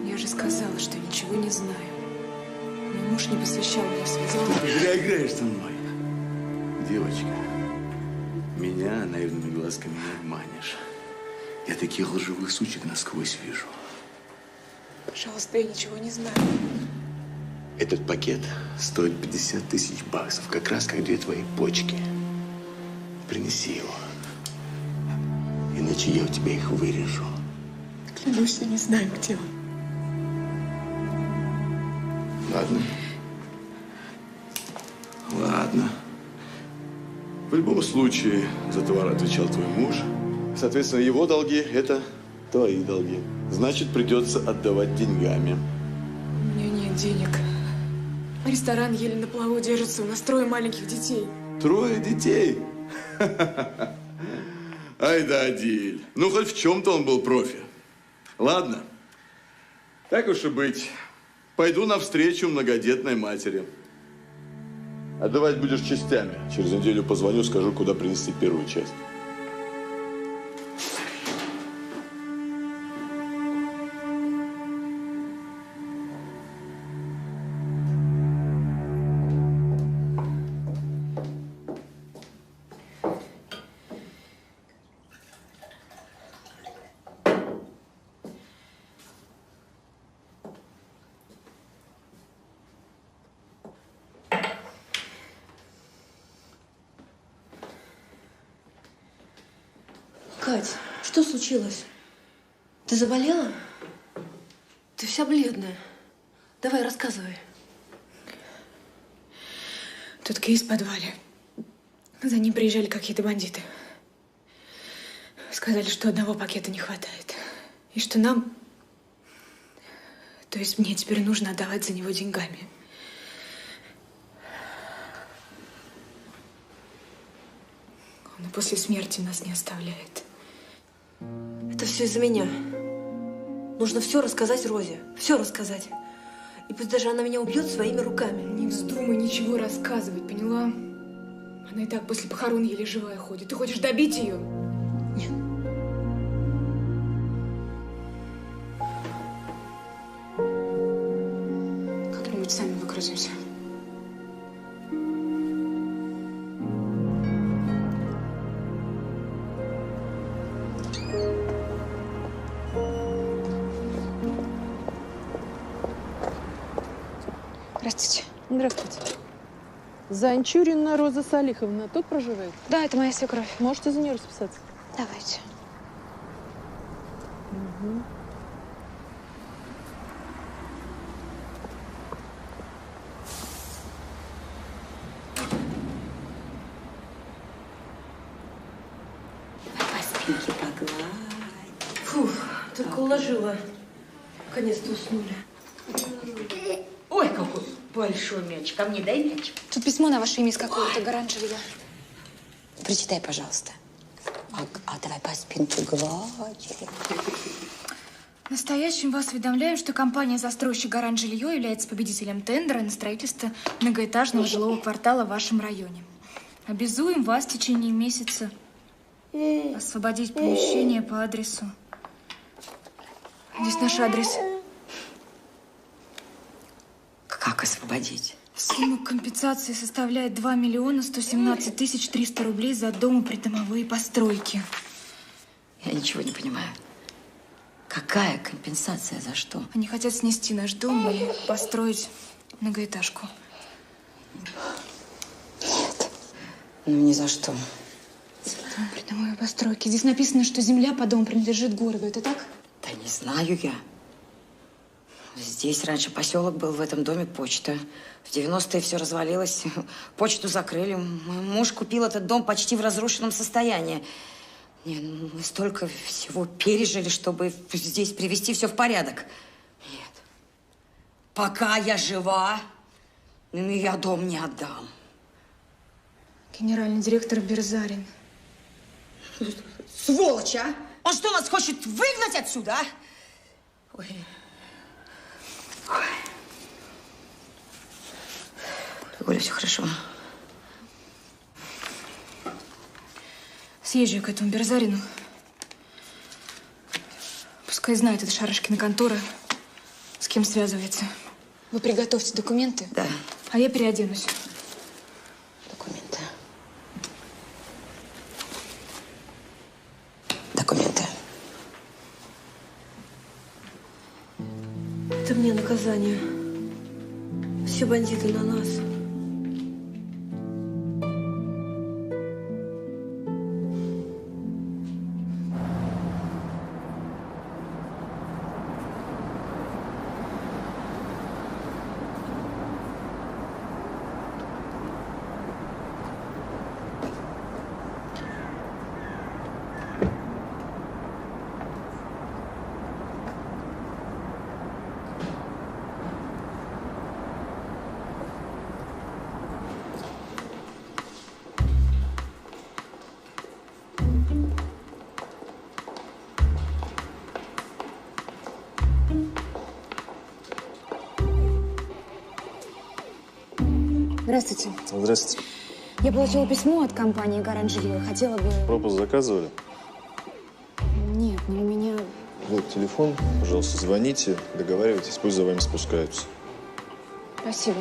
Я же сказала, что ничего не знаю. Мой муж не посвящал меня в свои дела. Зря играешь со мной. Девочка, меня наивными глазками не обманешь. Я таких лживых сучек насквозь вижу. Пожалуйста, я ничего не знаю. Этот пакет стоит 50 тысяч баксов, как раз как 2 твои почки. Принеси его. Иначе я у тебя их вырежу. Клянусь, я не знаю, где он. Ладно. Ладно. В любом случае, за товар отвечал твой муж. Соответственно, его долги – это твои долги. Значит, придется отдавать деньгами. У меня нет денег. Ресторан еле на плаву держится. У нас 3 маленьких детей. 3 детей? Ай да, Адель. Ну, хоть в чем-то он был профи. Ладно. Так уж и быть. Пойду навстречу многодетной матери. Отдавать будешь частями. Через неделю позвоню, скажу, куда принести первую часть. Кать, что случилось? Ты заболела? Ты вся бледная. Давай, рассказывай. Тут кейс в подвале. За ним приезжали какие-то бандиты. Сказали, что одного пакета не хватает. И что нам, то есть мне теперь нужно отдавать за него деньгами. Он и после смерти нас не оставляет. Это все из-за меня. Нужно все рассказать Розе. Все рассказать. И пусть даже она меня убьет своими руками. Не вздумай ничего рассказывать, поняла? Она и так после похорон еле живая ходит. Ты хочешь добить ее? Нет. Как-нибудь сами выкрутимся. Здравствуйте. Здравствуйте. Занчурина Роза Салиховна тут проживает? Да, это моя свекровь. Можете за нее расписаться? Давайте. Угу. По спинке погладь. Фух, только уложила. Наконец-то уснули. Ой, какой большой мяч. Ко мне дай мяч. Тут письмо на ваше имя из какого-то гаранжевого. Прочитай, пожалуйста. А давай по спинке гладь. Настоящим вас уведомляем, что компания-застройщик «Гарант Жилье» является победителем тендера на строительство многоэтажного жилого квартала в вашем районе. Обязуем вас в течение месяца освободить помещение по адресу. Здесь наш адрес. Как освободить? Сумма компенсации составляет 2 117 300 рублей за дом и придомовые постройки. Я ничего не понимаю. Какая компенсация за что? Они хотят снести наш дом и построить многоэтажку. Нет, ну ни за что. Дом придомовой постройки. Здесь написано, что земля по дому принадлежит городу. Это так? Да не знаю я. Здесь раньше поселок был, в этом доме почта. В 90-е все развалилось, почту закрыли. Мой муж купил этот дом почти в разрушенном состоянии. Не, ну, мы столько всего пережили, чтобы здесь привести все в порядок. Нет. Пока я жива, я дом не отдам. Генеральный директор Берзарин. Сволочь, а! Он что, нас хочет выгнать отсюда, а? Ой. Ой. Оля, все хорошо. Съезжу к этому Берзарину. Пускай знает эта Шарашкина контора, с кем связывается. Вы приготовьте документы. Да. А я переоденусь. Документы. Документы. Это мне наказание. Все бандиты на нас. Здравствуйте. Здравствуйте. Я получила письмо от компании «Гарант Жилье». Хотела бы... Пропуск заказывали? Нет, не у меня... Вот телефон. Пожалуйста, звоните, договаривайтесь, пусть за вами спускаются. Спасибо.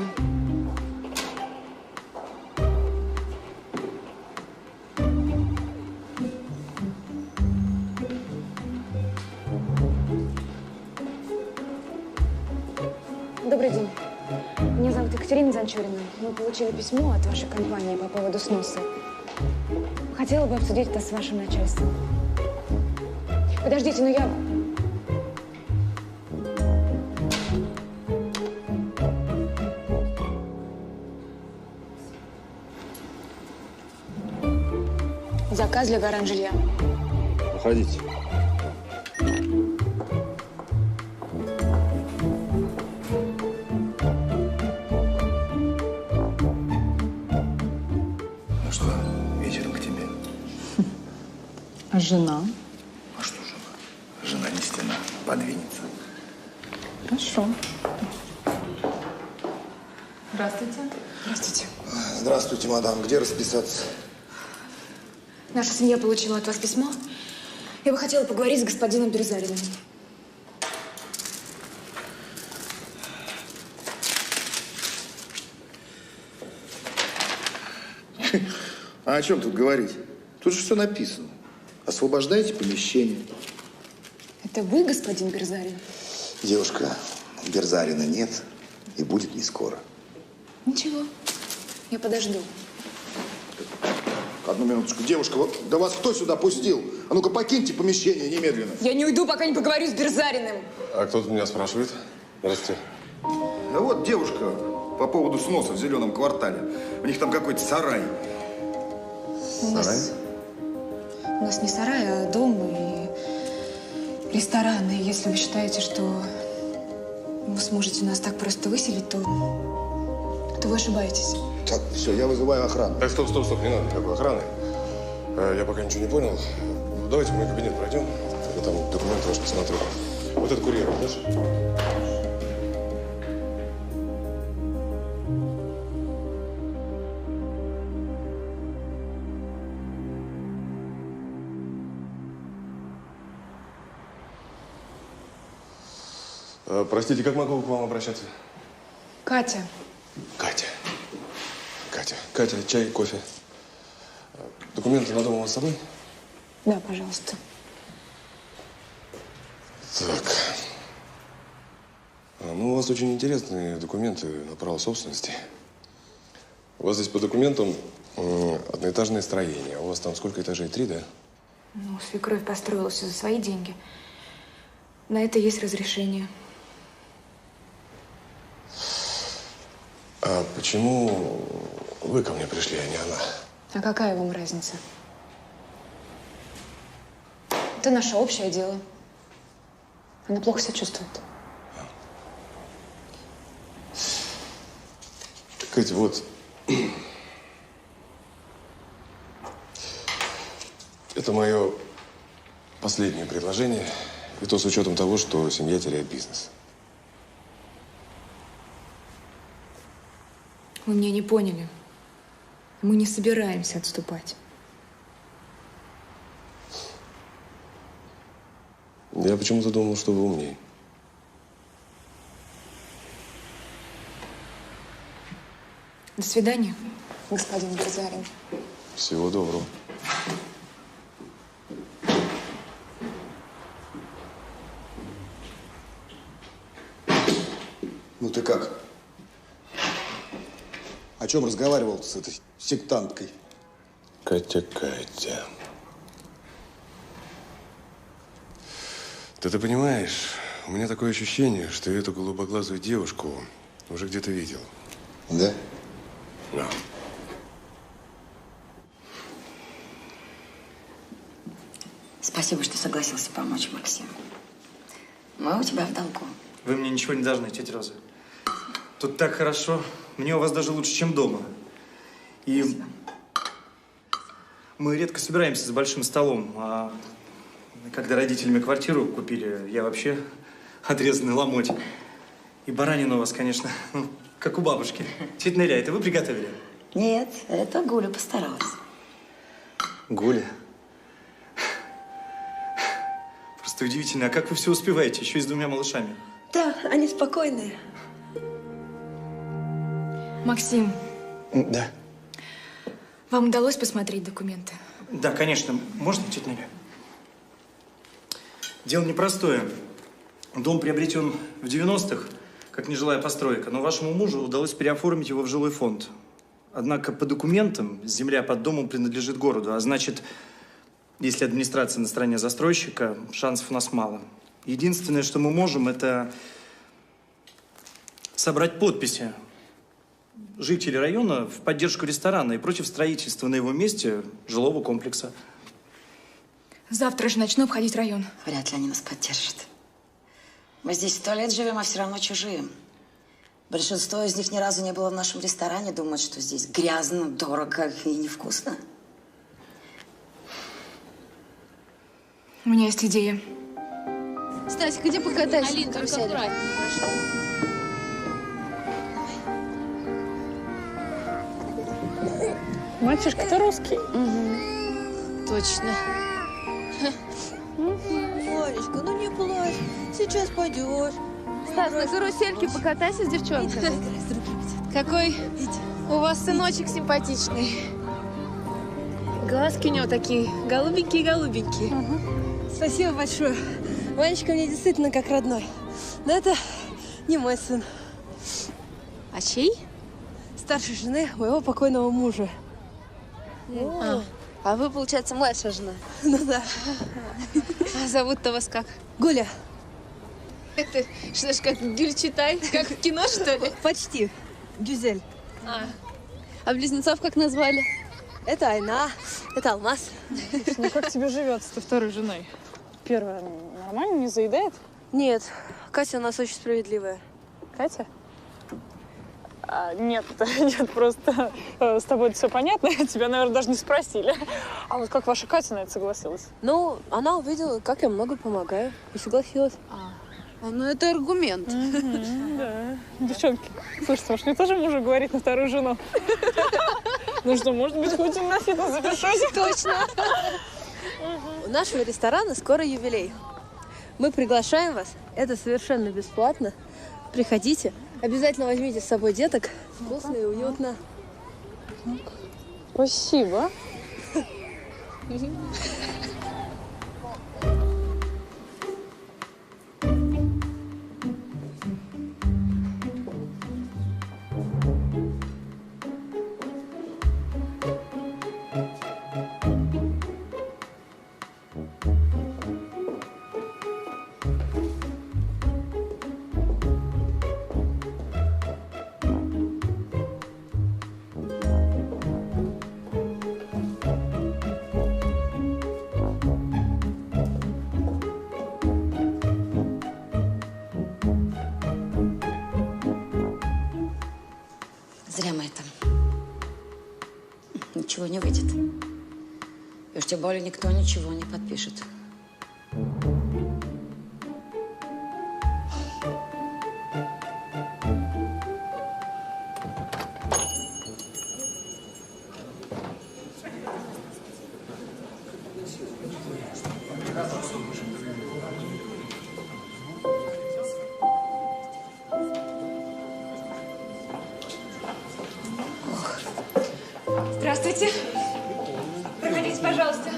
Добрый день. Меня зовут Екатерина Занчурина. Мы получили письмо от вашей компании по поводу сноса. Хотела бы обсудить это с вашим начальством. Подождите, ну я... Заказ для гараж-жилья. Уходите. Ну что, вечером к тебе. А жена? А что жена? Жена не стена, подвинется. Хорошо. Здравствуйте. Здравствуйте. Здравствуйте, мадам. Где расписаться? Наша семья получила от вас письмо. Я бы хотела поговорить с господином Берзариным. А о чем тут говорить? Тут же все написано. Освобождайте помещение. Это вы, господин Берзарин? Девушка, Берзарина нет и будет не скоро. Ничего, я подожду. Одну минуточку. Девушка, вот, да вас кто сюда пустил? А ну-ка покиньте помещение немедленно. Я не уйду, пока не поговорю с Берзариным. А кто-то меня спрашивает? Здравствуйте. Да вот девушка по поводу сноса в зеленом квартале. У них там какой-то сарай. У нас не сарай, а дом и ресторан. И если вы считаете, что вы сможете нас так просто выселить, то вы ошибаетесь. Так, все, я вызываю охрану. Так, стоп, не надо никакой охраны. Я пока ничего не понял. Давайте в мой кабинет пройдем. Я там документы ваши посмотрю. Вот этот курьер, знаешь? Простите, как могу к вам обращаться? Катя. Катя, чай, кофе. Документы на дом у вас с собой? Да, пожалуйста. Так. Ну, у вас очень интересные документы на право собственности. У вас здесь по документам одноэтажное строение. У вас там сколько этажей? 3, да? Ну, свекровь построила все за свои деньги. На это есть разрешение. А почему вы ко мне пришли, а не она? А какая вам разница? Это наше общее дело. Она плохо себя чувствует. Катя, вот. Это мое последнее предложение. И то с учетом того, что семья теряет бизнес. Вы меня не поняли. Мы не собираемся отступать. Я почему-то думал, что вы умнее. До свидания, господин Берзарин. Всего доброго. Ну ты как? О чем разговаривал с этой сектанткой? Катя. Ты понимаешь, у меня такое ощущение, что я эту голубоглазую девушку уже где-то видел. Да? Да. Спасибо, что согласился помочь, Максим. Мы у тебя в долгу. Вы мне ничего не должны, тетя Роза. Тут так хорошо. Мне у вас даже лучше, чем дома. И Спасибо. Мы редко собираемся за большим столом. А когда родителями квартиру купили, я вообще отрезанный ломоть. И баранина у вас, конечно, ну, как у бабушки. Тетя Неля, это вы приготовили? Нет, это Гуля постаралась. Гуля? Просто удивительно. А как вы все успеваете? Еще и с 2 малышами. Да, они спокойные. Максим, Да. вам удалось посмотреть документы? Да, конечно. Можно, тетя Неля? Дело непростое. Дом приобретен в 90-х, как нежилая постройка, но вашему мужу удалось переоформить его в жилой фонд. Однако по документам земля под домом принадлежит городу, а значит, если администрация на стороне застройщика, шансов у нас мало. Единственное, что мы можем, это собрать подписи жителей района в поддержку ресторана и против строительства на его месте жилого комплекса. Завтра же начну обходить район. Вряд ли они нас поддержат. Мы здесь 100 лет живем, а все равно чужие. Большинство из них ни разу не было в нашем ресторане, думают, что здесь грязно, дорого и невкусно. У меня есть идея. Стасик, иди покатайся. Алинка, аккуратнее. Мальчишка-то русский. Точно. Маречка, ну не плачь. Сейчас пойдешь. Стас, на карусельке покатайся с девчонками. Какой у вас сыночек симпатичный. Глазки у него такие голубенькие-голубенькие. Спасибо большое. Ванечка мне действительно как родной. Но это не мой сын. А чей? Старшей жены моего покойного мужа. А вы, получается, младшая жена? Ну да. А зовут-то вас как? Гуля. Это что ж, как Гюльчатай? Как в кино, что ли? Почти. Гюзель. А близнецов как назвали? Это Айна, это Алмаз. Ну как тебе живется с второй женой? Первая нормально, не заедает? Нет, Катя у нас очень справедливая. Катя? Нет, просто с тобой это все понятно, тебя, наверное, даже не спросили. А вот как ваша Катя на это согласилась? Ну, она увидела, как я много помогаю, и согласилась. Ну, это аргумент. Да. Девчонки, слушайте, может, мне тоже мужу говорить на вторую жену? Ну что, может быть, хоть и на фитнес запишусь? Точно. У нашего ресторана скоро юбилей. Мы приглашаем вас. Это совершенно бесплатно. Приходите. Обязательно возьмите с собой деток. Вкусно и уютно. Спасибо. Зря мы это. Ничего не выйдет. И уж тем более никто ничего не подпишет. Здравствуйте. Проходите, пожалуйста.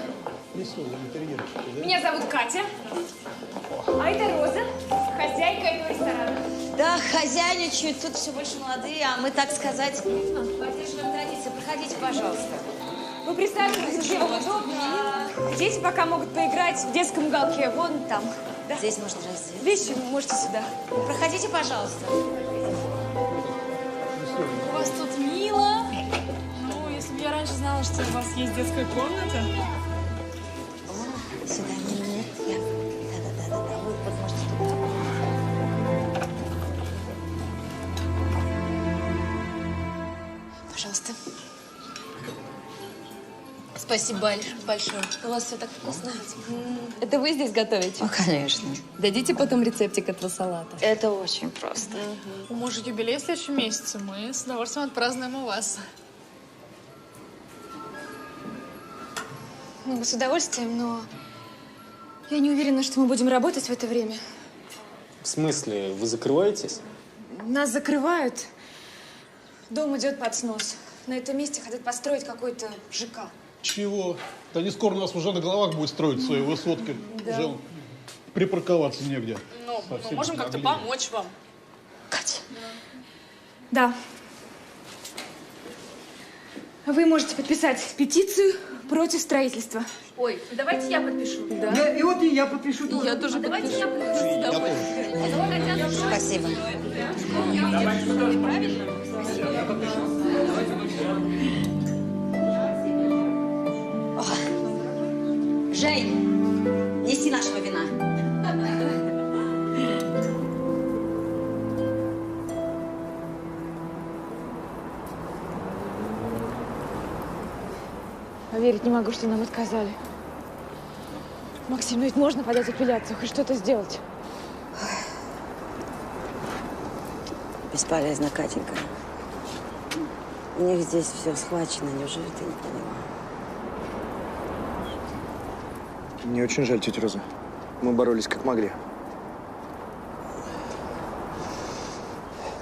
Меня зовут Катя. А это Роза, хозяйка этого ресторана. Да, хозяйничают, тут все больше молодые, а мы, так сказать, поддерживаем традиции. Проходите, пожалуйста. Вы присаживайтесь, где вам удобно. Дети пока могут поиграть в детском уголке, вон там. Да? Здесь можно раздеть. Вещи можете сюда. Проходите, пожалуйста. У вас тут мило. Ну, если бы я раньше знала, что у вас есть детская комната. Сюда, нет, я. Да, вы можете тут. Пожалуйста. Спасибо большое. У вас все так вкусно. Это вы здесь готовите? Ну, конечно. Дадите потом рецептик этого салата? Это очень просто. У мужа юбилей в следующем месяце. Мы с удовольствием отпразднуем у вас. Ну, с удовольствием, но я не уверена, что мы будем работать в это время. В смысле, вы закрываетесь? Нас закрывают. Дом идет под снос. На этом месте хотят построить какой-то ЖК. Чего? Да не скоро у нас уже на головах будет строить свои высотки. Да. Уже припарковаться негде. Ну, мы Совсем можем как-то обнаглели. помочь вам. Катя. Да. Вы можете подписать петицию, Против строительства. Ой, давайте я подпишу. Да. И вот и я подпишу тоже. Я тоже Давайте подпишу. я подпишу. Спасибо. Жень, неси нашего вина. Поверить не могу, что нам отказали. Максим, ну ведь можно подать апелляцию, хоть что-то сделать. Бесполезно, Катенька. У них здесь все схвачено, неужели ты не поняла? Мне очень жаль, тетя Роза. Мы боролись как могли.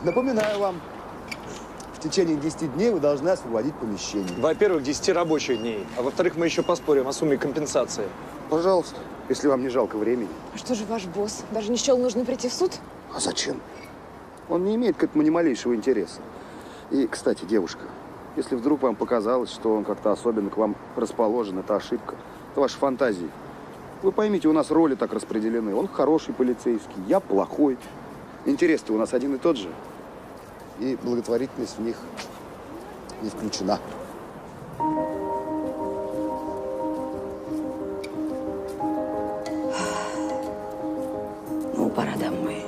Напоминаю вам, в течение 10 дней вы должны освободить помещение. Во-первых, 10 рабочих дней. А во-вторых, мы еще поспорим о сумме компенсации. Пожалуйста, если вам не жалко времени. А что же ваш босс? Даже не счел нужно прийти в суд? А зачем? Он не имеет к этому ни малейшего интереса. И, кстати, девушка, если вдруг вам показалось, что он как-то особенно к вам расположен, это ошибка. Это ваши фантазии. Вы поймите, у нас роли так распределены. Он хороший полицейский, я плохой. Интерес-то у нас один и тот же. И благотворительность в них не включена. Ну, пора домой.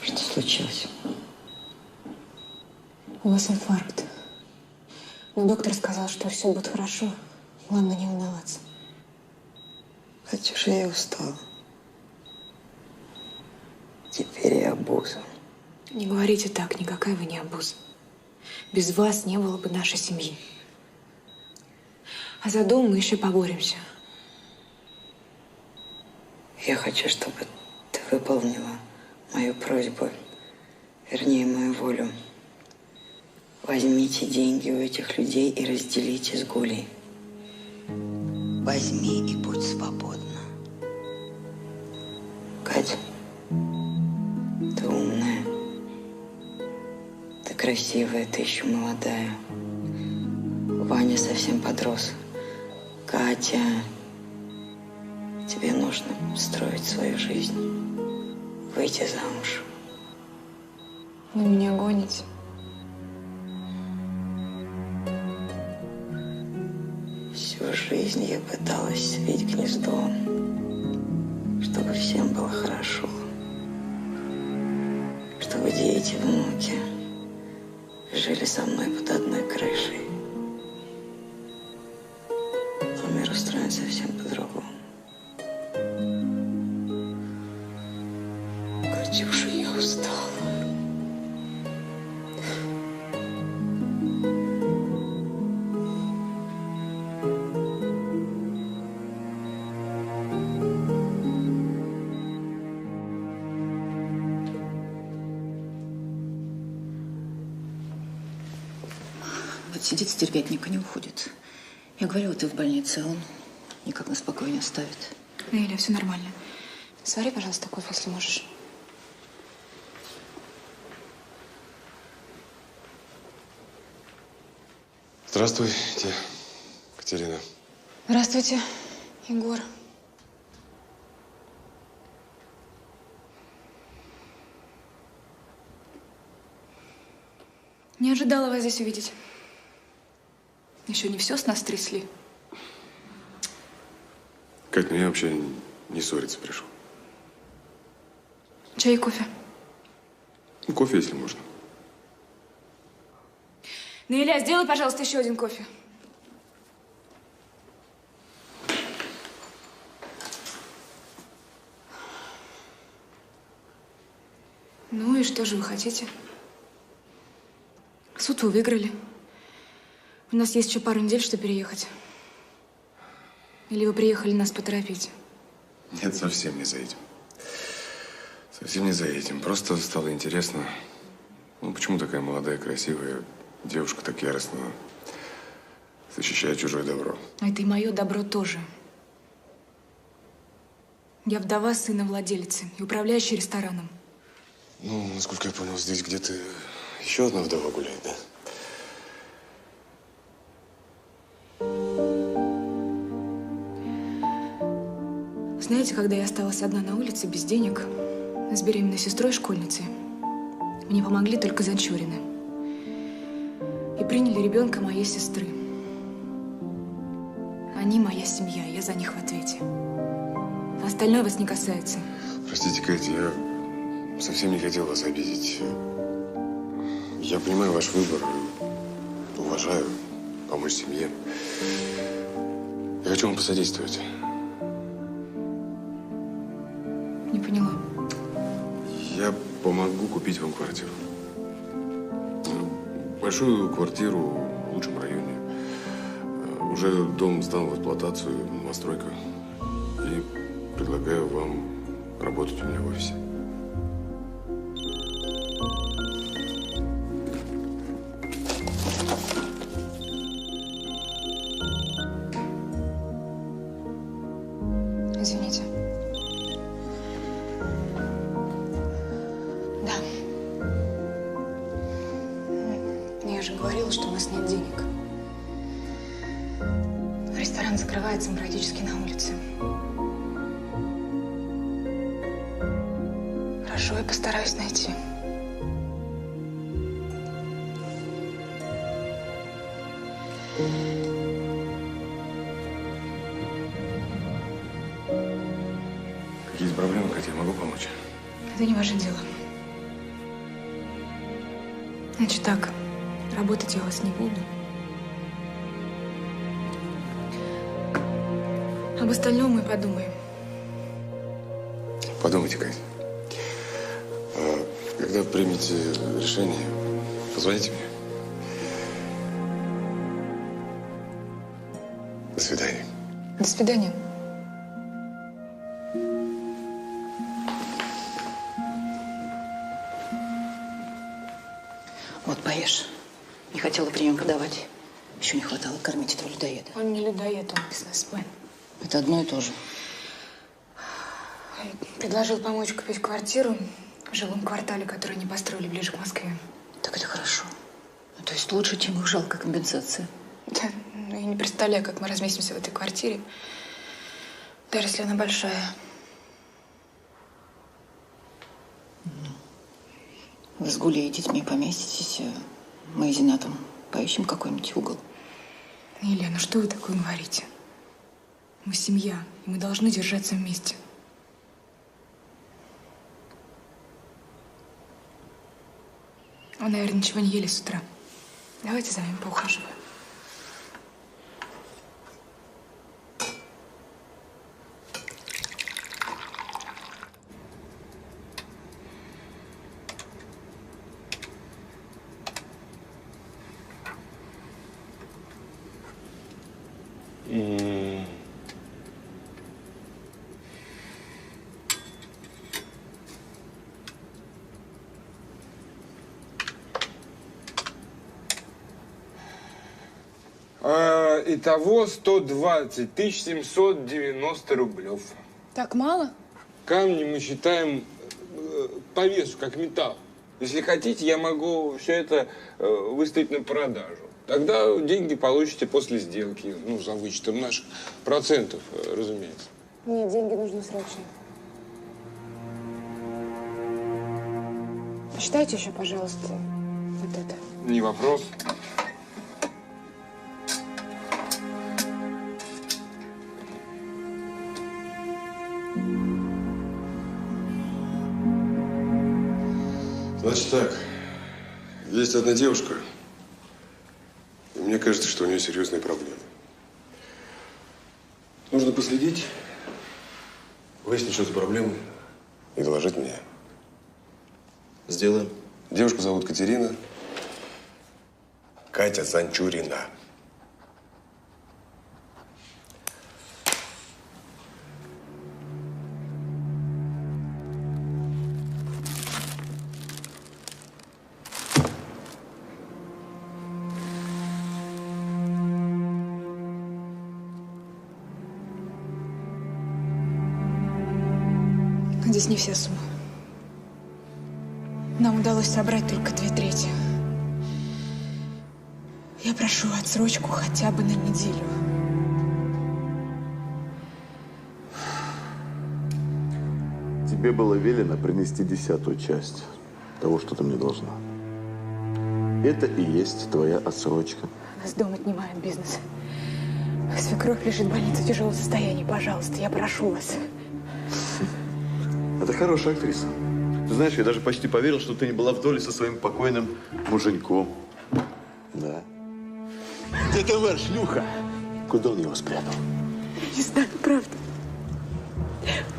Что случилось? У вас инфаркт. Но доктор сказал, что все будет хорошо. Главное не волноваться. Хотя же я устала. Теперь я обуза. Не говорите так, никакая вы не обуза. Без вас не было бы нашей семьи. А за дом мы еще поборемся. Я хочу, чтобы ты выполнила мою просьбу, вернее, мою волю. Возьмите деньги у этих людей и разделите с Гулей. Возьми и будь свободна. Катя, ты умная, ты красивая, ты еще молодая. Ваня совсем подрос. Катя, тебе нужно строить свою жизнь, выйти замуж. Вы меня гоните. Всю жизнь я пыталась свить гнездо, чтобы всем было хорошо, чтобы дети, внуки жили со мной под одной крышей. Но мир устроен совсем по-другому. Катюша, я устала. Вот сидит стервятник и не уходит. Я говорила, ты в больнице, а он никак на покое не оставит. Неля, все нормально. Свари, пожалуйста, кофе, если можешь. Здравствуйте, Катерина. Здравствуйте, Егор. Не ожидала вас здесь увидеть. Еще не все с нас трясли. Кать, ну я вообще не ссориться пришел. Чай и кофе. Ну, кофе, если можно. Неля, сделай, пожалуйста, еще один кофе. Ну и что же вы хотите? Суд вы выиграли. У нас есть еще пару недель, чтобы переехать. Или вы приехали нас поторопить? Нет, совсем не за этим. Совсем не за этим. Просто стало интересно, ну, почему такая молодая, красивая девушка так яростно защищает чужое добро. А это и мое добро тоже. Я вдова сына владелицы и управляющая рестораном. Ну, насколько я понял, здесь где-то еще одна вдова гуляет, да? Знаете, когда я осталась одна на улице, без денег, с беременной сестрой-школьницей, мне помогли только Занчурины. И приняли ребенка моей сестры. Они моя семья, я за них в ответе. А остальное вас не касается. Простите, Катя, я совсем не хотел вас обидеть. Я понимаю ваш выбор, уважаю, помочь семье. Я хочу вам посодействовать. Не поняла. Я помогу купить вам квартиру. Большую квартиру в лучшем районе. Уже дом сдан в эксплуатацию, новостройка. И предлагаю вам работать у меня в офисе. Извините. Да. Я же говорила, что у нас нет денег. Ресторан закрывается, мы практически на улице. Хорошо, я постараюсь найти. Какие-то проблемы, Катя, я могу помочь? Это не ваше дело. Значит так, работать я у вас не буду. Об остальном мы подумаем. Подумайте, Катя. Когда примете решение, позвоните мне. До свидания. До свидания. Вот, поешь. Не хотела прием подавать. Еще не хватало кормить этого людоеда. Он не людоед, он бизнесмен. Это одно и то же. Предложил помочь купить квартиру в жилом квартале, который они построили ближе к Москве. Так это хорошо. Ну, то есть лучше, чем их жалкая компенсация. Да, ну, я не представляю, как мы разместимся в этой квартире, даже если она большая. Вы с Гулей и детьми поместитесь, мы с Зинатом поищем какой-нибудь угол. Елена, что вы такое говорите? Мы семья, и мы должны держаться вместе. Вы, наверное, ничего не ели с утра. Давайте за вами поухаживаю. Итого 120 790 рублев. Так мало? Камни мы считаем по весу, как металл. Если хотите, я могу все это выставить на продажу. Тогда деньги получите после сделки, ну, за вычетом наших процентов, разумеется. Нет, деньги нужны срочно. Посчитайте еще, пожалуйста, вот это. Не вопрос. Значит так, есть одна девушка, и мне кажется, что у нее серьезные проблемы. Нужно последить, выяснить, что за проблемы, и доложить мне. Сделаем. Девушку зовут Катерина. Катя Санчурина. Здесь не вся сумма. Нам удалось собрать только 2/3. Я прошу отсрочку хотя бы на неделю. Тебе было велено принести 10-ю часть того, что ты мне должна. Это и есть твоя отсрочка. Нас дом отнимает бизнес. Свекровь лежит в больнице в тяжелом состоянии. Пожалуйста, я прошу вас. Это хорошая актриса. Ты знаешь, я даже почти поверил, что ты не была в доле со своим покойным муженьком. Да. Где товар, шлюха? Куда он его спрятал? Я не знаю, правда.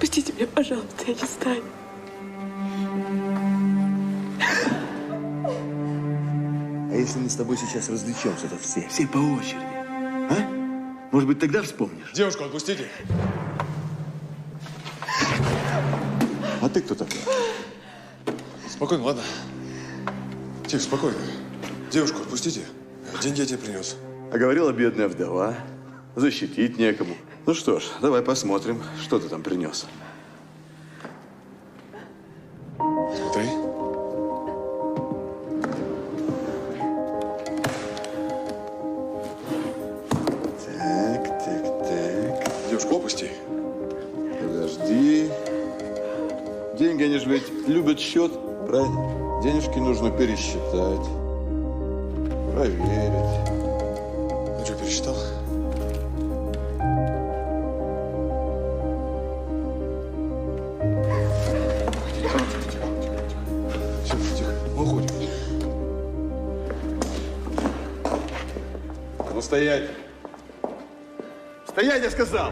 Пустите меня, пожалуйста, я не знаю. А если мы с тобой сейчас развлечемся, то все по очереди, а? Может быть, тогда вспомнишь? Девушку отпустите. А ты кто такой? Спокойно, ладно. Тихо, спокойно. Девушку отпустите. Деньги я тебе принес. А говорила бедная вдова. Защитить некому. Ну что ж, давай посмотрим, что ты там принес. Смотри. Так. Девушку опусти. Подожди. Деньги, они же ведь любят счет, правильно? Денежки нужно пересчитать, проверить. Ну что, пересчитал? Тихо, тихо. Мы уходим. Ну, стоять! Стоять, я сказал!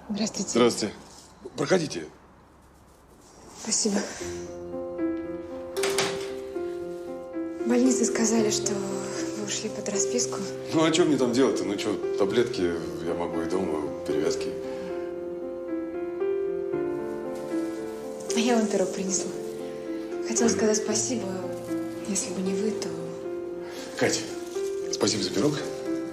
Здравствуйте. Здравствуйте. Проходите. Спасибо. В больнице сказали, что вы ушли под расписку. Ну, а что мне там делать-то? Ну, что, таблетки я могу и дома, перевязки. А я вам пирог принесла. Хотела сказать спасибо. Если бы не вы, то… Кать, спасибо за пирог.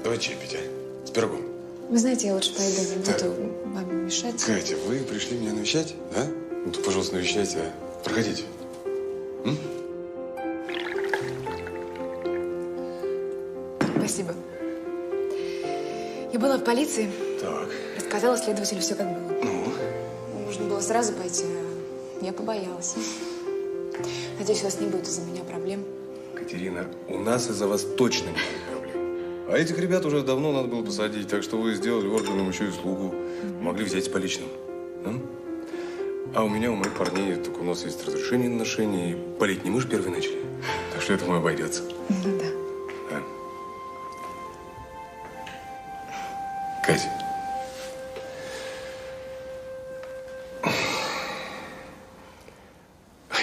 Давай чай пить, а? С пирогом. Вы знаете, я лучше пойду, не буду вам мешать. Катя, вы пришли меня навещать, да? Ну, то, пожалуйста, навещайте, а? Проходите. М? Спасибо. Я была в полиции. Так. Рассказала следователю все, как было. Ну? Нужно было сразу пойти, а я побоялась. Надеюсь, у вас не будет из-за меня проблем. Катерина, у нас из-за вас точно не будет проблем. А этих ребят уже давно надо было посадить, так что вы сделали органам еще и услугу. Могли взять с поличным. А у меня, у моих парней, только у нас есть разрешение на ношение, и палить не мы же первые начали. Так что это обойдется. Ну да. Да. Катя.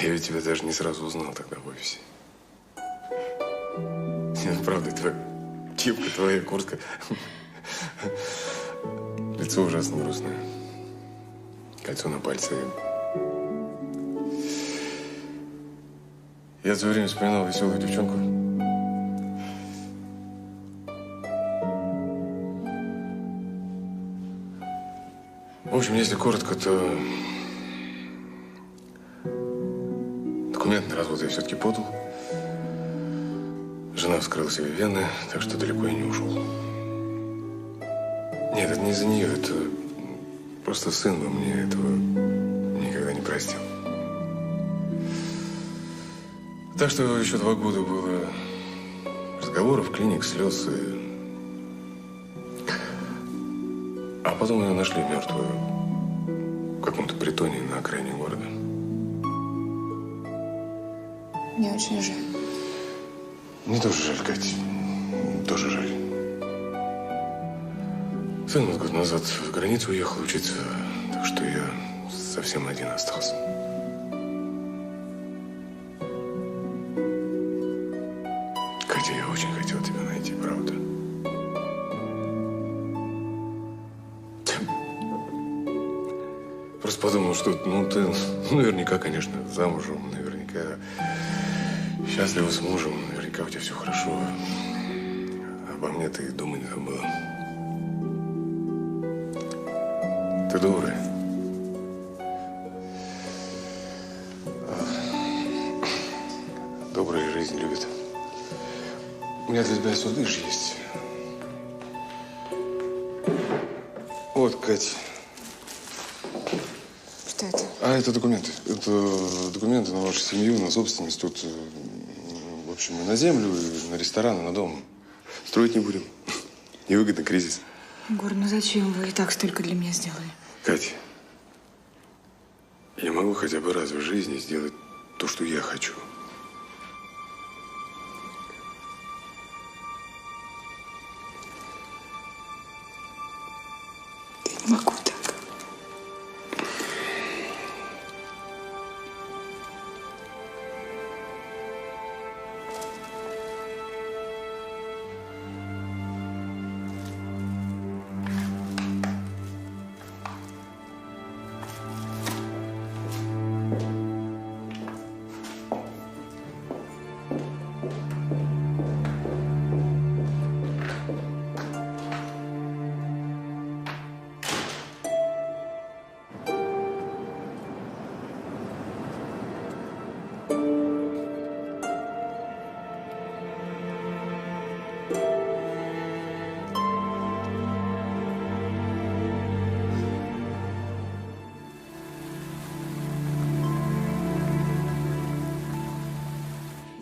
Я ведь тебя даже не сразу узнал тогда в офисе. Нет, правда, твоя кепка, твоя куртка. Лицо ужасно грустное. Кольцо на пальце. Я все время вспоминал веселую девчонку. В общем, если коротко, то документ на развод я все-таки подал. Жена вскрыла себе вены, так что далеко я не ушел. Нет, это не из-за нее, это просто сын бы мне этого никогда не простил. Так что еще 2 года было разговоров, клиник, слез. А потом ее нашли мертвую в каком-то притоне на окраине города. Мне очень жаль. Мне тоже жаль, Кать. Тоже жаль. Сын вот год назад в границу уехал учиться, так что я совсем один остался. Катя, я очень хотел тебя найти, правда. Просто подумал, что ты наверняка, конечно, замужем, наверняка счастлива с мужем, наверняка у тебя все хорошо. Обо мне ты и думать не забыла. Ты добрый. Добрая жизнь любит. У меня для тебя сюрприз есть. Вот, Кать. Что это? А это документы. Это документы на вашу семью, на собственность. Тут, в общем, и на землю, и на ресторан, и на дом. Строить не будем. Невыгодно, кризис. Егор, ну зачем вы и так столько для меня сделали? Кать, я могу хотя бы раз в жизни сделать то, что я хочу. Я не могу так.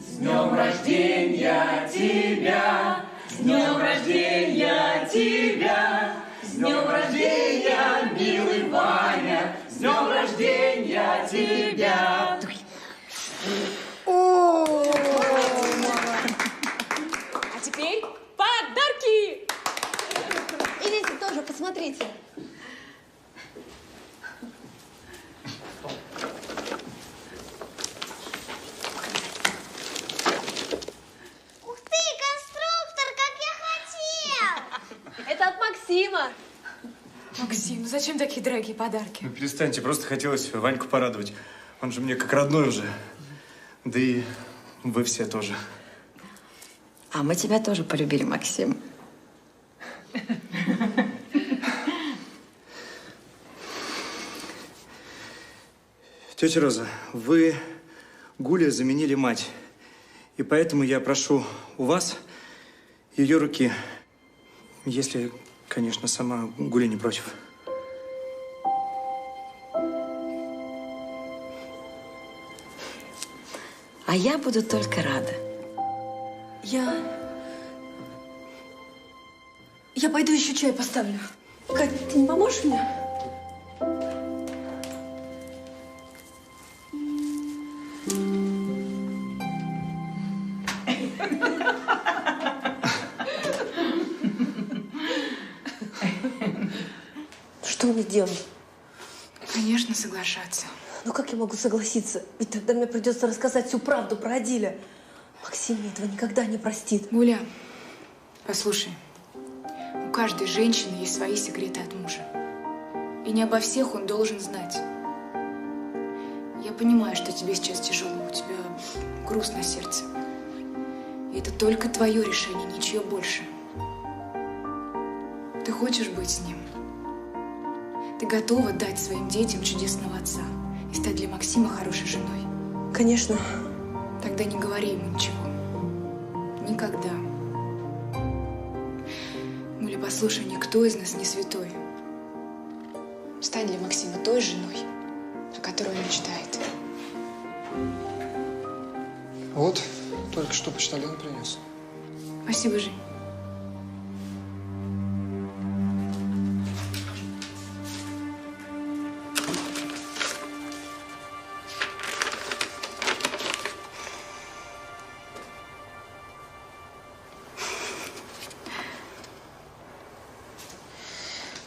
С днем рождения тебя! С днем рождения тебя! С днем рождения, милый Ваня! С днем рождения тебя! А теперь подарки! Идите тоже, посмотрите. Ух ты, конструктор, как я хотел! Это от Максима. Максим, ну зачем такие дорогие подарки? Ну, перестаньте, просто хотелось Ваньку порадовать. Он же мне как родной уже. Да и вы все тоже. А мы тебя тоже полюбили, Максим. Тетя Роза, вы Гуле заменили мать. И поэтому я прошу у вас ее руки. Если, конечно, сама Гуля не против. А я буду только рада. Я пойду еще чай поставлю. Кать, ты не поможешь мне? Что мне делать? Конечно, соглашаться. Ну как я могу согласиться? Ведь тогда мне придется рассказать всю правду про Адиля. Максим мне этого никогда не простит. Гуля, послушай, у каждой женщины есть свои секреты от мужа. И не обо всех он должен знать. Я понимаю, что тебе сейчас тяжело, у тебя груз на сердце. И это только твое решение, ничье больше. Ты хочешь быть с ним? Ты готова дать своим детям чудесного отца и стать для Максима хорошей женой? Конечно. Тогда не говори ему ничего. Никогда. Муля, послушай, никто из нас не святой. Стань для Максима той женой, о которой он мечтает. Вот, только что почтальон принес. Спасибо, Жень.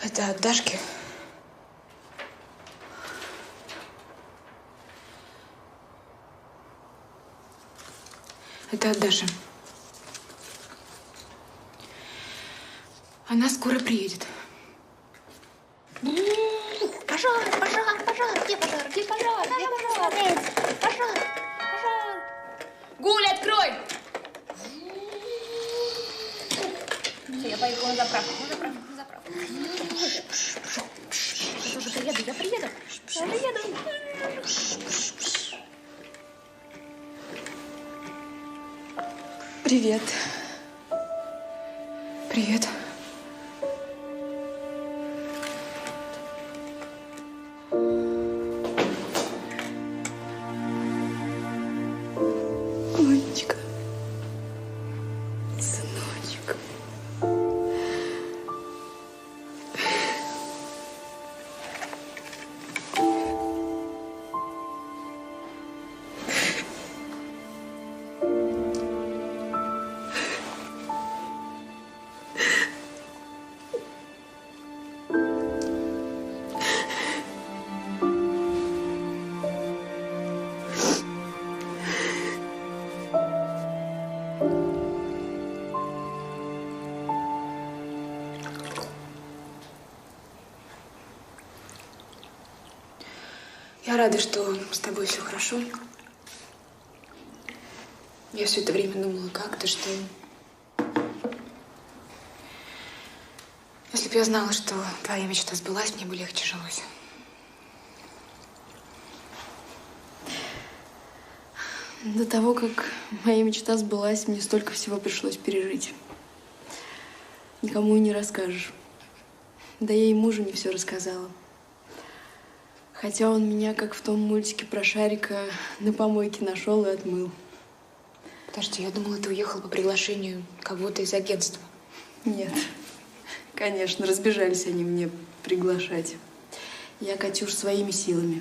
Это от Дашки. Это от Даши. Она скоро приедет. Пожар, пожар, пожар. Где пожар? Где пожар? Где пожар? Пожар, пожар. Гуля, открой! Все, я поехала на заправку. На заправку, на заправку. Я тоже приеду, я приеду. Я приеду. Привет. Привет. Монечка. Сыночек. Я рада, что с тобой все хорошо. Я все это время думала, как ты, что... Если бы я знала, что твоя мечта сбылась, мне бы легче жилось. До того, как моя мечта сбылась, мне столько всего пришлось пережить. Никому и не расскажешь. Да я и мужу не все рассказала. Хотя он меня, как в том мультике про Шарика, на помойке нашел и отмыл. Подожди, я думала, ты уехал по приглашению кого-то из агентства. Нет. Конечно, разбежались они мне приглашать. Я, Катюш, своими силами.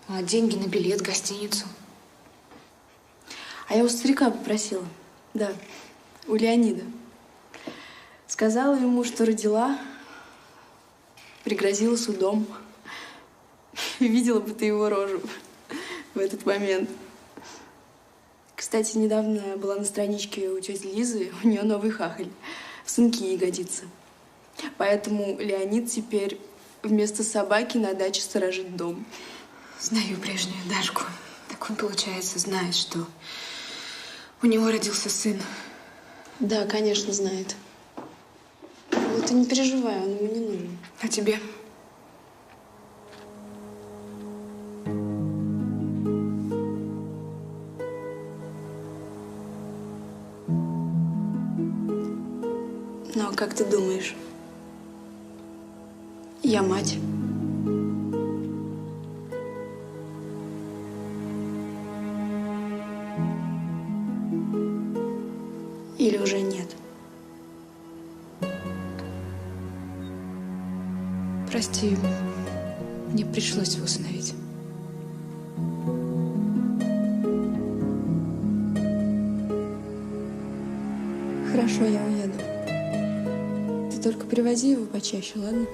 А деньги на билет, гостиницу? А я у старика попросила. Да, у Леонида. Сказала ему, что родила, пригрозила судом. Видела бы ты его рожу в этот момент. Кстати, недавно была на страничке у тети Лизы, у нее новый хахаль. В сынки ей годится. Поэтому Леонид теперь вместо собаки на даче сторожит дом. Знаю прежнюю Дашку. Так он, получается, знает, что у него родился сын. Да, конечно, знает. Но ты не переживай, он ему не нужен. А тебе? Ну, а как ты думаешь? Я мать. Или уже нет? Прости, мне пришлось его усыновить. Хорошо, я уеду. Ты только привози его почаще, ладно?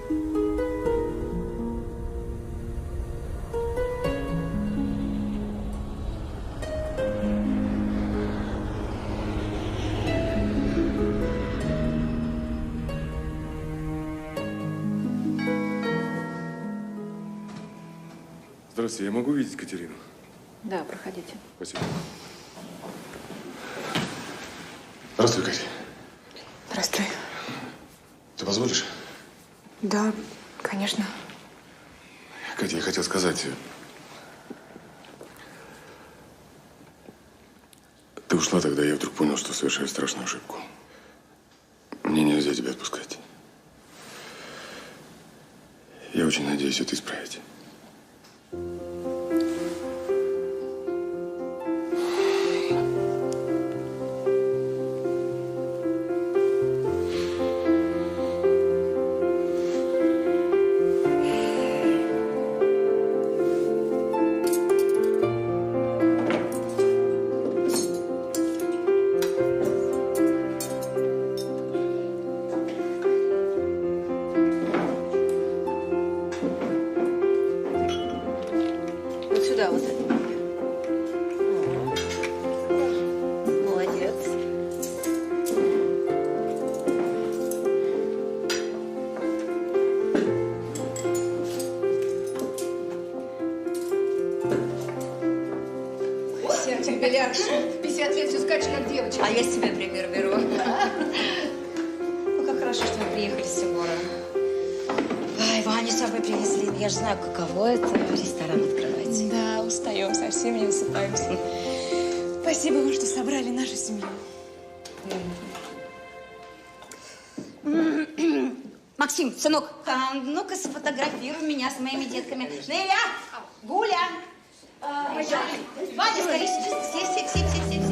Здравствуйте, я могу видеть Катерину? Да, проходите. Спасибо. Здравствуй, Катя. Здравствуй. Ты позволишь? Да, конечно. Катя, я хотел сказать... Ты ушла тогда, я вдруг понял, что совершаю страшную ошибку. Мне нельзя тебя отпускать. Я очень надеюсь это исправить. Вот сюда вот это. Молодец. Сердце, беляш. 50 лет все скачет, как девочка. А я с тебя пример беру. Ну, как хорошо, что вы приехали с Егора. Ай, Ваню с собой привезли. Я же знаю, каково это ресторан открывать. Да, устаем, совсем не высыпаемся. Спасибо вам, что собрали нашу семью. Максим, сынок, ну-ка сфотографируй меня с моими детками. Неля! Гуля! Ваня, скорее, все.